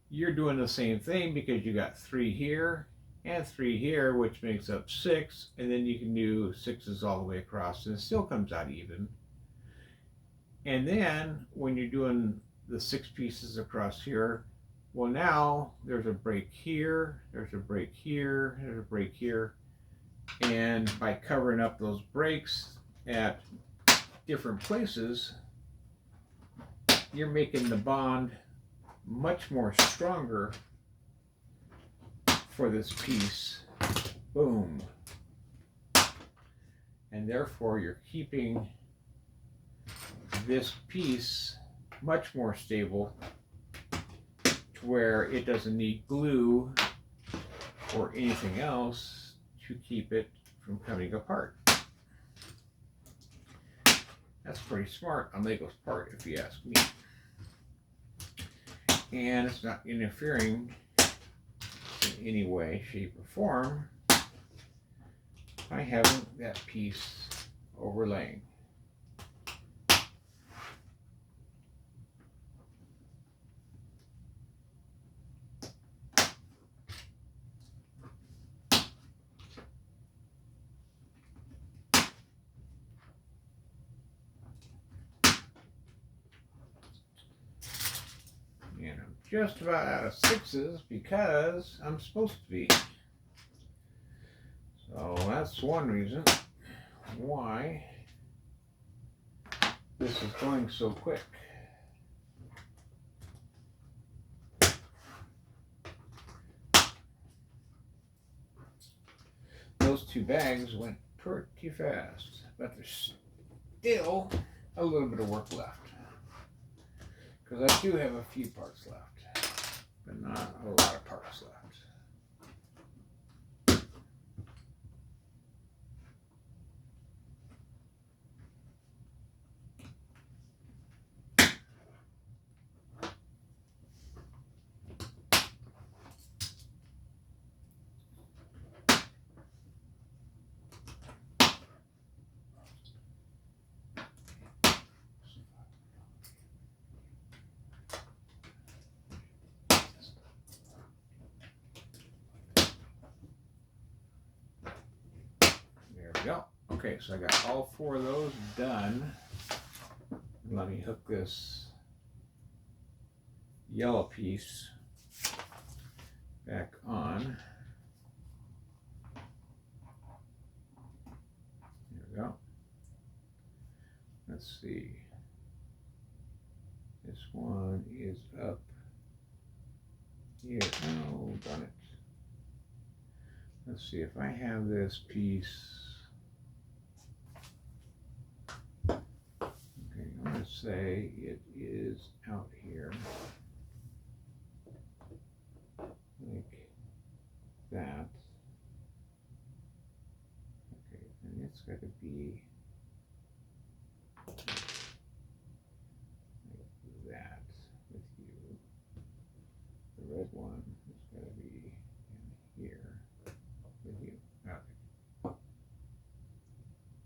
you're doing the same thing, because you got 3 here and 3 here, which makes up 6, and then you can do 6s all the way across and it still comes out even. And then when you're doing the 6 pieces across here, well, now there's a break here, there's a break here, there's a break here, and by covering up those breaks at different places, you're making the bond much more stronger for this piece. Boom. And therefore you're keeping this piece much more stable, to where it doesn't need glue or anything else to keep it from coming apart. That's pretty smart on Lego's part, if you ask me. And it's not interfering in any way, shape, or form by having that piece overlaying. And I'm just about out of 6s because I'm supposed to be. So that's one reason why this is going so quick. Those 2 bags went pretty fast, but there's still a little bit of work left, because I do have a few parts left, but not a lot of parts left. There we go. Okay, so I got all 4 of those done. Let me hook this yellow piece back on. There we go. Let's see. This one is up here. Oh, darn it. Let's see if I have this piece. Okay, I'm going to say it is out here. Like that. Okay, and it's got to be like that with you. The red one has got to be in here with you. Okay.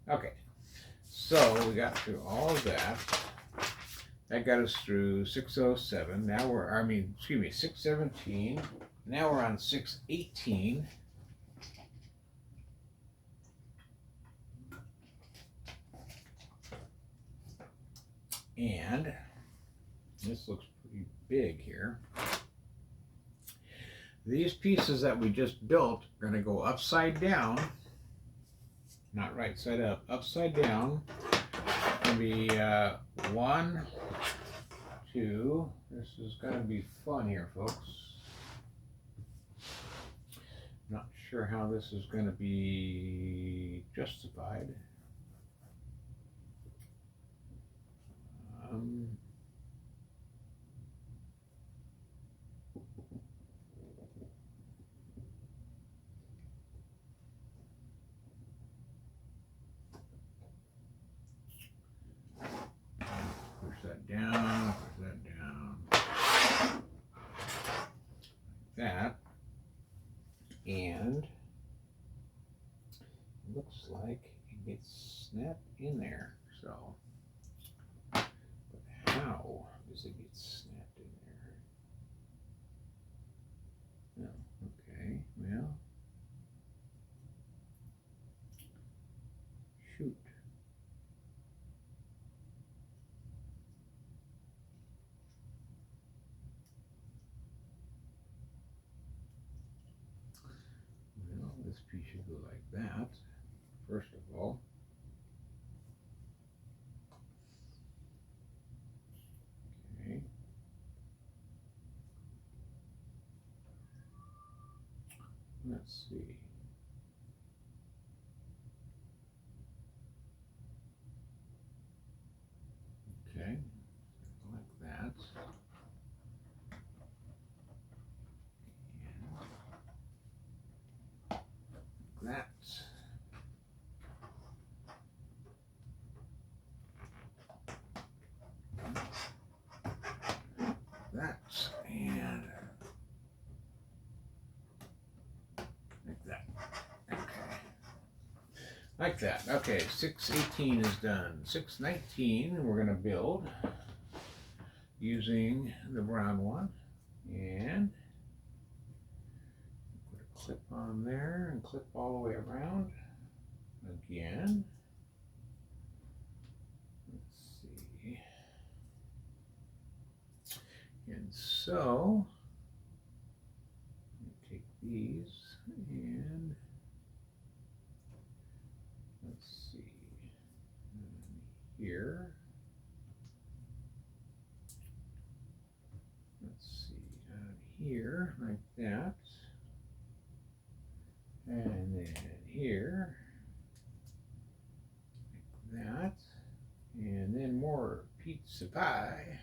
Okay. So we got through all of that. That got us through 607. Now we're, 617. Now we're on 618. And this looks pretty big here. These pieces that we just built are going to go upside down, not right side up, upside down. It's going to be 1, 2. This is going to be fun here, folks. Not sure how this is going to be justified. Push that down, like that, and it looks like it gets snapped in there. So, but how does it get snapped in there? Oh, okay, well, shoot. Well, this piece should go like that, first of all. Okay. Let's see. Okay, like that. And that. That. And like that. Okay. Like that. Okay, 618 is done. 619 we're going to build using the brown one. And put a clip on there and clip all the way around. Again. Let's see. And so, take these and let's see, here, let's see, here, like that, and then here, like that, and then more pizza pie.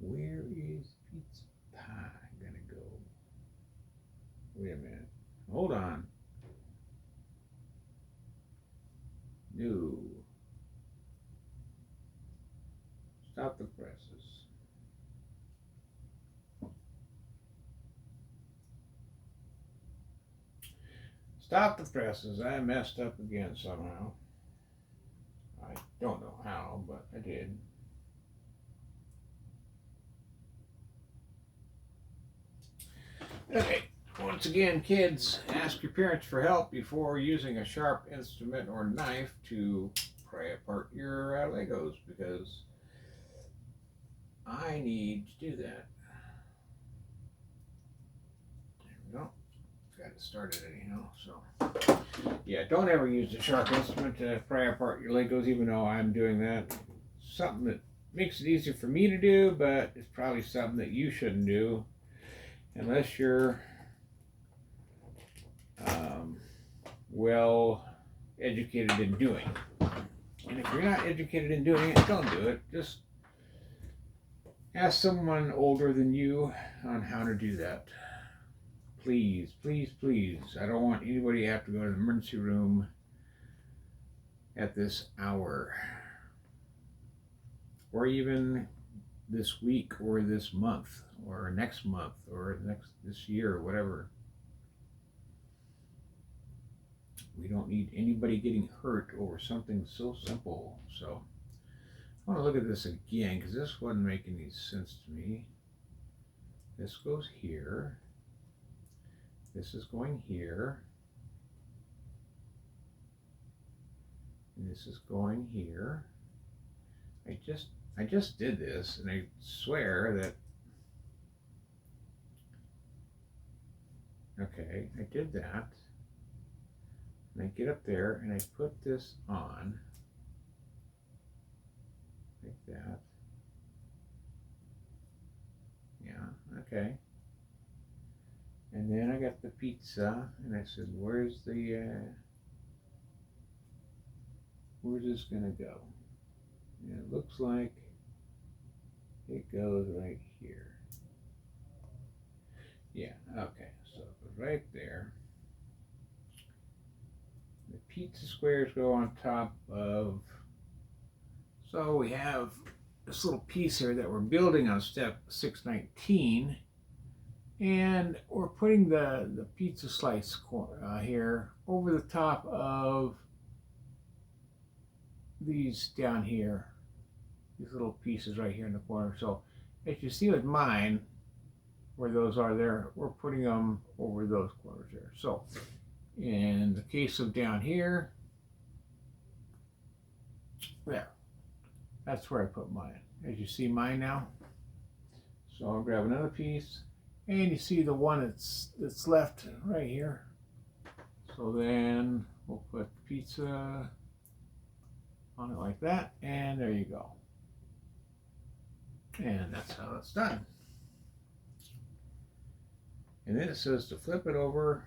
Where is pizza pie gonna go? Wait a minute. Hold on. No. Stop the presses. Stop the presses. I messed up again somehow. I don't know how, but I did. Okay, once again, kids, ask your parents for help before using a sharp instrument or knife to pry apart your Legos, because I need to do that. There we go. Got it started anyhow. So yeah, don't ever use the sharp instrument to pry apart your Legos, even though I'm doing that. Something that makes it easier for me to do, but it's probably something that you shouldn't do unless you're well educated in doing. And if you're not educated in doing it, don't do it. Just ask someone older than you on how to do that. Please, please, please. I don't want anybody to have to go to the emergency room at this hour, or even this week, or this month, or next month, or this year, or whatever. We don't need anybody getting hurt over something so simple. So I want to look at this again because this wasn't making any sense to me. This goes here. This is going here. And this is going here. I just did this, and I swear that, okay, I did that. And I get up there and I put this on like that. Yeah, okay. And then I got the pizza, and I said, where's this gonna go? And it looks like it goes right here. Yeah, okay, so it goes right there. The pizza squares go on top of, so we have this little piece here that we're building on step 619, and we're putting the pizza slice here over the top of these down here, these little pieces right here in the corner. So as you see with mine, where those are there, we're putting them over those corners there. So in the case of down here, there, that's where I put mine. As you see mine now. So I'll grab another piece, and you see the one that's left right here. So then we'll put pizza on it like that, and there you go. And that's how it's done. And then it says to flip it over.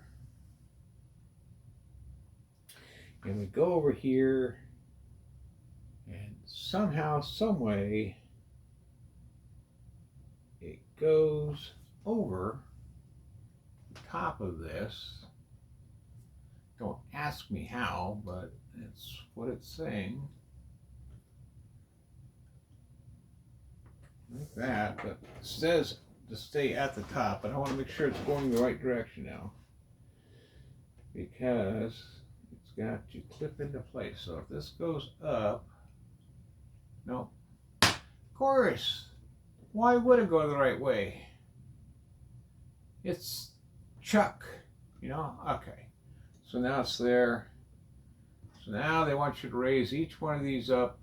And we go over here, and somehow, some way, it goes over the top of this. Don't ask me how, but it's what it's saying. Like that, but it says to stay at the top, and I want to make sure it's going the right direction now, because it's got to clip into place. So if this goes up, no, of course, why would it go the right way? It's Chuck, you know? Okay, so now it's there. So now they want you to raise each one of these up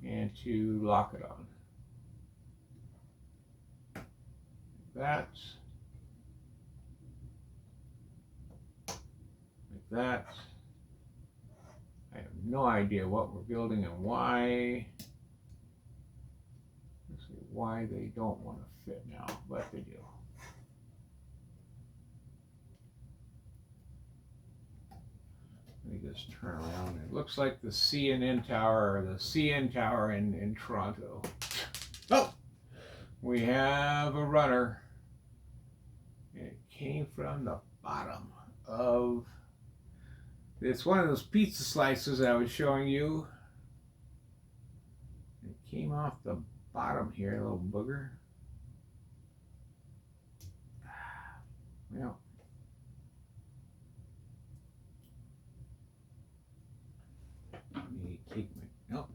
and to lock it on. That, like that. I have no idea what we're building and why. Let's see why they don't want to fit now, but they do. Let me just turn around. It looks like the CNN Tower, or the CN Tower in Toronto. Oh, we have a runner. It came from the bottom of, it's one of those pizza slices I was showing you. It came off the bottom here, a little booger. Well, let me take my, nope.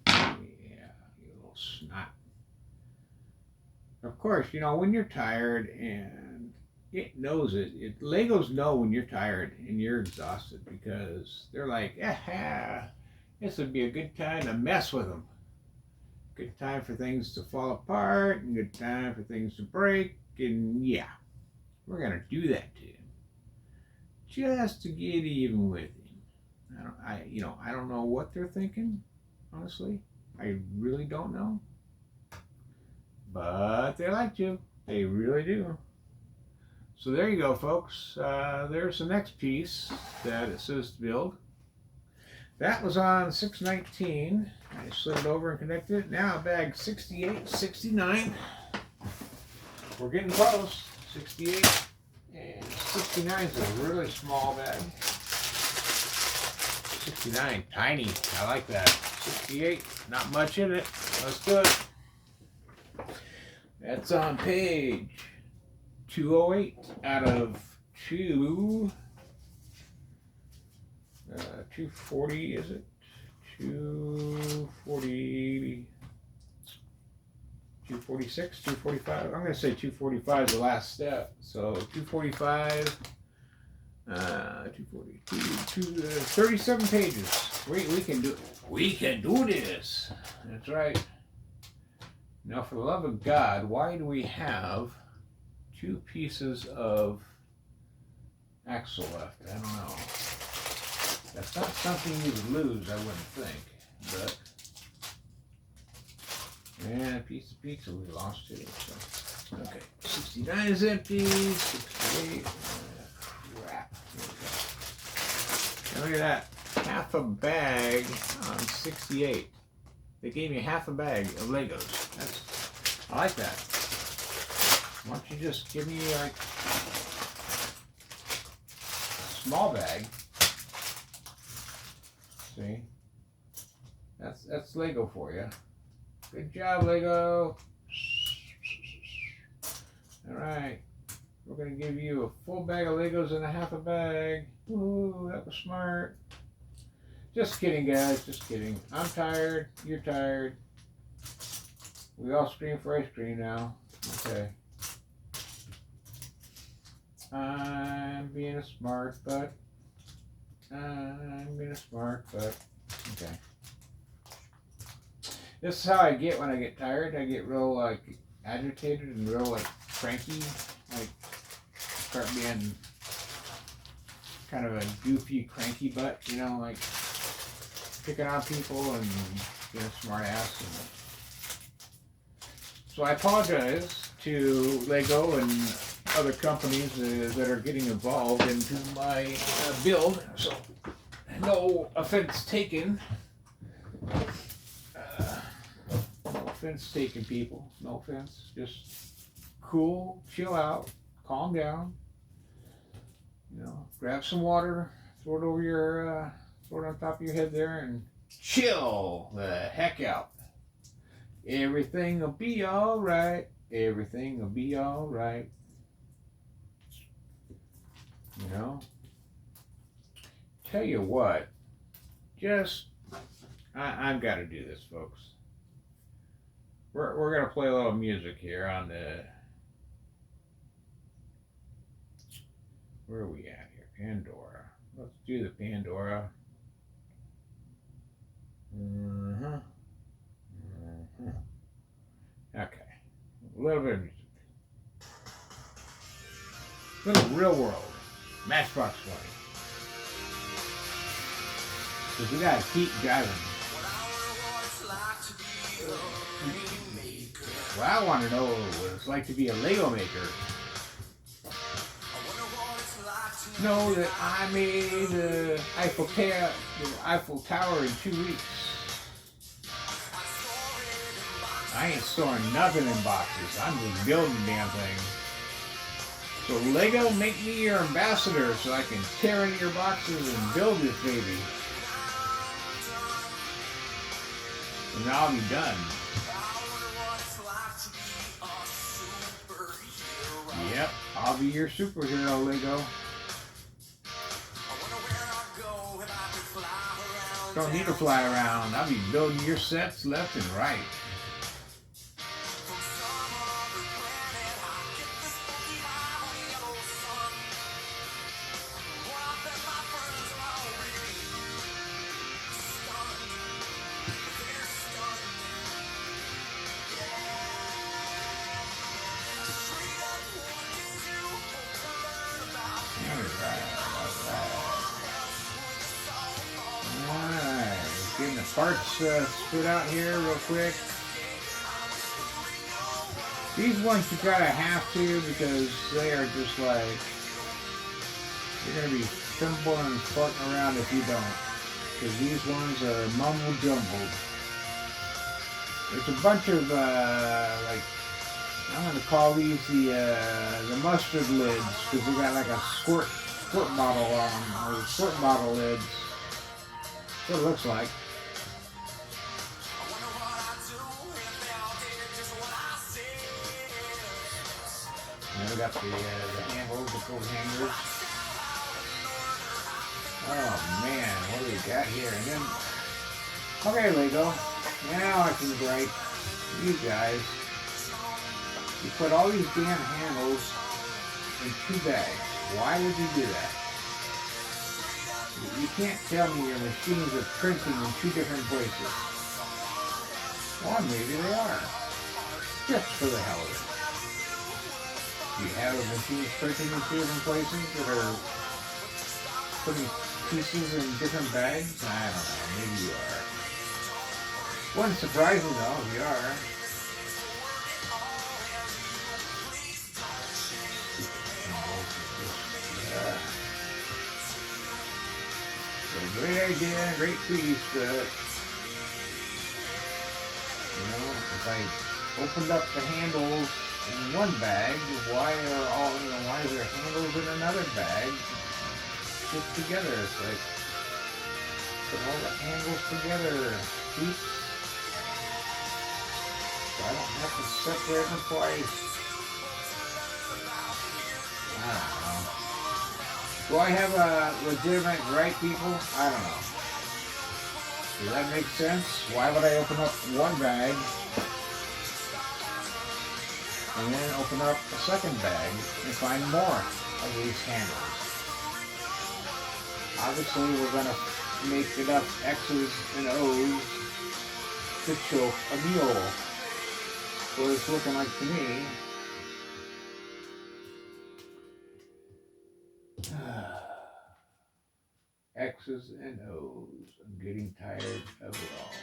Yeah, you little snot. Of course, you know, when you're tired, and it knows it, Legos know when you're tired and you're exhausted, because they're like, this would be a good time to mess with them. Good time for things to fall apart and good time for things to break. And yeah, we're going to do that to him. Just to get even with him. I don't know what they're thinking, honestly. I really don't know. But they like to. They really do. So there you go, folks. There's the next piece that it says to build. That was on 619. I slid it over and connected it. Now bag 68, 69. We're getting close. 68 and 69 is a really small bag. 69, tiny. I like that. 68, not much in it. Let's do it. That's on page 208 out of 240, is it? 240, 246, 245. I'm going to say 245 is the last step. So 245, 242, 37 pages. We can do it. We can do this. That's right. Now, for the love of God, why do we have 2 pieces of axle left? I don't know. That's not something you would lose, I wouldn't think. But, and a piece of pizza we lost too. So, okay, 69 is empty. 68. Crap. Now look at that. Half a bag on 68. They gave me half a bag of Legos. I like that. Why don't you just give me like a small bag? See? That's Lego for you. Good job, Lego. All right. We're going to give you a full bag of Legos and a half a bag. Ooh, that was smart. Just kidding, guys. Just kidding. I'm tired. You're tired. We all scream for ice cream now. Okay. I'm being a smart butt. Okay. This is how I get when I get tired. I get real like agitated and real like cranky. Like start being kind of a goofy, cranky butt, you know, like picking on people and being a smart ass. So I apologize to Lego and other companies that are getting involved into my build. So no offense taken. No offense taken, people. No offense. Just cool, chill out, calm down. You know, grab some water, throw it over your, throw it on top of your head there, and chill the heck out. Everything will be all right. Everything will be all right. You know? Tell you what, just, I've got to do this, folks. We're going to play a little music here on the, where are we at here? Pandora. Let's do the Pandora. Okay. A little bit of music. Little Real World. Matchbox 20. Because we gotta keep driving. What I want to know what it's like to be a Lego maker. Know that I made the Eiffel Tower in 2 weeks. I ain't storing nothing in boxes. I'm just building the damn thing. So Lego, make me your ambassador so I can tear into your boxes and build this baby. And then I'll be done. Yep, I'll be your superhero, Lego. Don't need to fly around. I'll be building your sets left and right. parts spit out here real quick. These ones you kind of have to because they are just like, you're going to be fumbling and farting around if you don't. Because these ones are mumble jumbled. There's a bunch of, like, I'm going to call these the mustard lids because they got like a squirt bottle on them, or squirt bottle lids. That's what it looks like. And we got the handles, the full hangers. Oh man, what do we got here? And then, okay, Lego. Now I can break you guys. You put all these damn handles in 2 bags. Why would you do that? You can't tell me your machines are printing in 2 different places. Well, maybe they are. Just for the hell of it. Do you have a machine printing in 2 different places that are putting pieces in different bags? I don't know. Maybe you are. Wouldn't surprise me though if you are. Great idea, great piece, but you know, if I opened up the handles in 1 bag, why is there handles in another bag put together? It's like, put all the handles together, peeps. So I don't have to separate them twice. I don't know. Do I have a legitimate right, people? I don't know. Does that make sense? Why would I open up 1 bag and then open up a 2nd bag and find more of these handles? Obviously, we're going to make enough X's and O's to choke a mule. What it's looking like to me. X's and O's. I'm getting tired of it all.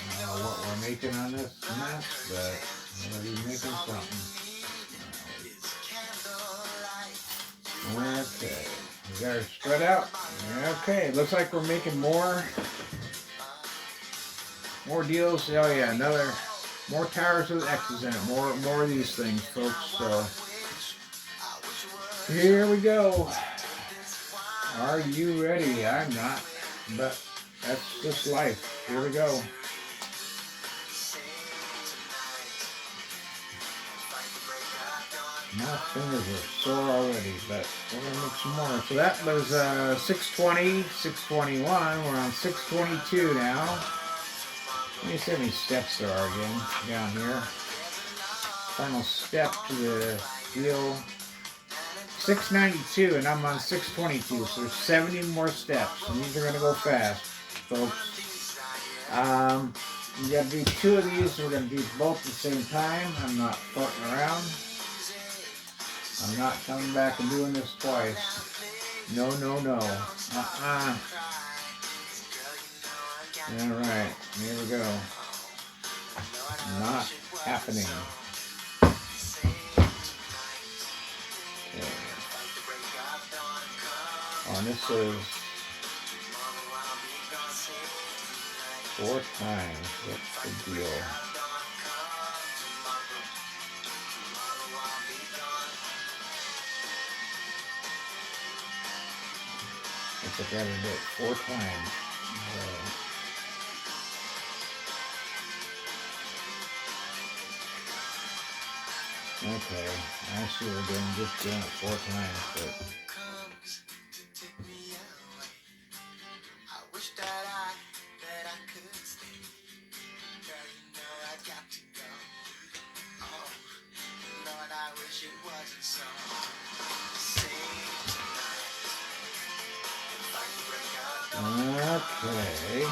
I don't know what we're making on this mess, but we're going to be making something. Okay. We got it spread out. Okay, looks like we're making more deals. Oh yeah, more towers with X's in it. More of these things, folks. So here we go. Are you ready? I'm not, but that's just life. Here we go. My fingers are sore already, but we're going to make some more. So that was 620, 621. We're on 622 now. Let me see how many steps there are again down here. Final step to the deal. 692, and I'm on 622. So there's 70 more steps. And these are going to go fast, folks. You got to do 2 of these. So we're going to do both at the same time. I'm not fucking around. I'm not coming back and doing this twice. No, no, no. Alright, here we go. Not happening. Okay. Oh, and this is 4 times. What's the deal? I gotta do it 4 times. Okay, I see we're just doing it 4 times, but okay.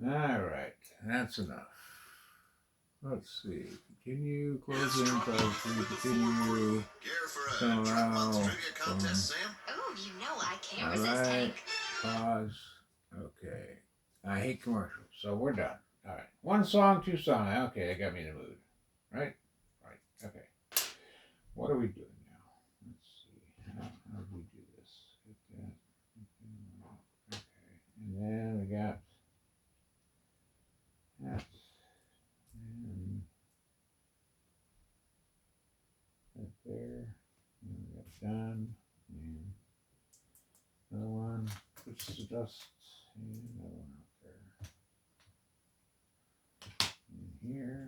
All right, that's enough. Let's see. Continue, close in, continue. Don't allow. Oh, I can't All resist, right, Hank. pause. Okay. I hate commercials, so we're done. All right. One song, two songs. Okay, that got me in the mood. Right? Right. Okay. What are we doing now? Let's see. How do we do this? Hit that. Okay. And then we got that. And that there. And we got done. And another one. Puts the dust. And another one out there. And here.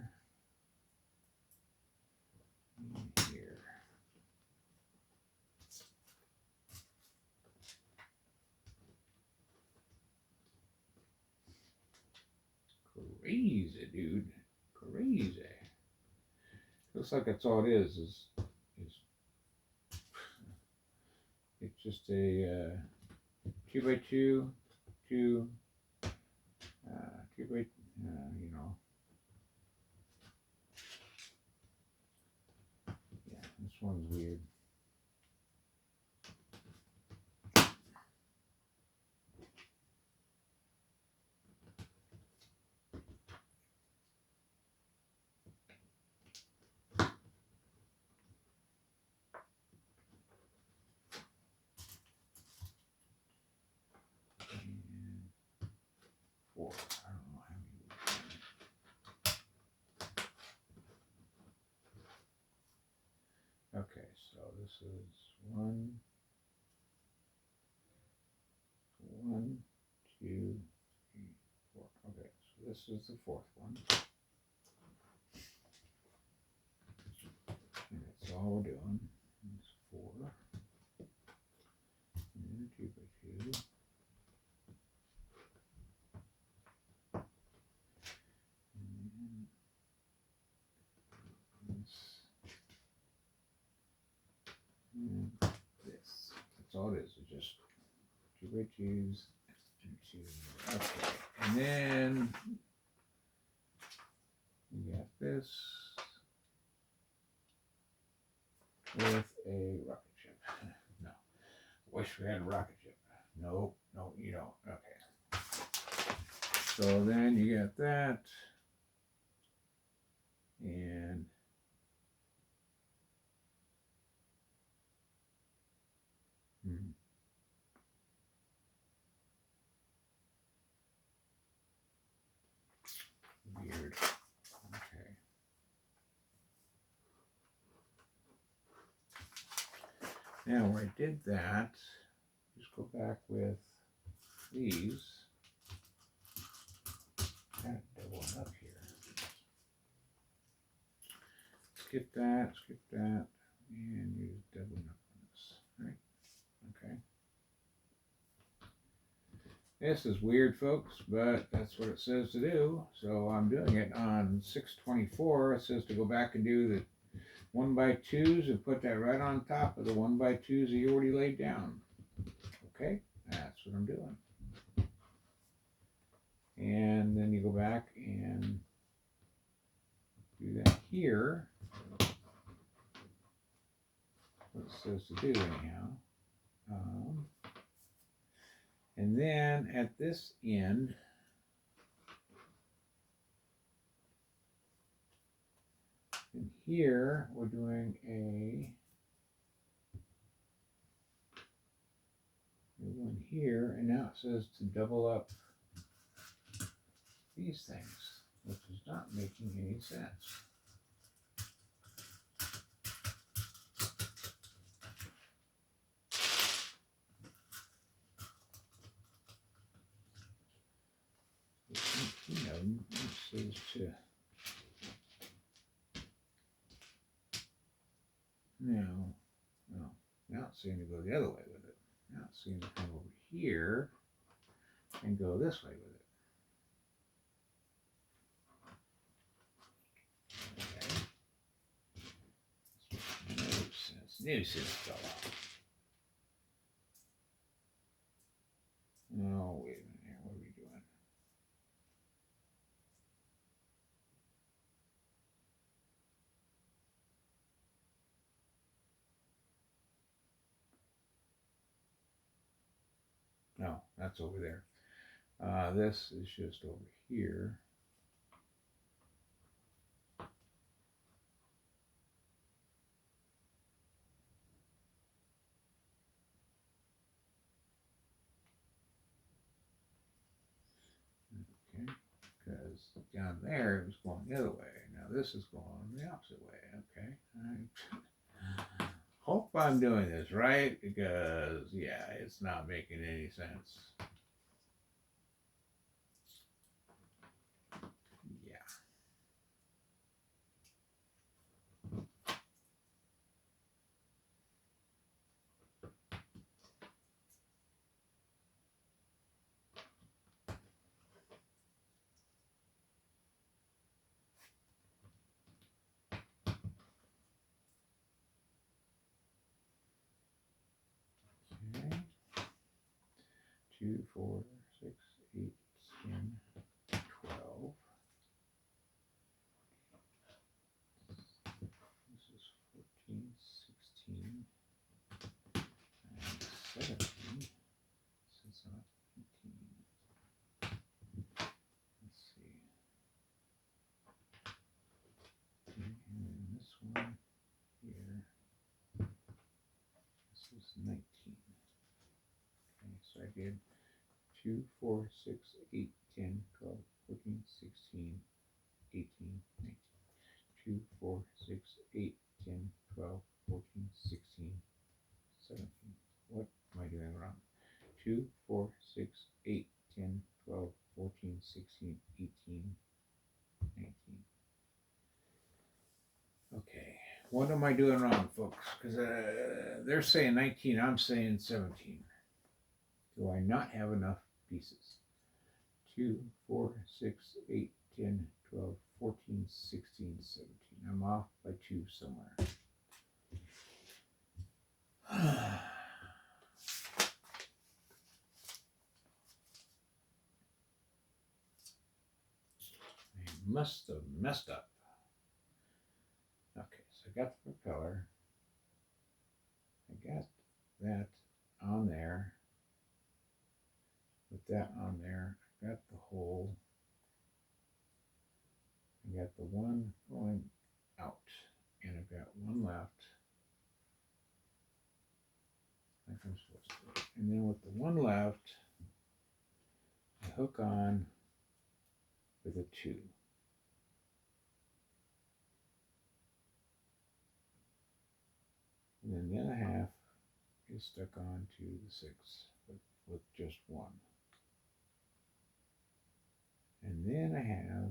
And here. Crazy, dude. Crazy. Looks like that's all it is it's just a 2x2, two, 2 by, you know, yeah, this one's weird. And 4, I don't know how many. Okay, so this is 1, 1, 2, 3, 4. Okay, so this is the 4th one. And that's all we're doing. It's 4. And 2x2. And this. And this. That's all it is. It's just 2x2s and 2. Okay. And then we got this with a rocket ship. No. Wish we had a rocket ship. No, no, you don't. Okay. So then you got that. And weird. Okay. Now where I did that, just go back with these. Kind of double it up here. Skip that, and use doubling up on this. Right? Okay. This is weird, folks, but that's what it says to do. So I'm doing it on 624. It says to go back and do the 1x2s and put that right on top of the 1x2s that you already laid down. Okay, that's what I'm doing. And then you go back and do that here. What it says to do anyhow. And then at this end, and here we're doing we're going here, and now it says to double up these things, which is not making any sense. It says to now it's saying to go the other way with it. Now it's saying to come over here and go this way with it. Okay. Nuisance fella. Oh, wait a minute here. What are we doing? No, that's over there. This is just over here. Okay, because down there it was going the other way. Now this is going the opposite way. Okay. I hope I'm doing this right because, yeah, it's not making any sense. Yeah. Okay. 2, 4, 6, 8, 10, 12. This is 14, 16, and 17. This is not 18. Let's see. Okay, and then this one here. This is 19. Okay, so I did 2, 4, 6, 8, 10, 12, 14, 16, 18, 19. 2, 4, 6, 8, 10, 12, 14, 16, 17. What am I doing wrong? 2, 4, 6, 8, 10, 12, 14, 16, 18, 19. Okay, what am I doing wrong, folks? Because they're saying 19, I'm saying 17. Do I not have enough pieces? 2, 4, 6, 8, 10, 12, 14, 16, 17. I'm off by 2 somewhere. I must have messed up. Okay, so I got the propeller. I got that on there. With that on there. I got the hole. I got the one going out. And I've got one left. Like I'm supposed to. And then with the one left, I hook on with a 2. And then the other half is stuck on to the 6 with just 1. And then I have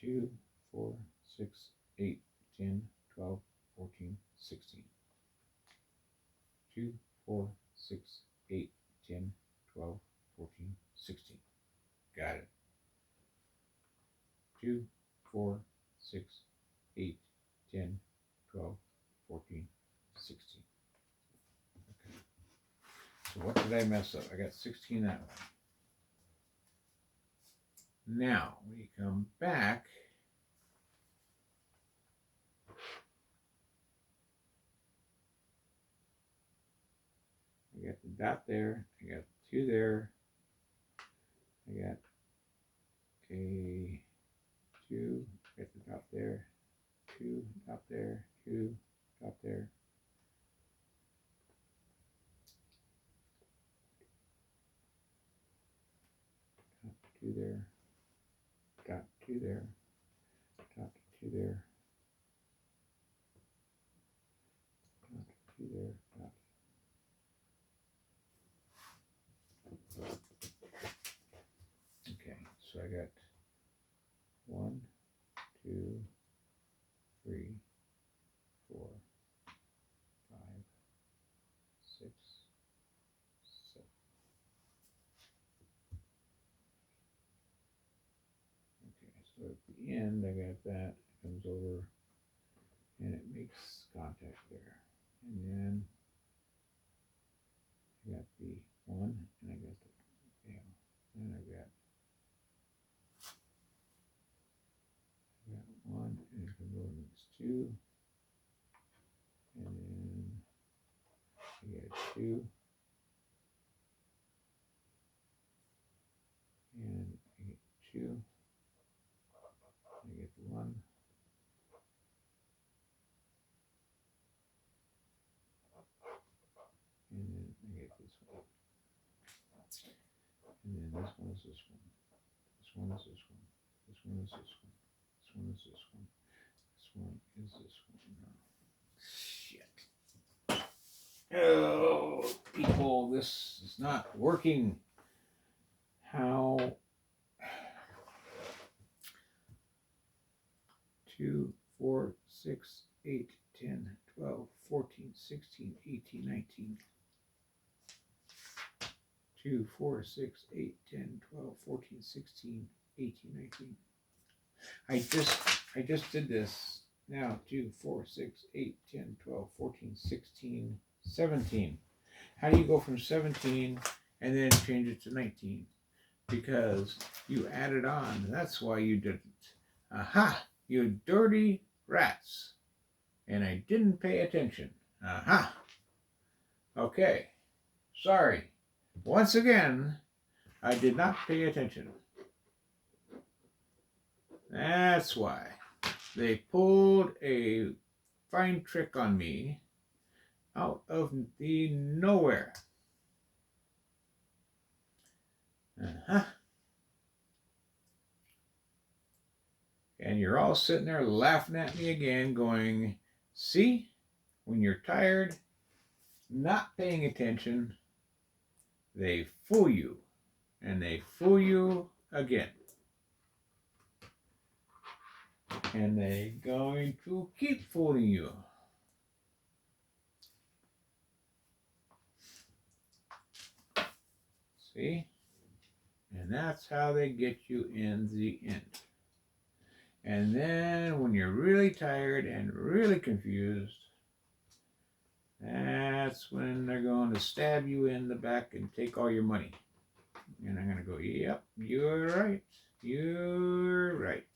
two, 4, 6, 8, 10, 12, 14, 16. 2, 4, 6, 8, 10, 12, 14, 16. Got it. 2, 4, 6, 8, 10, 12, 14, 16. Okay. So what did I mess up? I got 16 that way. Now we come back. I got the dot there. I got 2 there. I got a 2. Got the dot there. 2 dot there. 2 dot there. Dot 2 there. Dot 2 there. Dot 2 there. Dot 2 there. Dot. Okay, so I got 1, 2, 3, 4, 5, 6, 7. Okay, so at the end I got that, it comes over and it makes contact there. And then I got the 1 and I got the tail. Then I got 1 and it comes over and makes 2. You get 2. And I get 2. I get 1. And then I get this one. And then this one is this one. This one is this one. This one is this one. This one is this one. This one is this one. No. Shit. Oh, people, this is not working. How? 2, 4, 6, 8, 10, 12, 14, 16, 18, 19. 2, 4, 6, 8, 10, 12, 14, 16, 18, 19. I just did this. Now 2, 4, 6, 8, 10, 12, 14, 16, 17. How do you go from 17 and then change it to 19? Because you added on. That's why you didn't. Aha! You dirty rats. And I didn't pay attention. Aha! Okay. Sorry. Once again, I did not pay attention. That's why. They pulled a fine trick on me out of the nowhere. And you're all sitting there laughing at me again, going, see, when you're tired, not paying attention, they fool you, and they fool you again. And they're going to keep fooling you. See? And that's how they get you in the end. And then when you're really tired and really confused, that's when they're going to stab you in the back and take all your money. And I'm going to go, yep, you're right. You're right.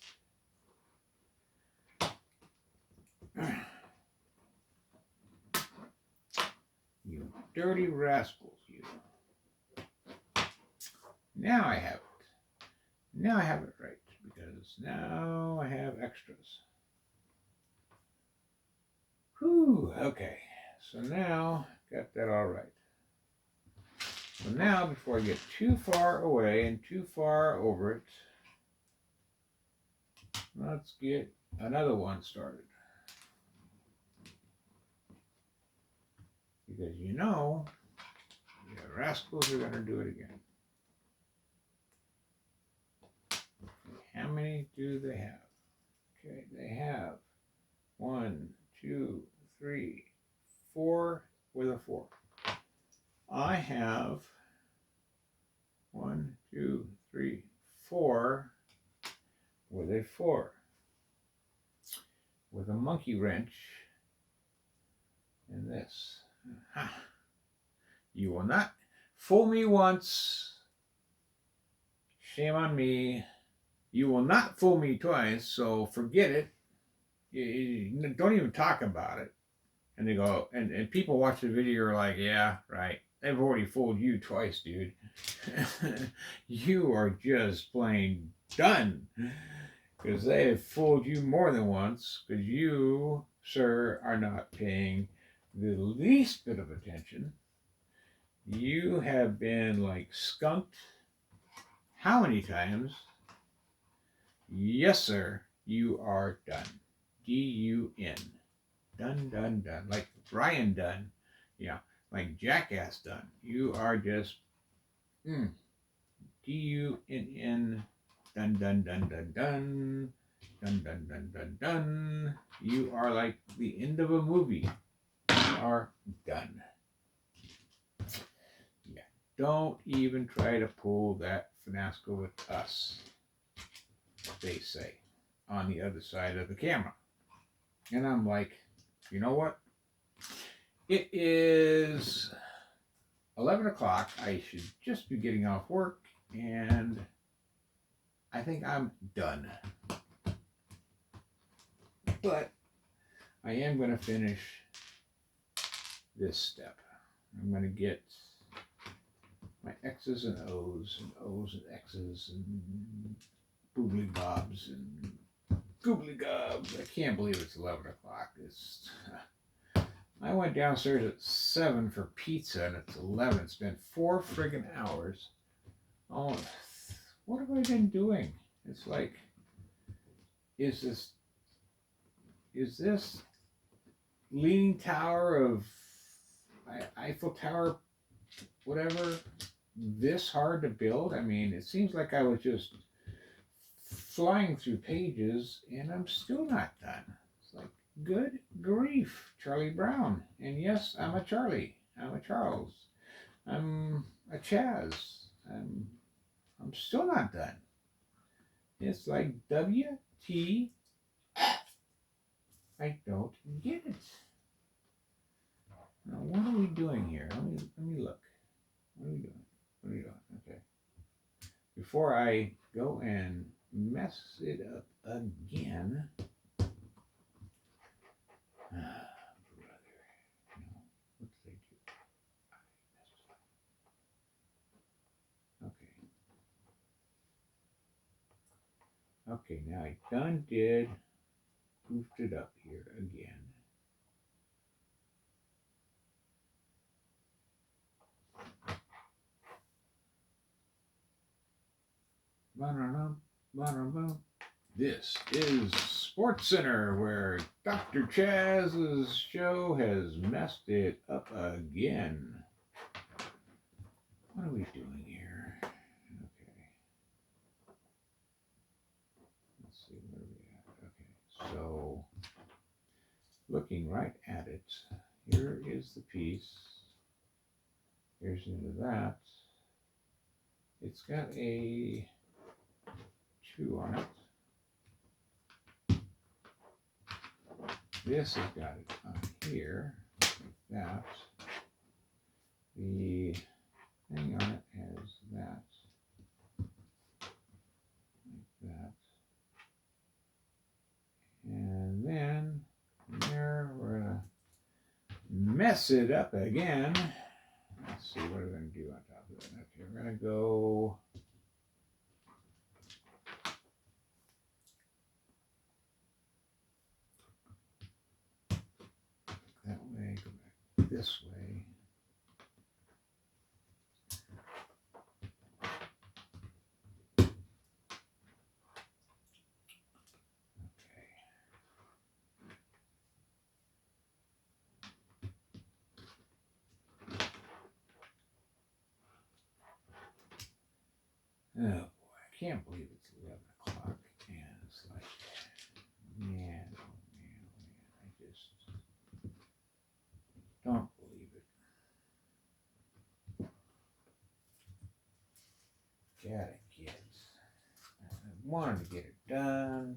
You dirty rascals, you. Now I have it. Now I have it right, because now I have extras. Whew, okay. So now, got that all right. So now, before I get too far away and too far over it, let's get another one started. Because you know, the rascals are going to do it again. How many do they have? Okay, they have 1, 2, 3, 4 with a 4. I have 1, 2, 3, 4 with a 4. With a monkey wrench and this. Aha. You will not fool me once. Shame on me. You will not fool me twice, so forget it. You don't even talk about it. And they go, and people watch the video are like, yeah, right. They've already fooled you twice, dude. You are just plain done. Because they have fooled you more than once. Because you, sir, are not paying the least bit of attention. You have been like skunked. How many times? Yes, sir, you are done. D-U-N. Done, done, done. Like Brian Dunn. Yeah, like Jackass Dunn. You are just D-U-N-N. Dun, dun, dun, dun, dun. Dun, dun, dun, dun, dun. You are like the end of a movie. You are done. Yeah. Don't even try to pull that fiasco with us, they say, on the other side of the camera. And I'm like, you know what? It is 11 o'clock. I should just be getting off work, and I think I'm done. But I am going to finish this step. I'm going to get my X's and O's and O's and X's and boobly bobs and goobly gobs. I can't believe it's 11 o'clock. I went downstairs at 7 for pizza and it's 11. It's been 4 friggin' hours. Oh, what have I been doing? It's like, is this Leaning Tower of Eiffel Tower, whatever, this hard to build? I mean, it seems like I was just flying through pages and I'm still not done. It's like, good grief, Charlie Brown. And yes, I'm a Charlie. I'm a Charles. I'm a Chaz. I'm still not done. It's like, WTF. I don't get it. Now, what are we doing here? Let me look. What are we doing? What are we doing? Okay. Before I go and mess it up again. Brother. No. What did I do? Okay. Okay, now I done did goofed it up here again. This is Sports Center, where Dr. Chaz's show has messed it up again. What are we doing here? Okay. Let's see, where are we at? Okay, so looking right at it, here is the piece. Here's into that. It's got a 2 on it. This has got it on here, like that. The thing on it has that, like that. And then from there, we're gonna mess it up again. Let's see, what are we gonna do on top of it? Okay, we're gonna go that way, go back this way. Oh boy, I can't believe it's 11 o'clock, and it's like, man, oh man, oh man, I just don't believe it. Gotta get it. I wanted to get it done.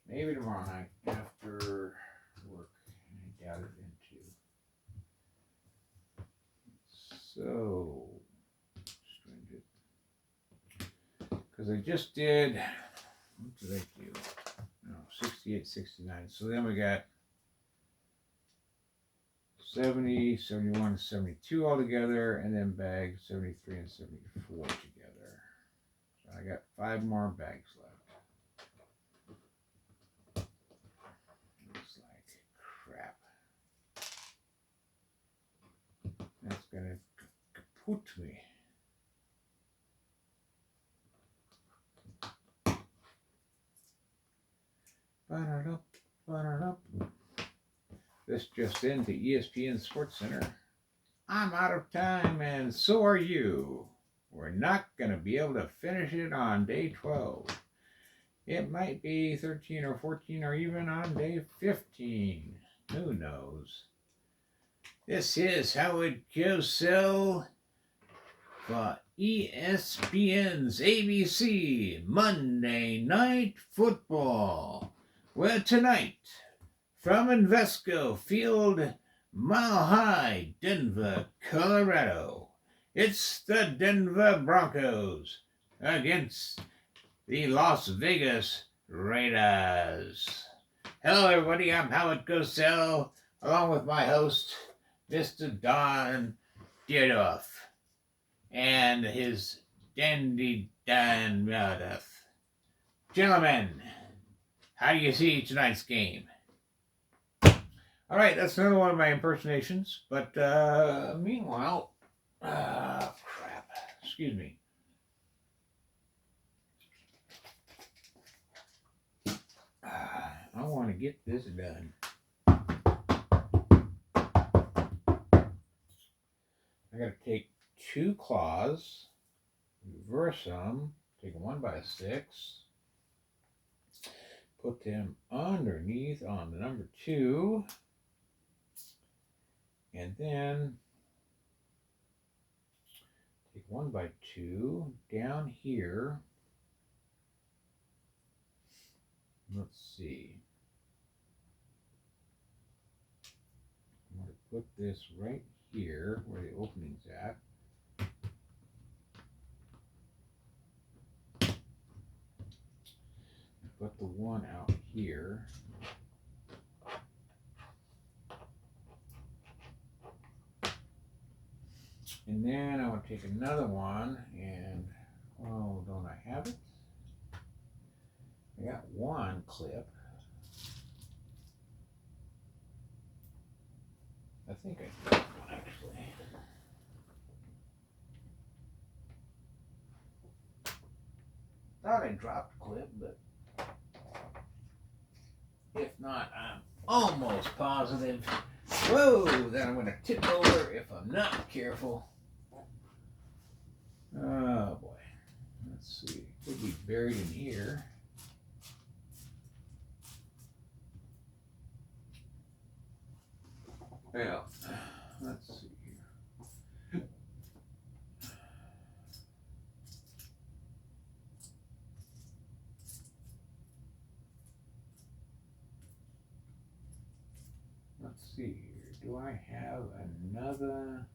Maybe tomorrow night after work, I doubt it into. So stringent. Because I just did, what did I do? No, 68, 69. So then we got 70, 71, 72 all together, and then bags 73 and 74 together. So I got 5 more bags left. Looks like crap. That's gonna kaput me. This just into ESPN Sports Center. I'm out of time, and so are you. We're not going to be able to finish it on day 12. It might be 13 or 14 or even on day 15. Who knows? This is how it goes so for ESPN's ABC Monday Night Football. Well, tonight, from Invesco Field, Mile High, Denver, Colorado, it's the Denver Broncos against the Las Vegas Raiders. Hello, everybody. I'm Howard Cosell, along with my host, Mr. Don Dierdorf, and his dandy Dan Meredith. Gentlemen, how do you see tonight's game? All right, that's another one of my impersonations. But meanwhile, crap. Excuse me. I want to get this done. I got to take 2 claws, reverse them, take a 1x6, put them underneath on the number 2, and then take 1x2 down here. Let's see. I'm going to put this right here where the opening's at. Put the 1 out here. And then I want to take another one and, oh, don't I have it? I got 1 clip. I think I got one actually. Thought I dropped a clip, but if not, I'm almost positive. Whoa, then I'm going to tip over if I'm not careful. Oh boy. Let's see. It could be buried in here. Well, let's see here. Let's see here. Do I have another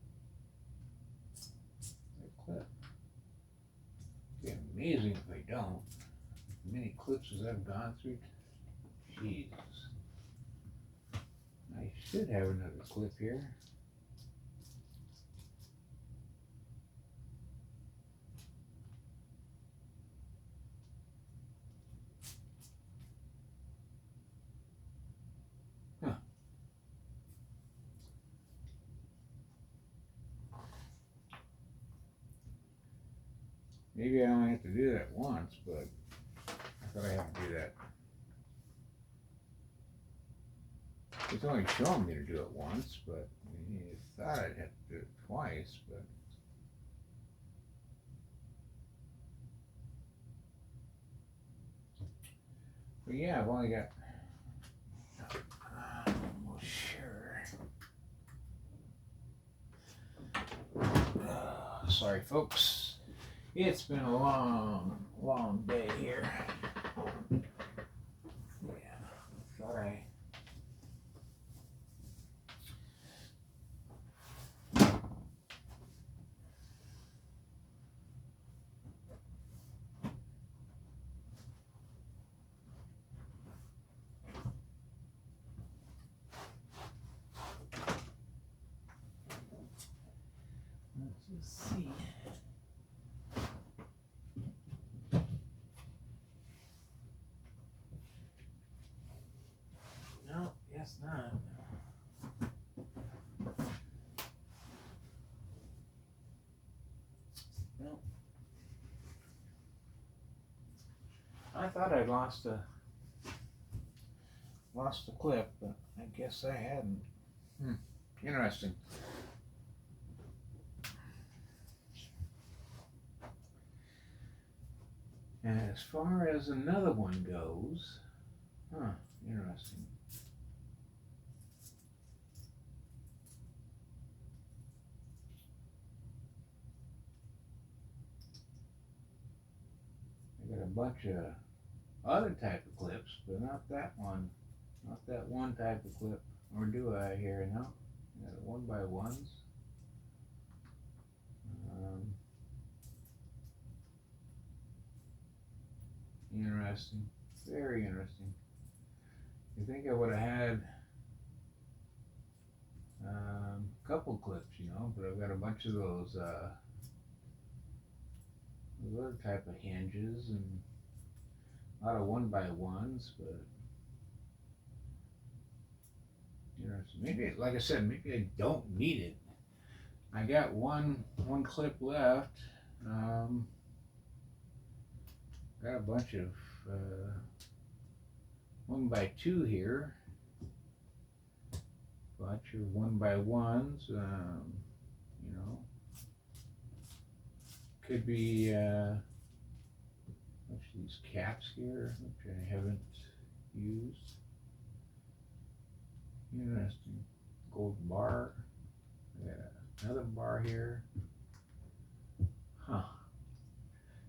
clip? It'd be amazing if I don't. As many clips as I've gone through. Jesus. I should have another clip here. Huh. Maybe I only have to do that once, but I thought I had to do that. It's only showing me to do it once, but you thought I'd have to do it twice, but yeah, I've only got. I'm almost sure. Sorry, folks. It's been a long, long day here. Yeah, thought I. Let's just see. No, guess not. No. I thought I'd lost a clip, but I guess I hadn't. Interesting. And as far as another one goes, interesting. I got a bunch of other type of clips, but not that one. Not that one type of clip. Or do I here? No. I got 1x1s. Interesting. Very interesting. I think I would have had a couple clips, you know, but I've got a bunch of those other type of hinges and a lot of 1x1s, but you know, so maybe, like I said, maybe I don't need it. I got one clip left. Got a bunch of 1x2 here. Bunch of 1x1s. You know, could be bunch of these caps here, which I haven't used. Interesting. Gold bar. I got another bar here. Huh.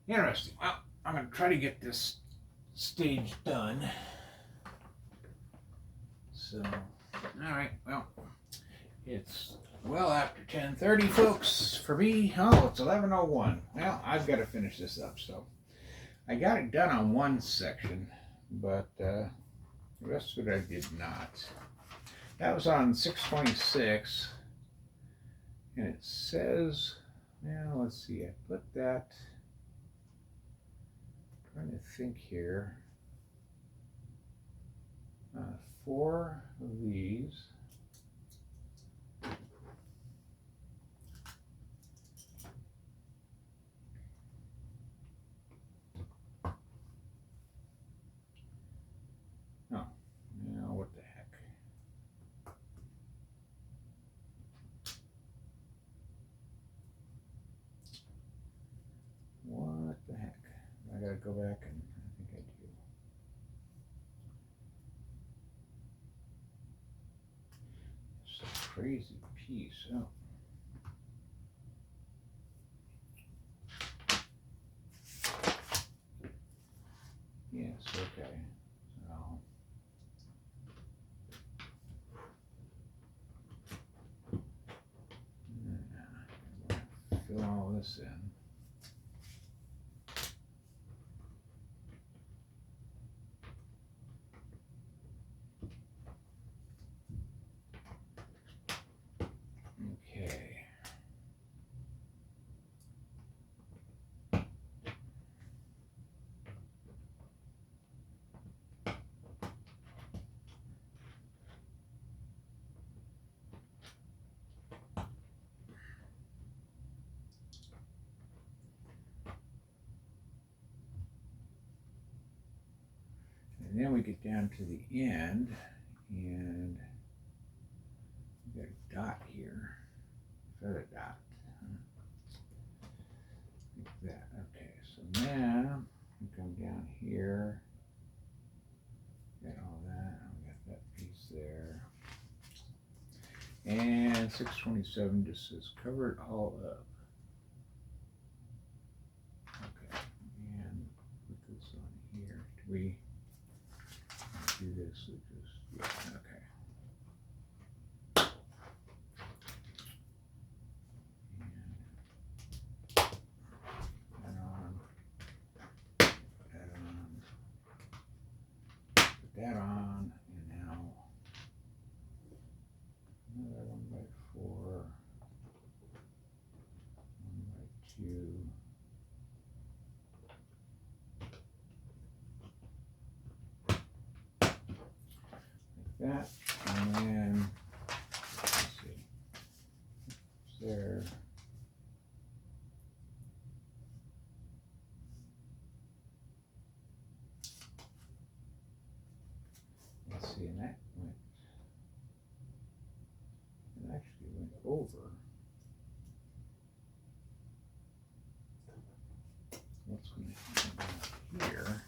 Interesting. Well, I'm going to try to get this stage done. So, alright, well, it's well after 10:30, folks, for me. Oh, it's 11:01. Well, I've got to finish this up, so I got it done on one section, but the rest of it I did not. That was on 626, and it says, now let's see, I put that, trying to think here, 4 of these. Oh, now what the heck? What the heck? I gotta go back and I think I do. It's a crazy piece. Oh. Yes, okay. So fill all this in. Okay. And then we get down to the end, and we got a dot here, feather dot. Like that. Okay, so now we come down here. Got all that. We got that piece there. And 627 just says cover it all up. Okay, and put this on here. Do we do this? We just, yeah, okay. And that on, and now another 1x4, 1x2. Like that, and then let's see, it's there. Let's see, and that went, it actually went over. What's going to happen here?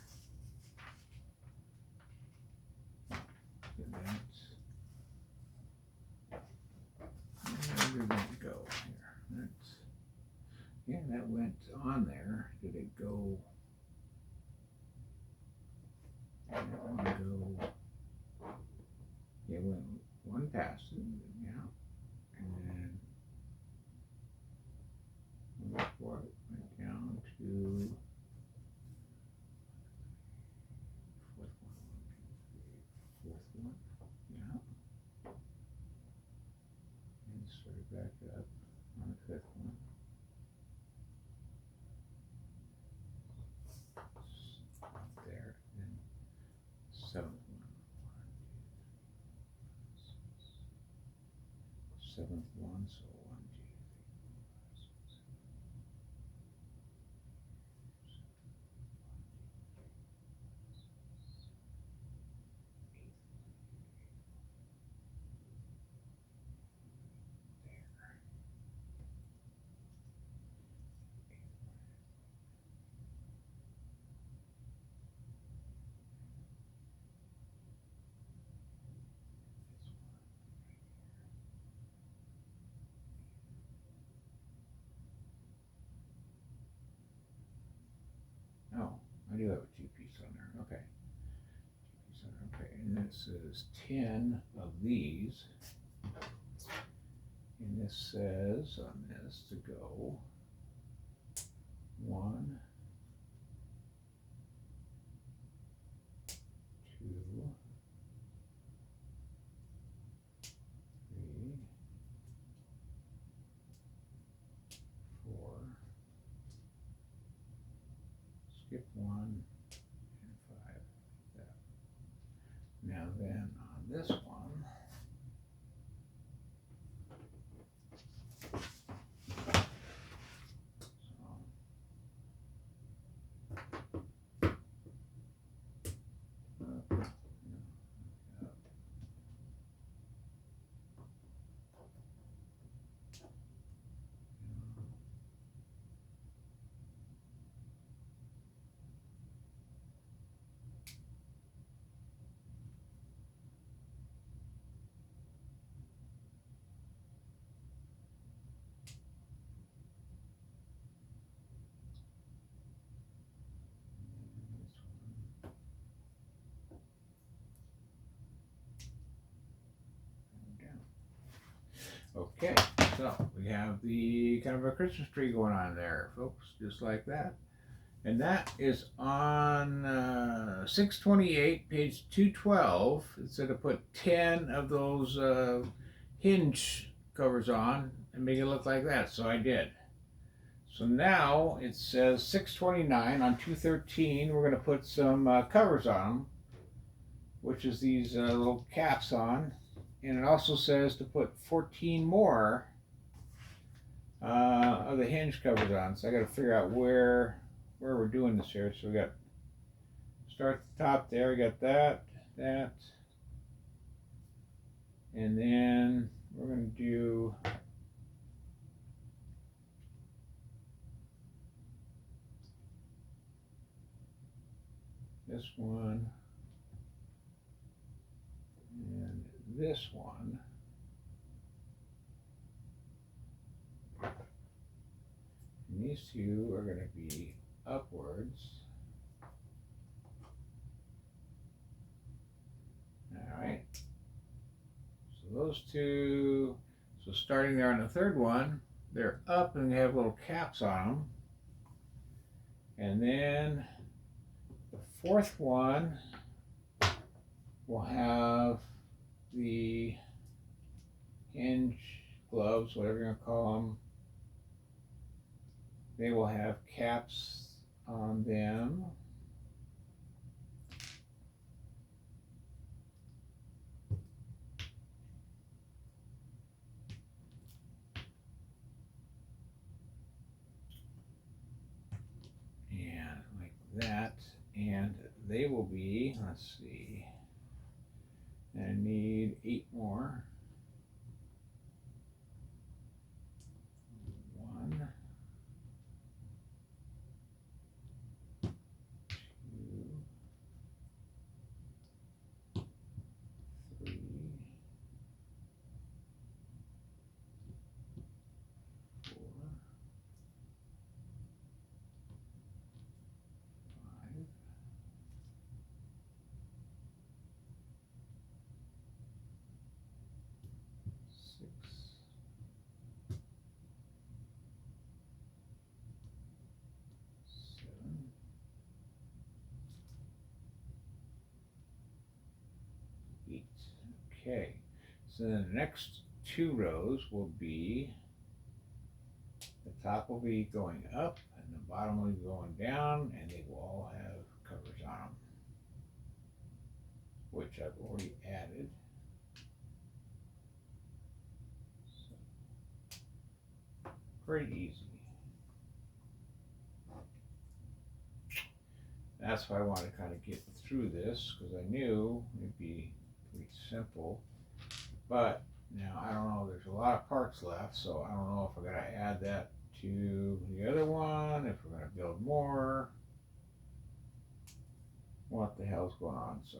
Where did it go here? That's, yeah, that went on there. Did it go? Did it want to go? Yeah, it went one past it, yeah, and then before it went down to fourth back up on the fifth one. There, and seventh one. Seventh one, so 1, 2, 3, 4. Oh, I do have a 2-piece on there. Okay. 2-piece on there. Okay, and this is 10 of these. And this says on this to go 1, 2, 3, 4. Skip 1 and 5. That. Now then on this one. Okay, so we have the kind of a Christmas tree going on there, folks, just like that. And that is on 628, page 212. It said to put 10 of those hinge covers on and make it look like that, so I did. So now it says 629 on 213, we're going to put some covers on them, which is these little caps on. And it also says to put 14 more of the hinge covers on. So I got to figure out where we're doing this here. So we got, start at the top there, we got that, and then we're going to do this one and this one. And these two are going to be upwards. Alright. So those two, so starting there on the third one, they're up and they have little caps on them. And then the fourth one will have the hinge gloves, whatever you're going to call them. They will have caps on them. And like that. And they will be, let's see, I need 8 more. 1, 2, 3, 4, 5, 6, 7, 8. Okay, so then the next two rows will be, the top will be going up and the bottom will be going down, and they will all have covers on them, which I've already added. So, pretty easy. That's why I wanted to kind of get through this, because I knew it'd be pretty simple. But now I don't know, there's a lot of parts left, so I don't know if we're going to add that to the other one, if we're going to build more. What the hell's going on? So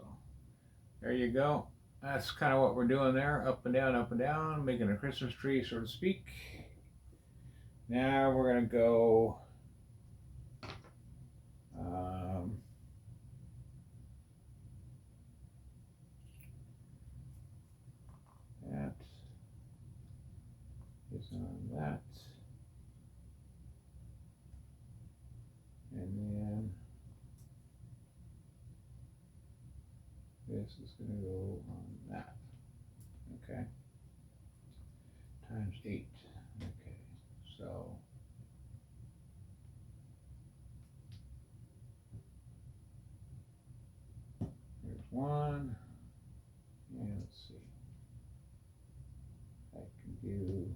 there you go. That's kind of what we're doing there, up and down, making a Christmas tree, so to speak. Now we're going to go that is on that, and then this is going to go on that. Okay, times 8. Okay, so there's one, and let's see, I can do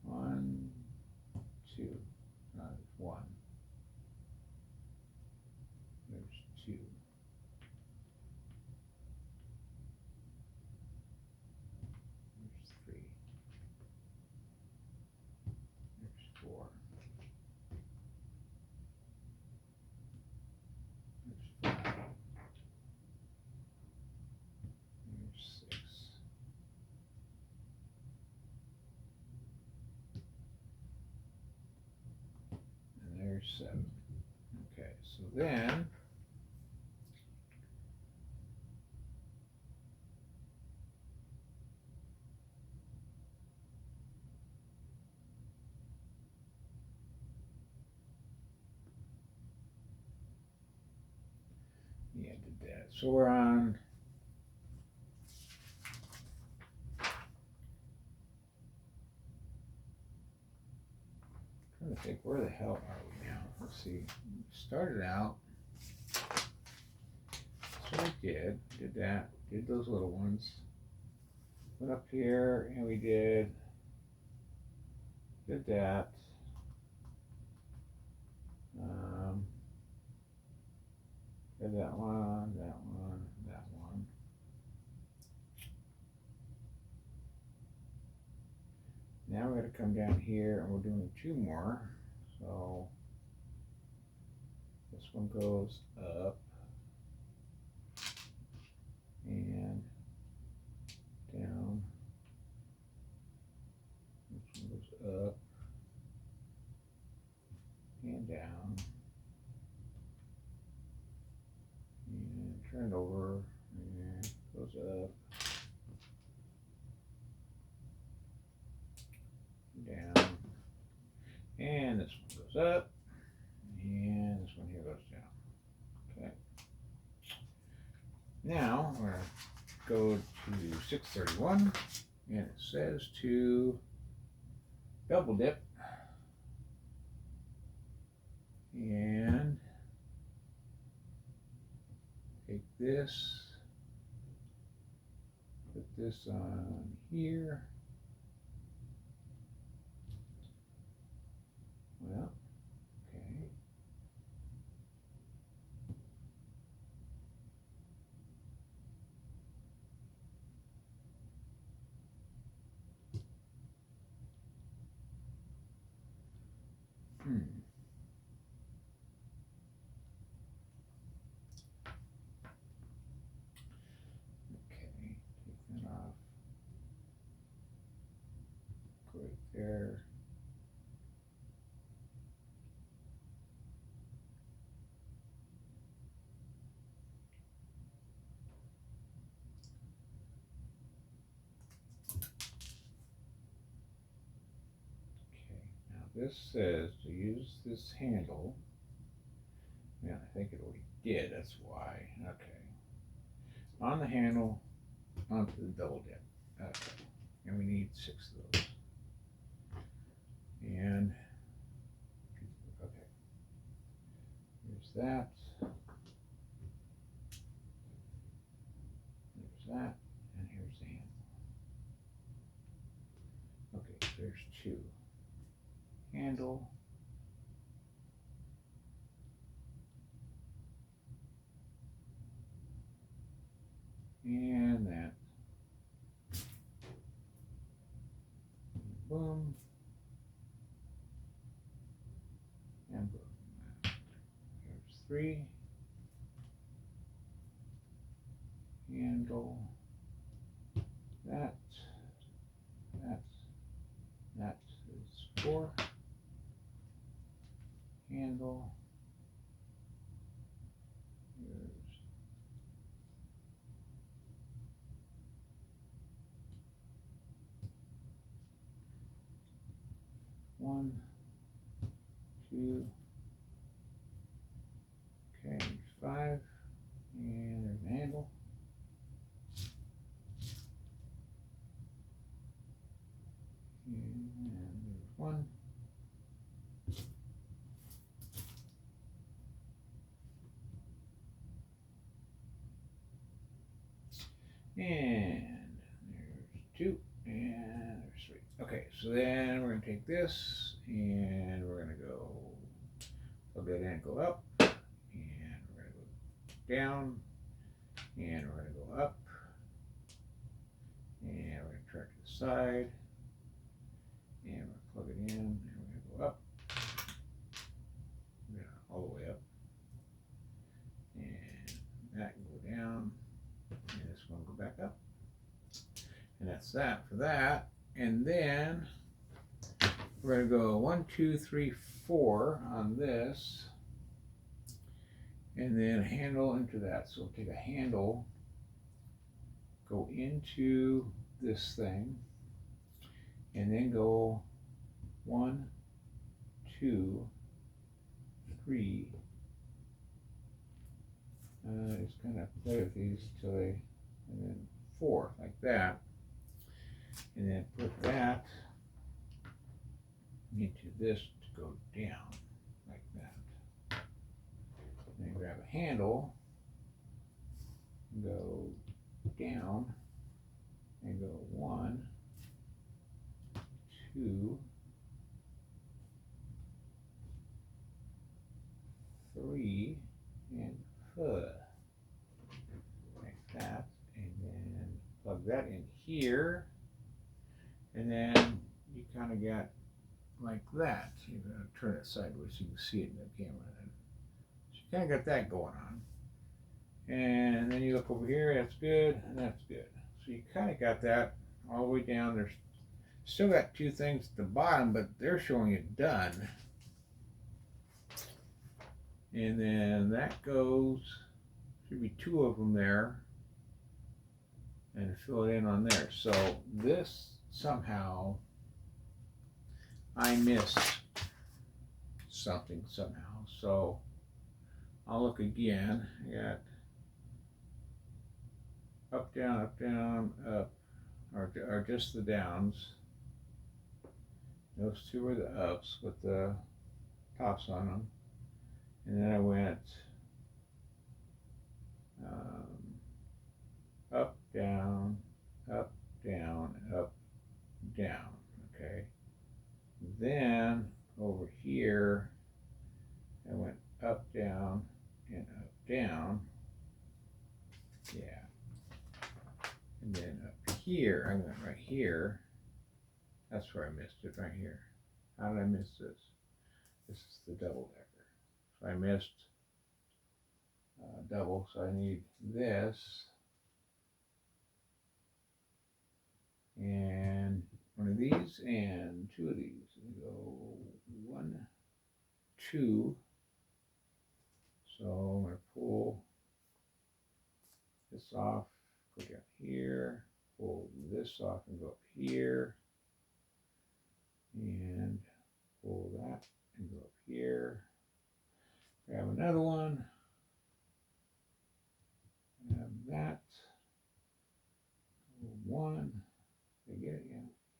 1, 2, no, there's 1, there's 2, there's 3, there's 4, there's 5, there's 6, and there's 7. Okay, so then yeah, did that. So we're on trying to think, where the hell are we now? Let's see. We started out. So we did that, did those little ones. Went up here and we did that. Did that one, that one, that one. Now we're going to come down here and we're doing 2 more. So this one goes up and down. This one goes up and down. And turn it over and goes up, down, and this one goes up, and this one here goes down. Okay. Now we're going to go to 631, and it says to double dip, and take this, put this on here. Well, okay. Okay, take that off. Go right there. This says to use this handle. Yeah, I think it already did, that's why. Okay. On the handle, onto the double dip. Okay. and we need 6 of those. And okay, here's that. There's that, and here's the handle. Okay, there's 2. Handle. And that. Boom. And boom. There's 3. Handle. That. That is 4. Handle. Here's 1, 2. Okay, there's 5. And there's the handle. And there's 1. And there's 2. And there's 3. Okay, so then we're going to take this and we're going to go plug that in, go up, and we're going to go down, and we're going to go up, and we're going to track to the side, and we're going to plug it in, and we're going to go up, yeah, all the way up, and that can go down, and this one go back up, and that's that for that. And then we're going to go 1, 2, 3, 4 on this, and then handle into that. So we'll take a handle, go into this thing, and then go 1, 2, 3. Just kind of play with these till they, and then 4 like that, and then put that into this to go down like that. And then grab a handle, go down, and go 1, 2, 3, and 4 like that, and then plug that in here, and then you kind of got like that. You're going to turn it sideways so you can see it in the camera. So you kind of got that going on. And then you look over here, that's good, and that's good. So you kind of got that all the way down. There's still got 2 things at the bottom, but they're showing it done. And then that goes, should be 2 of them there, and fill it in on there. So this somehow, I missed something somehow. So I'll look again. I got up, down, up, or just the downs. Those 2 were the ups with the tops on them. And then I went up, down, up, down, up, down. Okay. Then over here, I went up, down, and up, down. Yeah. And then up here, I went right here. That's where I missed it, right here. How did I miss this? This is the double decker. So I missed double, so I need this. And 1 of these and 2 of these. We go 1, 2. So I'm going to pull this off, go down here, pull this off and go up here, and pull that and go up here. Grab another one, grab that, 1, Did I get it?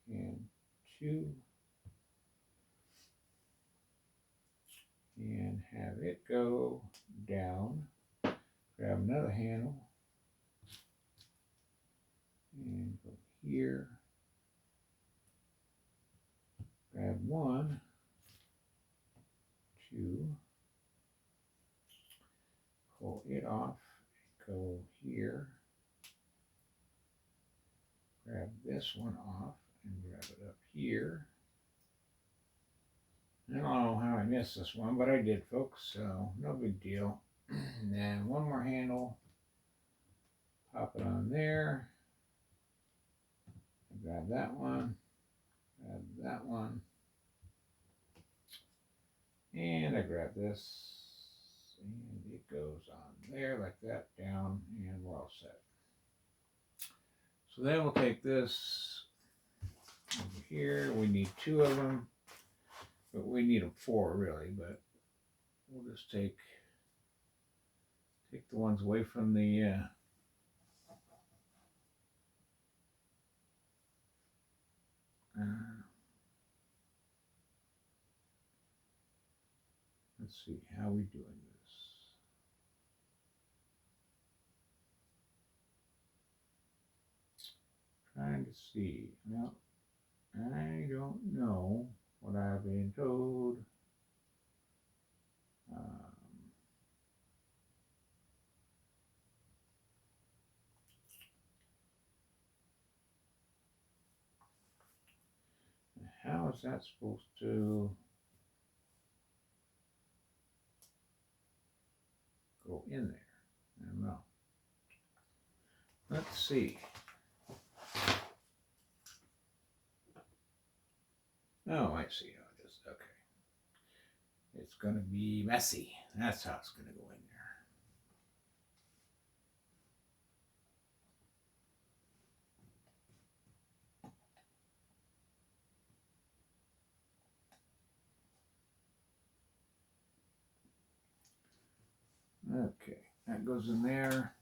Yeah. And 2. And have it go down. Grab another handle. And go here. Grab 1, 2. Pull it off. Go here. Grab this one off and grab it up here. I don't know how I missed this one, but I did, folks, so no big deal. And then 1 more handle. Pop it on there. Grab that one. Grab that one. And I grab this. And it goes on there like that, down, and we're all set. So then we'll take this over here. We need 2 of them, but we need them 4 really, but we'll just take the ones away from the let's see, how are we doing this? Trying to see. Well, I don't know what I've been told. How is that supposed to go in there? I don't know. Let's see. Oh, I see how it is. Okay. It's going to be messy. That's how it's going to go in there. Okay, that goes in there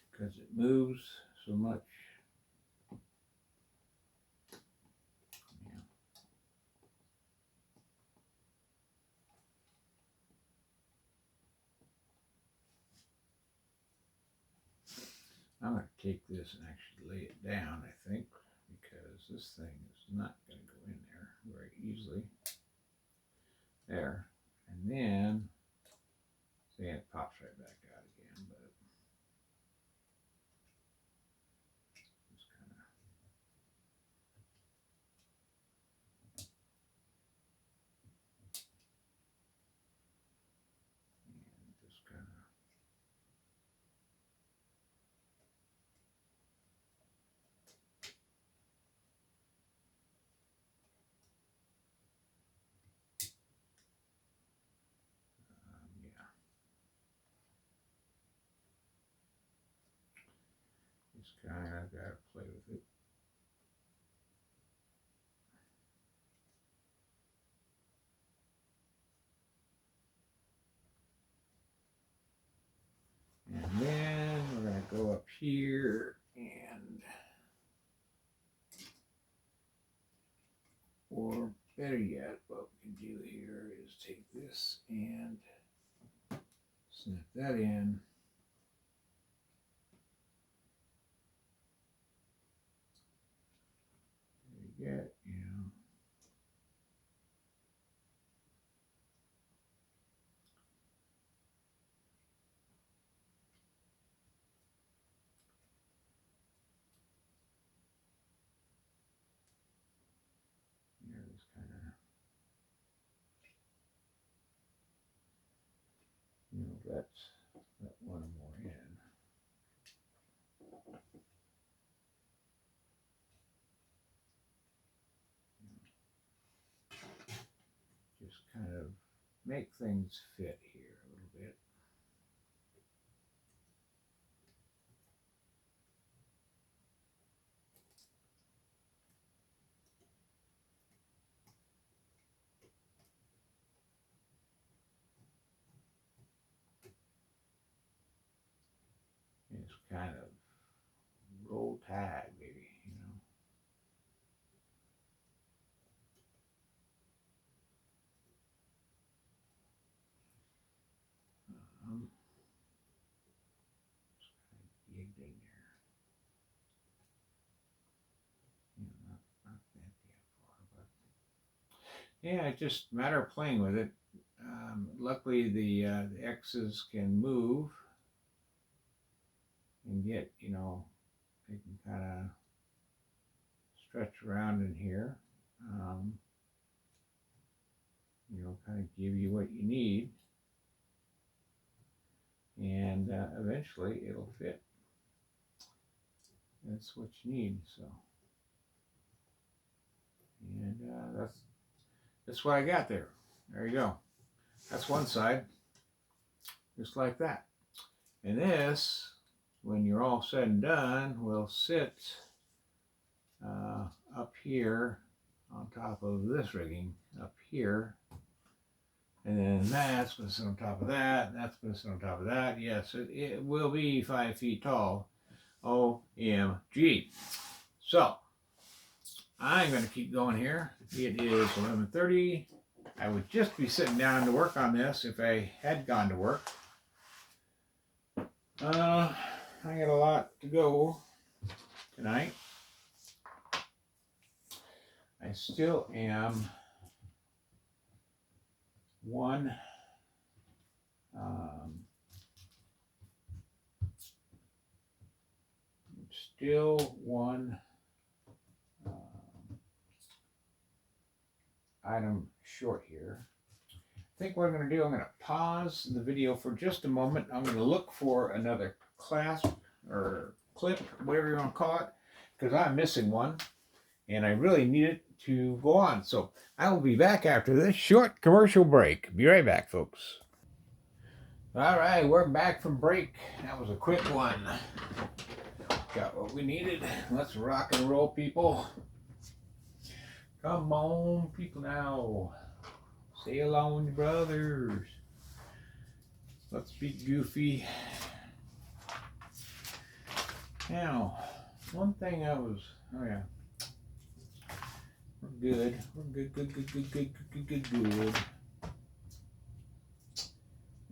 because it moves so much. I'm going to take this and actually lay it down, I think, because this thing is not going to go in there very easily. There. And then, see, it pops right back out again, but just kind of. And just kind of. Yeah. Just kind of got to play with it. And then we're going to go up here and, or better yet, what we can do here is take this and snap that in. There you get, you know. Just kind of, let's let 1 more in. Just kind of make things fit here a little bit. Just kind of pad, maybe, you know. Um, Yigged in there. You know, not that damn far, but yeah, it's just a matter of playing with it. Luckily, the X's can move and get, you know, they can kind of stretch around in here. Um, you know, kind of give you what you need, and eventually it'll fit. That's what you need. So, and that's what I got there. There you go. That's one side, just like that. And this, when you're all said and done, will sit up here on top of this rigging up here. And then that's going to sit on top of that. And that's going to sit on top of that. Yes, it will be 5 feet tall. OMG. So, I'm going to keep going here. It is 11:30. I would just be sitting down to work on this if I had gone to work. I got a lot to go tonight. I still am one item short here. I think what I'm going to do, I'm going to pause the video for just a moment. I'm going to look for another clasp or clip, whatever you want to call it, because I'm missing one and I really need it to go on. So I will be back after this short commercial break. Be right back, folks. All right, we're back from break. That was a quick one. Got what we needed. Let's rock and roll, people. Come on, people now. Say hello, with your brothers. Let's be goofy. Now, one thing oh yeah. We're good. We're good.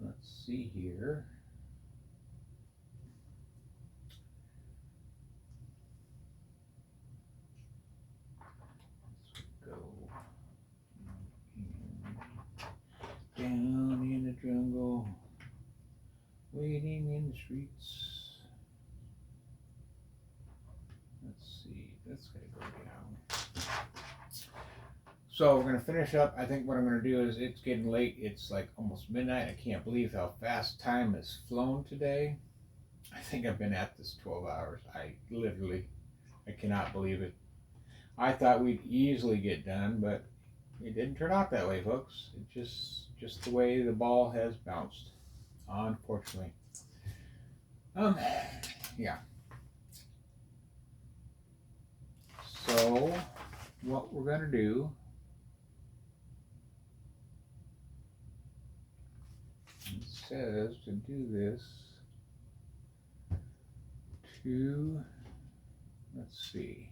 Let's see here. Let's go down in the jungle, waiting in the streets. Let's see, that's gonna go down. So we're gonna finish up. I think what I'm gonna do is, it's getting late. It's like almost midnight. I can't believe how fast time has flown today. I think I've been at this 12 hours. I cannot believe it. I thought we'd easily get done, but it didn't turn out that way, folks. It just the way the ball has bounced, unfortunately. Yeah. So what we're gonna do, it says to do this to, let's see.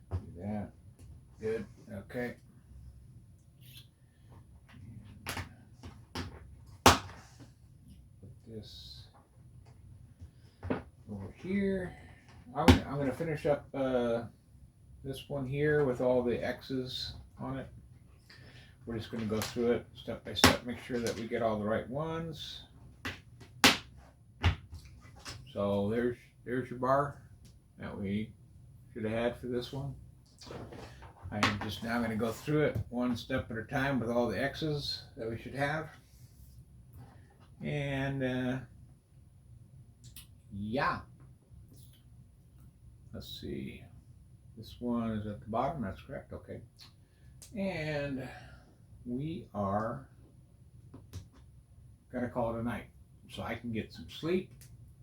Do that. Good. Okay. Put this over here. I'm going to finish up this one here with all the X's on it. We're just going to go through it step by step, make sure that we get all the right ones. So there's your bar that we should have had for this one. I'm just now going to go through it one step at a time with all the X's that we should have. And yeah. Let's see. This one is at the bottom. That's correct. Okay. And we are going to call it a night so I can get some sleep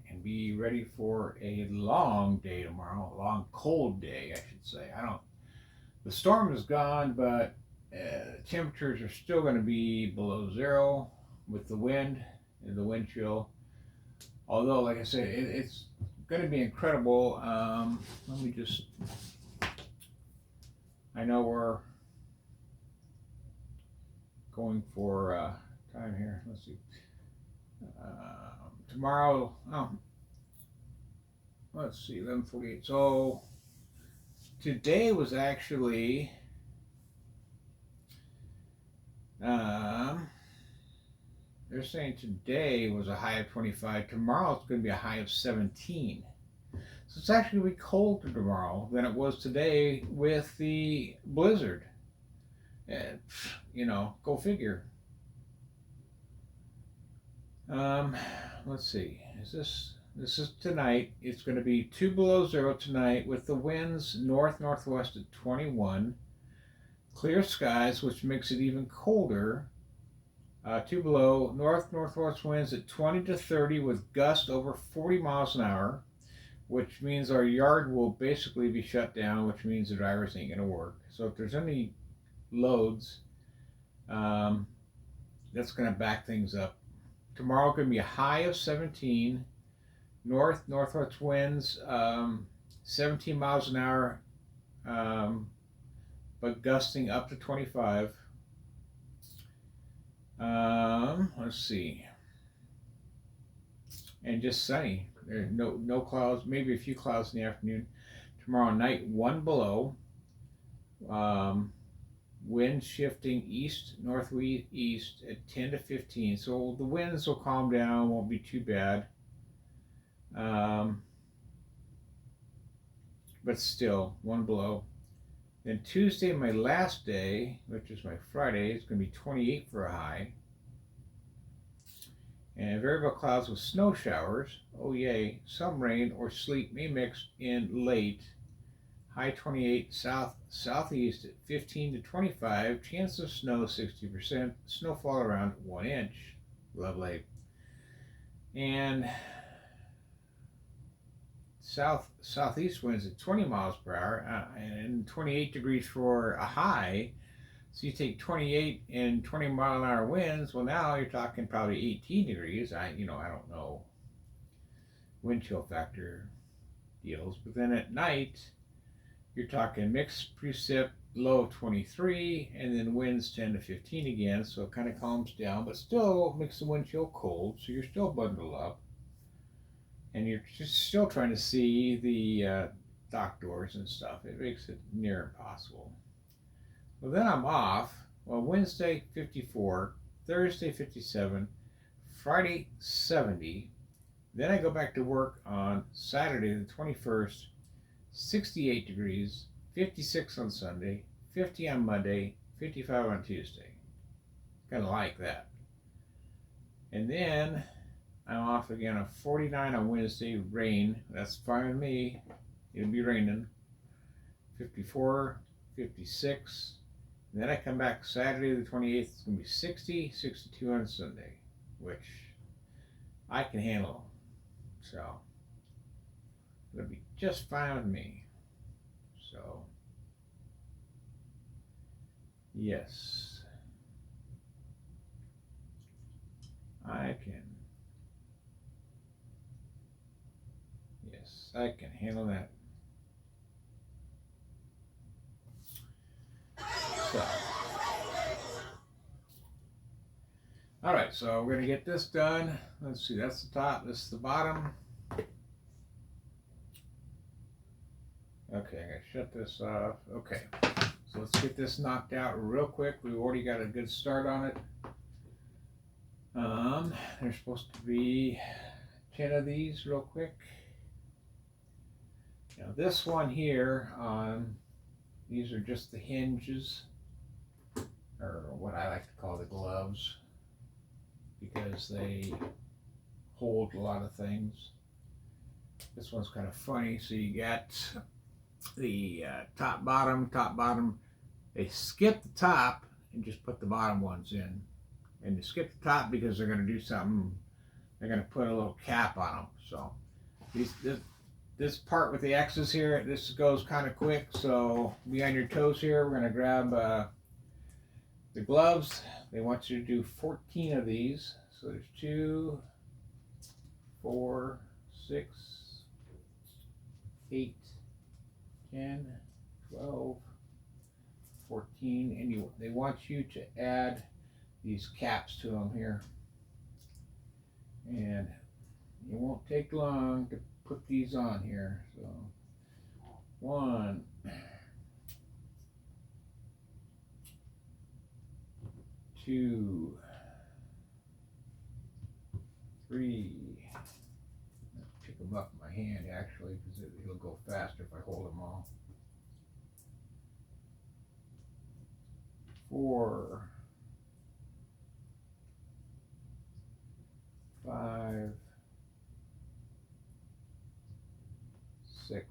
and be ready for a long day tomorrow. A long, cold day, I should say. The storm is gone, but temperatures are still going to be below zero with the wind and the wind chill. Although, like I said, it's going to be incredible. Let me just, I know we're going for time here. Let's see. Tomorrow, let's see, 11:48. So today was actually, they're saying today was a high of 25. Tomorrow it's going to be a high of 17. So it's actually going to be colder tomorrow than it was today with the blizzard. And, go figure. Let's see. This is tonight. It's going to be 2 below zero tonight with the winds northwest at 21. Clear skies, which makes it even colder. 2 below, northwest winds at 20 to 30 with gusts over 40 miles an hour, which means our yard will basically be shut down, which means the drivers ain't going to work. So if there's any loads, that's going to back things up. Tomorrow going to be a high of 17, northwest winds 17 miles an hour, but gusting up to 25. Let's see, and just sunny. There no clouds, maybe a few clouds in the afternoon. Tomorrow night 1 below. Wind shifting northeast at 10 to 15. So the winds will calm down, won't be too bad. But still, 1 below. Then Tuesday, my last day, which is my Friday, is going to be 28 for a high. And variable clouds with snow showers. Oh yay. Some rain or sleet may mix in late. High 28, southeast at 15 to 25. Chance of snow 60%. Snowfall around 1 inch. Lovely. And southeast winds at 20 miles per hour and 28 degrees for a high. So you take 28 and 20 mile an hour winds. Well, now you're talking probably 18 degrees. I don't know wind chill factor deals. But then at night, you're talking mixed precip, low of 23, and then winds 10 to 15 again. So it kind of calms down, but still makes the wind chill cold. So you're still bundled up. And you're just still trying to see the dock doors and stuff. It makes it near impossible. Well, then I'm off. Well, Wednesday 54, Thursday 57, Friday 70. Then I go back to work on Saturday the 21st, 68 degrees, 56 on Sunday, 50 on Monday, 55 on Tuesday. Kind of like that. And then I'm off again on 49 on Wednesday, rain. That's fine with me. It'll be raining. 54, 56. And then I come back Saturday the 28th. It's going to be 60, 62 on Sunday, which I can handle. So it'll be just fine with me. So, yes, I can. Yes, I can handle that. So, all right, so we're going to get this done. Let's see, that's the top, this is the bottom. Okay, I gotta shut this off. Okay, so let's get this knocked out real quick. We've already got a good start on it. There's supposed to be 10 of these real quick. Now this one here, these are just the hinges, or what I like to call the gloves, because they hold a lot of things. This one's kind of funny. So you got the top, bottom. They skip the top and just put the bottom ones in. And they skip the top because they're going to do something. They're going to put a little cap on them. So this part with the X's here, this goes kind of quick. So be on your toes here. We're going to grab The gloves, they want you to do 14 of these. So there's 2, 4, 6, 8, 10, 12, 14, and they want you to add these caps to them here. And it won't take long to put these on here. So 1, 2, 3. Pick them up in my hand actually, because it'll go faster if I hold them all. 4, 5, 6,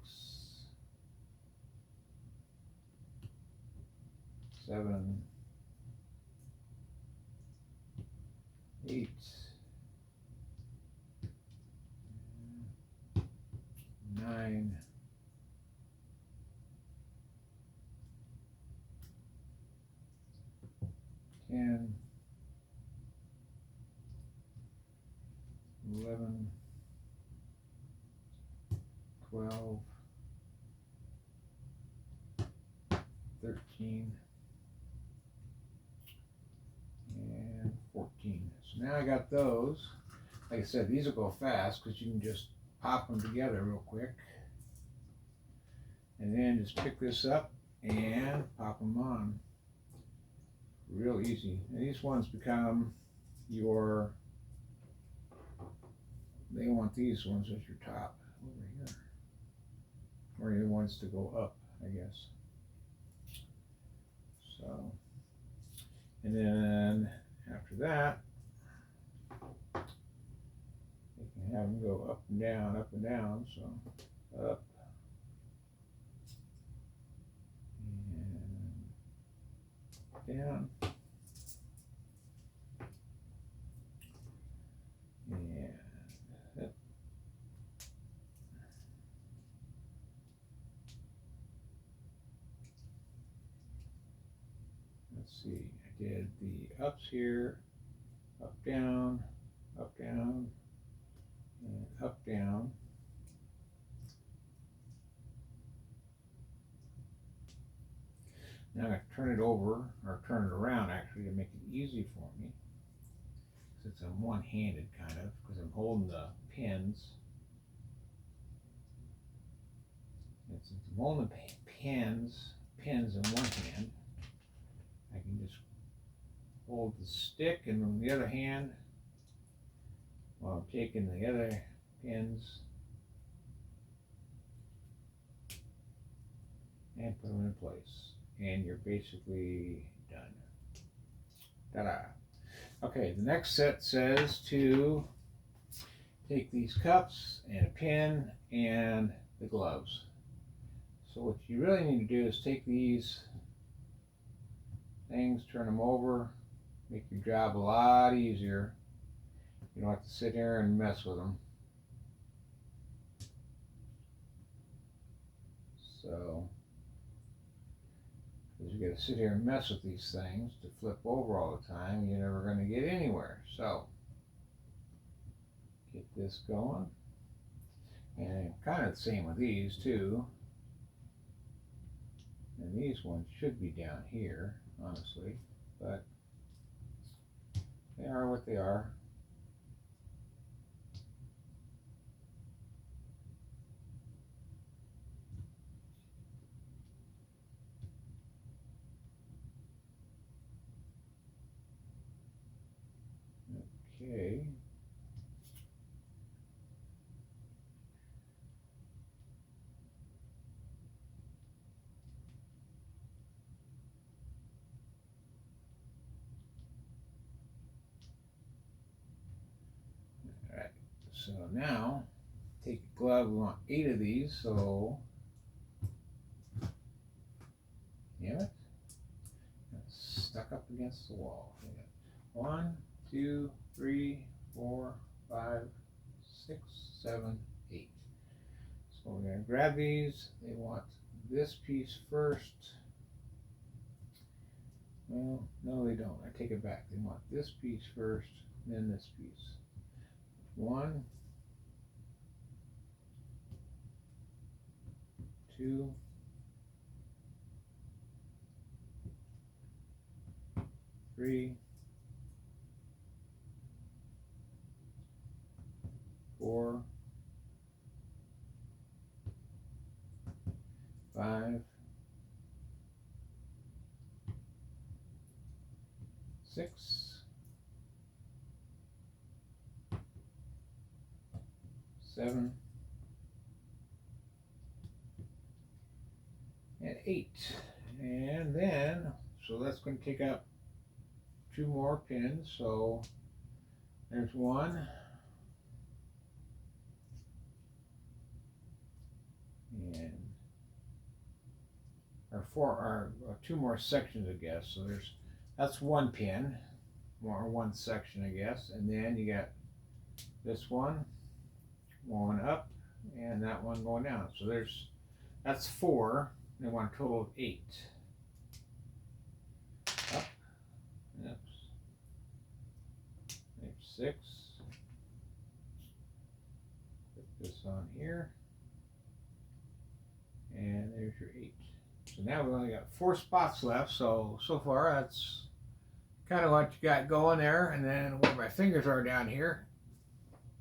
7, 8, 9, 10, 11, 12, 13, and 14. So now I got those. Like I said, these will go fast because you can just pop them together real quick. And then just pick this up and pop them on. Real easy. And these ones become your, they want these ones as your top over here. Or the ones to go up, I guess. So, and then after that, you can have them go up and down, up and down. So, up and down. And up. Let's see, I did the ups here, up, down, and up, down. Now I'm going to turn it over, or turn it around actually, to make it easy for me. Since I'm one-handed kind of, because I'm holding the pins. And since I'm holding the pins in one hand, I can just hold the stick, and on the other hand, while I'm taking the other pins and put them in place. And you're basically done. Ta-da! Okay, the next set says to take these cups and a pin and the gloves. So what you really need to do is take these things, turn them over, make your job a lot easier. You don't have to sit here and mess with them. So, because you got to sit here and mess with these things to flip over all the time, you're never going to get anywhere. So, get this going. And kind of the same with these too. And these ones should be down here, honestly, but they are what they are. Okay. All right, so now take a glove. We want 8 of these, so damn it, it's stuck up against the wall. 1, 2, 3, 4, 5, 6, 7, 8. So we're going to grab these. They want this piece first, Well, no, they don't. I take it back. They want this piece first, then this piece. 1, 2, 3, 4, 5, 6, 7, and 8. And then, so that's going to take up 2 more pins. So there's 1. And or 4 or 2 more sections, I guess. So that's 1 pin, or 1 section, I guess. And then you got this one going up and that one going down. So that's 4. They want a total of 8. Up, oops, there's 6. Put this on here, and there's your 8. So now we've only got 4 spots left. So far that's kind of what you got going there. And then where my fingers are down here,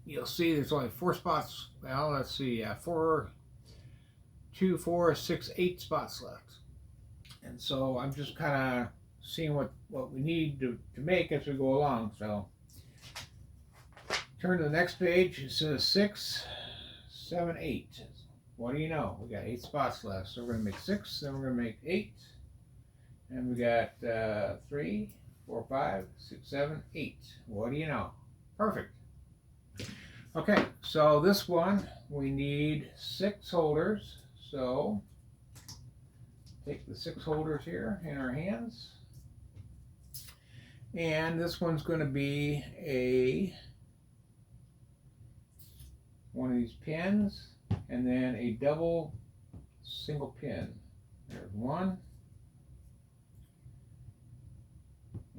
you'll see there's only 4 spots. Well, let's see, 4, 2, 4, 6, 8 spots left. And so I'm just kind of seeing what we need to make as we go along. So turn to the next page. It says 6, 7, 8. What do you know? We got 8 spots left. So we're going to make 6, then we're going to make 8. And we got 3, 4, 5, 6, 7, 8. What do you know? Perfect. Okay, so this one we need 6 holders. So take the 6 holders here in our hands. And this one's going to be one of these pins, and then a double single pin. There's 1,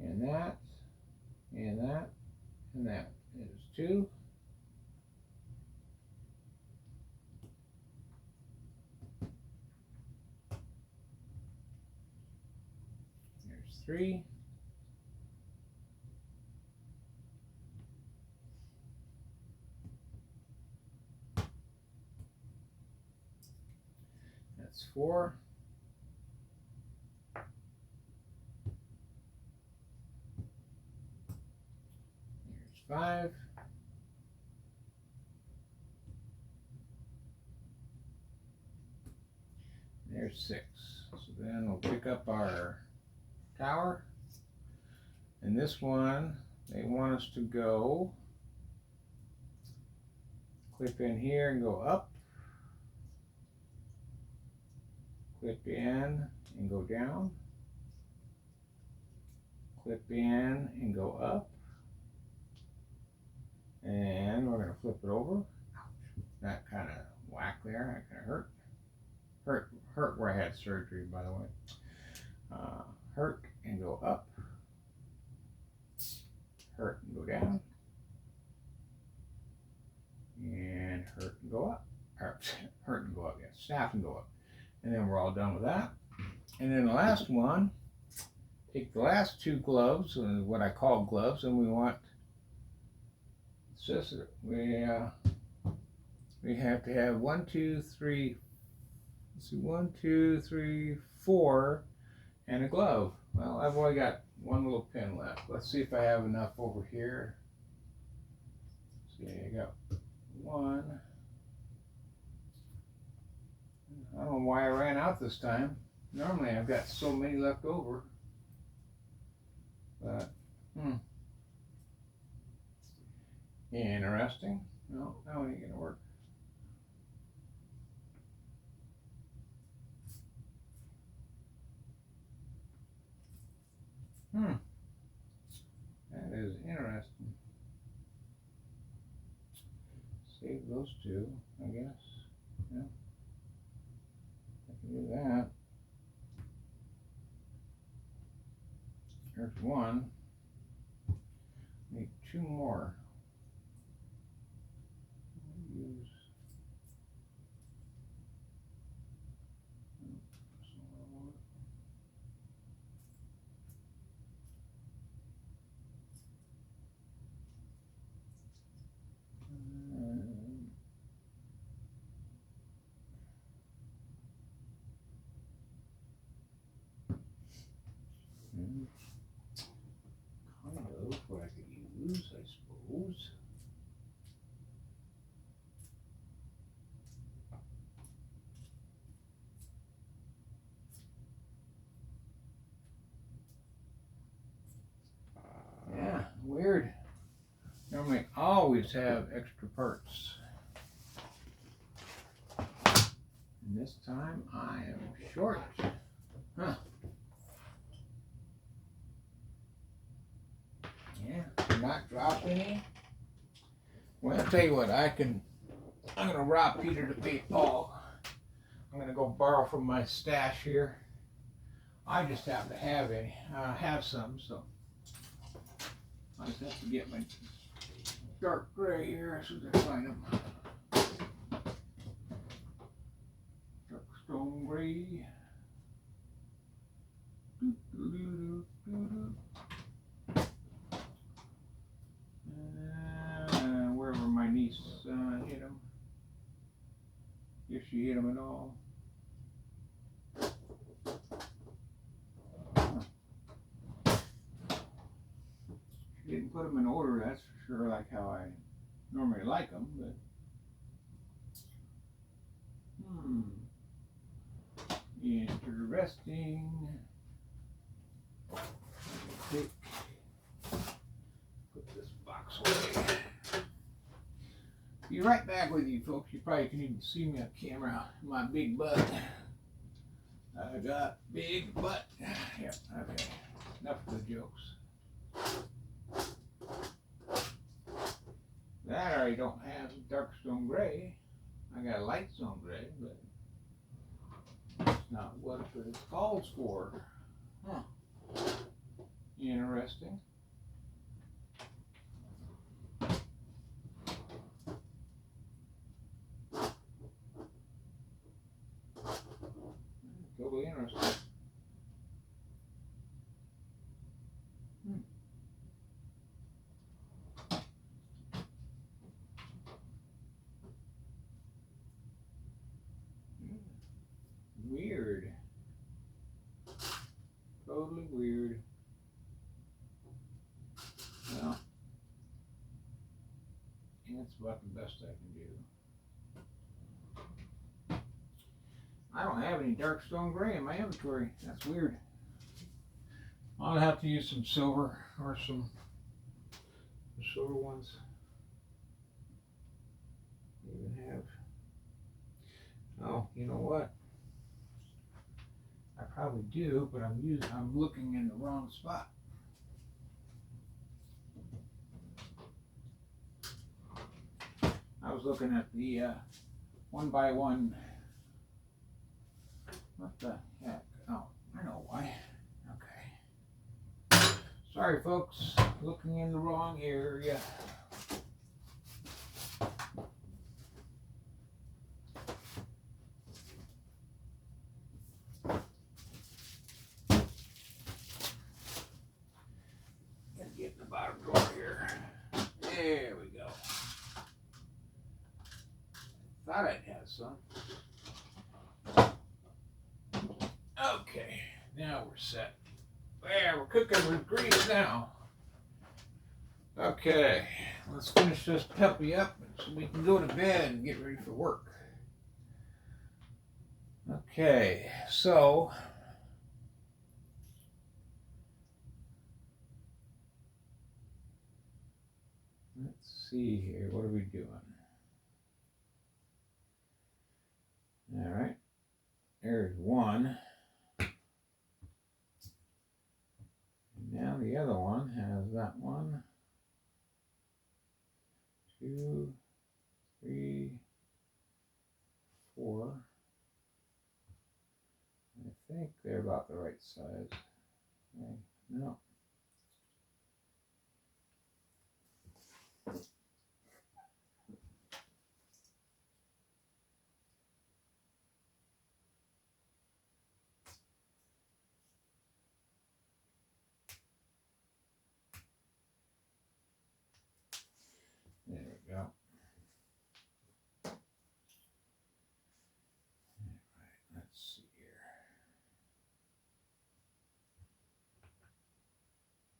and that, and that, and that. There's 2. There's 3. That's 4. There's 5. There's 6. So then we'll pick up our tower. And this one, they want us to go clip in here and go up. Clip in and go down. Clip in and go up. And we're going to flip it over. That kind of whack there. That kind of hurt. Hurt where I had surgery, by the way. Hurt and go up. Hurt and go down. And hurt and go up. Or, hurt and go up, yes. Snap and go up. And then we're all done with that. And then the last one, take the last 2 gloves, what I call gloves, and we want, we have to have 1, 2, 3, let's see, 1, 2, 3, 4, and a glove. Well, I've only got 1 little pin left. Let's see if I have enough over here. See, I got 1. I don't know why I ran out this time. Normally I've got so many left over. But, interesting. No, that one ain't gonna work. That is interesting. Save those 2, I guess. Yeah. I can do that. There's one. Need two more. Use. Kind of what I could use, I suppose. Yeah, weird. Normally I always have extra parts. And this time I am short. Huh. Yeah, did not drop any. Well, I'll tell you what, I'm gonna rob Peter to pay Paul. I'm gonna go borrow from my stash here. I just happen to have some, so I just have to get my dark gray here as soon as I find them. Dark stone gray. Wherever my niece hit them. If she hit them at all. She didn't put them in order, that's for sure, like how I normally like them, but interesting. Put this box away. Be right back with you folks. You probably can even see me on camera. My big butt. I got big butt. Yep, okay. Enough of the jokes. That I already don't have dark stone gray. I got a light stone gray, but that's not what it calls for. Huh. Interesting. Totally interesting. Weird. Totally weird. Well, that's about the best I can do. I don't have any dark stone gray in my inventory. That's weird. I'll have to use some silver or some silver ones. Even have. Oh, you know what? I probably do, but I'm looking in the wrong spot. I was looking at the 1x1. What the heck? Oh, I know why. Okay. Sorry, folks. Looking in the wrong area. Gotta get in the bottom drawer here. There we go. Thought I'd have some. Okay, now we're set. Yeah, we're cooking with grease now. Okay, let's finish this puppy up so we can go to bed and get ready for work. Okay, so let's see here. What are we doing? All right, there's one. Now the other one has that 1, 2, 3, 4. I think they're about the right size. Okay. No,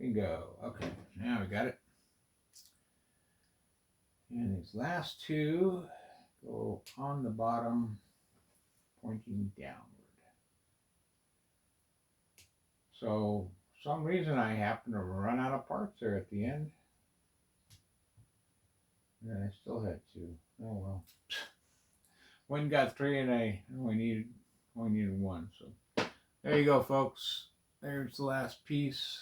Bingo. Okay, now we got it. And these last two go on the bottom, pointing downward. So, for some reason I happen to run out of parts there at the end. And I still had two. Oh well. One got three, and I only needed one. So there you go, folks. There's the last piece.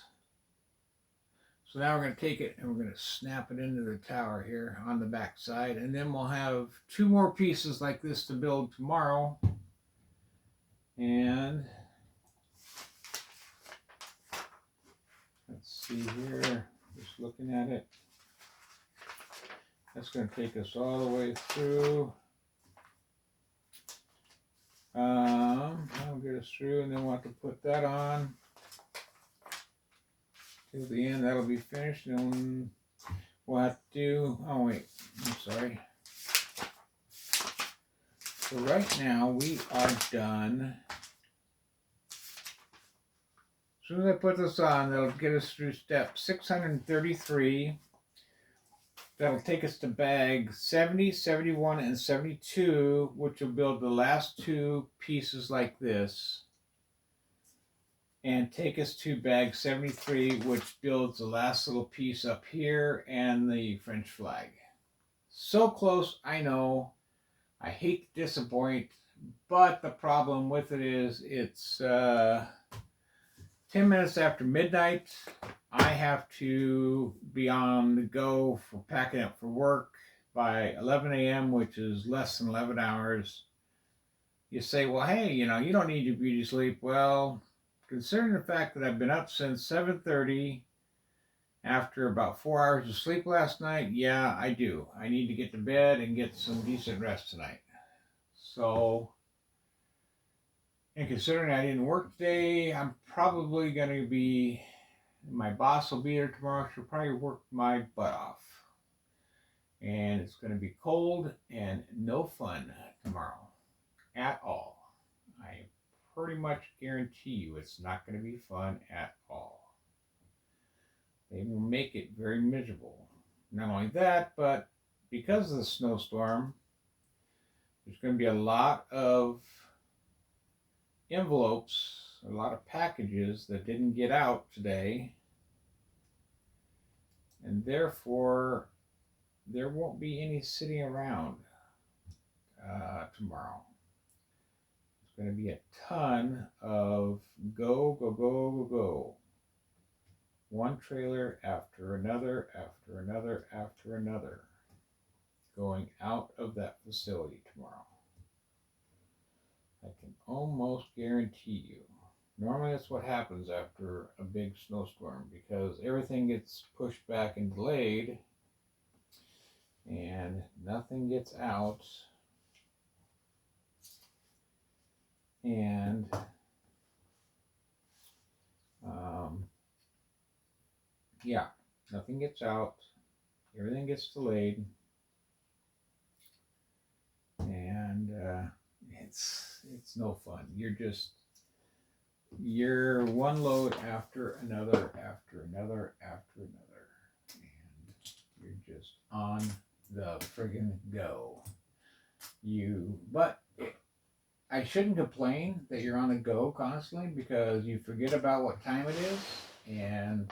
So now we're going to take it and we're going to snap it into the tower here on the back side, and then we'll have two more pieces like this to build tomorrow. And let's see here, just looking at it. That's going to take us all the way through. That'll get us through, and then we'll have to put that on till the end. That'll be finished, and then we'll have to do, oh wait, I'm sorry. So right now we are done. As soon as I put this on, that'll get us through step 633. That'll take us to bag 70, 71, and 72, which will build the last two pieces like this. And take us to bag 73, which builds the last little piece up here and the French flag. So close, I know. I hate to disappoint, but the problem with it is it's 10 minutes after midnight. I have to be on the go for packing up for work by 11 a.m., which is less than 11 hours. You say, well, hey, you don't need your beauty sleep. Well, considering the fact that I've been up since 7:30 after about 4 hours of sleep last night, yeah, I do. I need to get to bed and get some decent rest tonight. So, and considering I didn't work today, I'm probably going to be, my boss will be there tomorrow. She'll probably work my butt off. And it's going to be cold and no fun tomorrow at all. I pretty much guarantee you it's not going to be fun at all. They will make it very miserable. Not only that, but because of the snowstorm, there's going to be a lot of envelopes, a lot of packages that didn't get out today, and therefore there won't be any sitting around tomorrow. It's going to be a ton of go, go, go, go, go. One trailer after another, after another, after another, going out of that facility tomorrow. I can almost guarantee you. Normally that's what happens after a big snowstorm, because everything gets pushed back and delayed and nothing gets out. And yeah, nothing gets out. Everything gets delayed. And it's no fun. You're one load after another, after another, after another, and you're just on the friggin' go. But I shouldn't complain that you're on the go constantly, because you forget about what time it is, and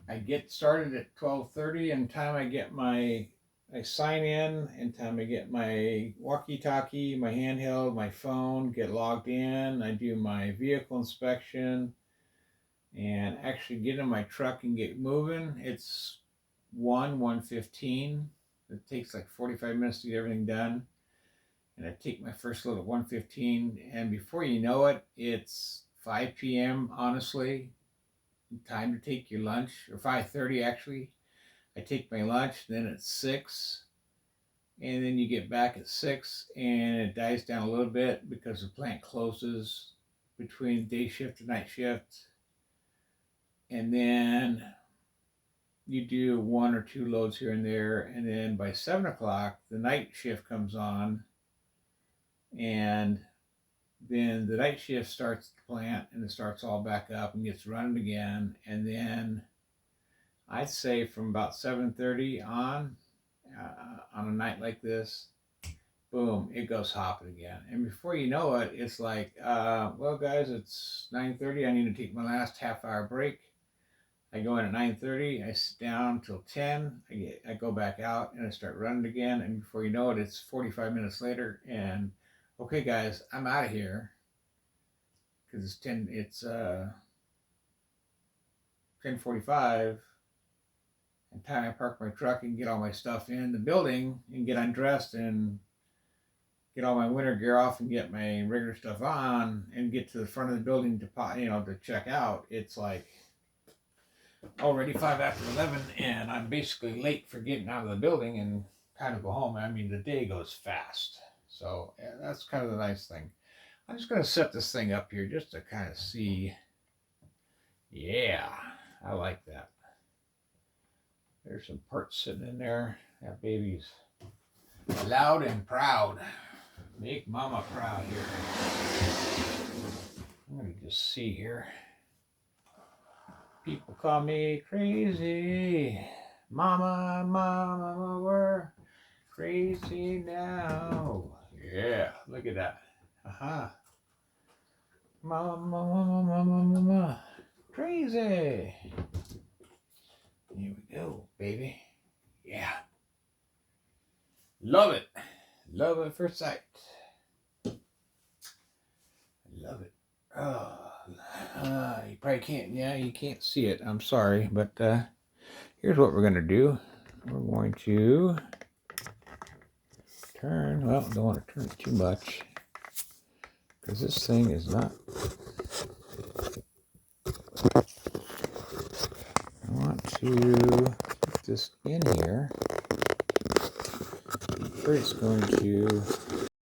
I get started at 12:30, and time I sign in time I get my walkie-talkie, my handheld, my phone, get logged in, I do my vehicle inspection, and actually get in my truck and get moving. It's 1:15. It takes like 45 minutes to get everything done. And I take my first load at 1:15, and before you know it, it's 5 p.m., honestly. Time to take your lunch, or 5:30 actually. I take my lunch, then it's 6, and then you get back at 6, and it dies down a little bit because the plant closes between day shift and night shift. And then you do 1 or 2 loads here and there, and then by 7 o'clock, the night shift comes on, and then the night shift starts the plant and it starts all back up and gets running again. And then I'd say from about 7:30 on a night like this, boom, it goes hopping again. And before you know it, it's like, well, guys, it's 9:30. I need to take my last half-hour break. I go in at 9:30. I sit down till 10. I go back out and I start running again. And before you know it, it's 45 minutes later. And okay, guys, I'm out of here because it's 10. It's 10:45. And time I park my truck and get all my stuff in the building and get undressed and get all my winter gear off and get my regular stuff on and get to the front of the building to check out. It's like already 5 after 11, and I'm basically late for getting out of the building and kind of go home. I mean, the day goes fast. So yeah, that's kind of the nice thing. I'm just going to set this thing up here just to kind of see. Yeah, I like that. There's some parts sitting in there. That baby's loud and proud. Make mama proud here. I'm going to just see here. People call me crazy. Mama, we're crazy now. Yeah, look at that. Mama, crazy. Here we go, baby. Yeah. Love it. Love at first sight. Love it. Oh, you probably can't. Yeah, you can't see it. I'm sorry, but here's what we're going to do. We're going to turn. Well, don't want to turn it too much because this thing is not. I want to put this in here. First, it's going to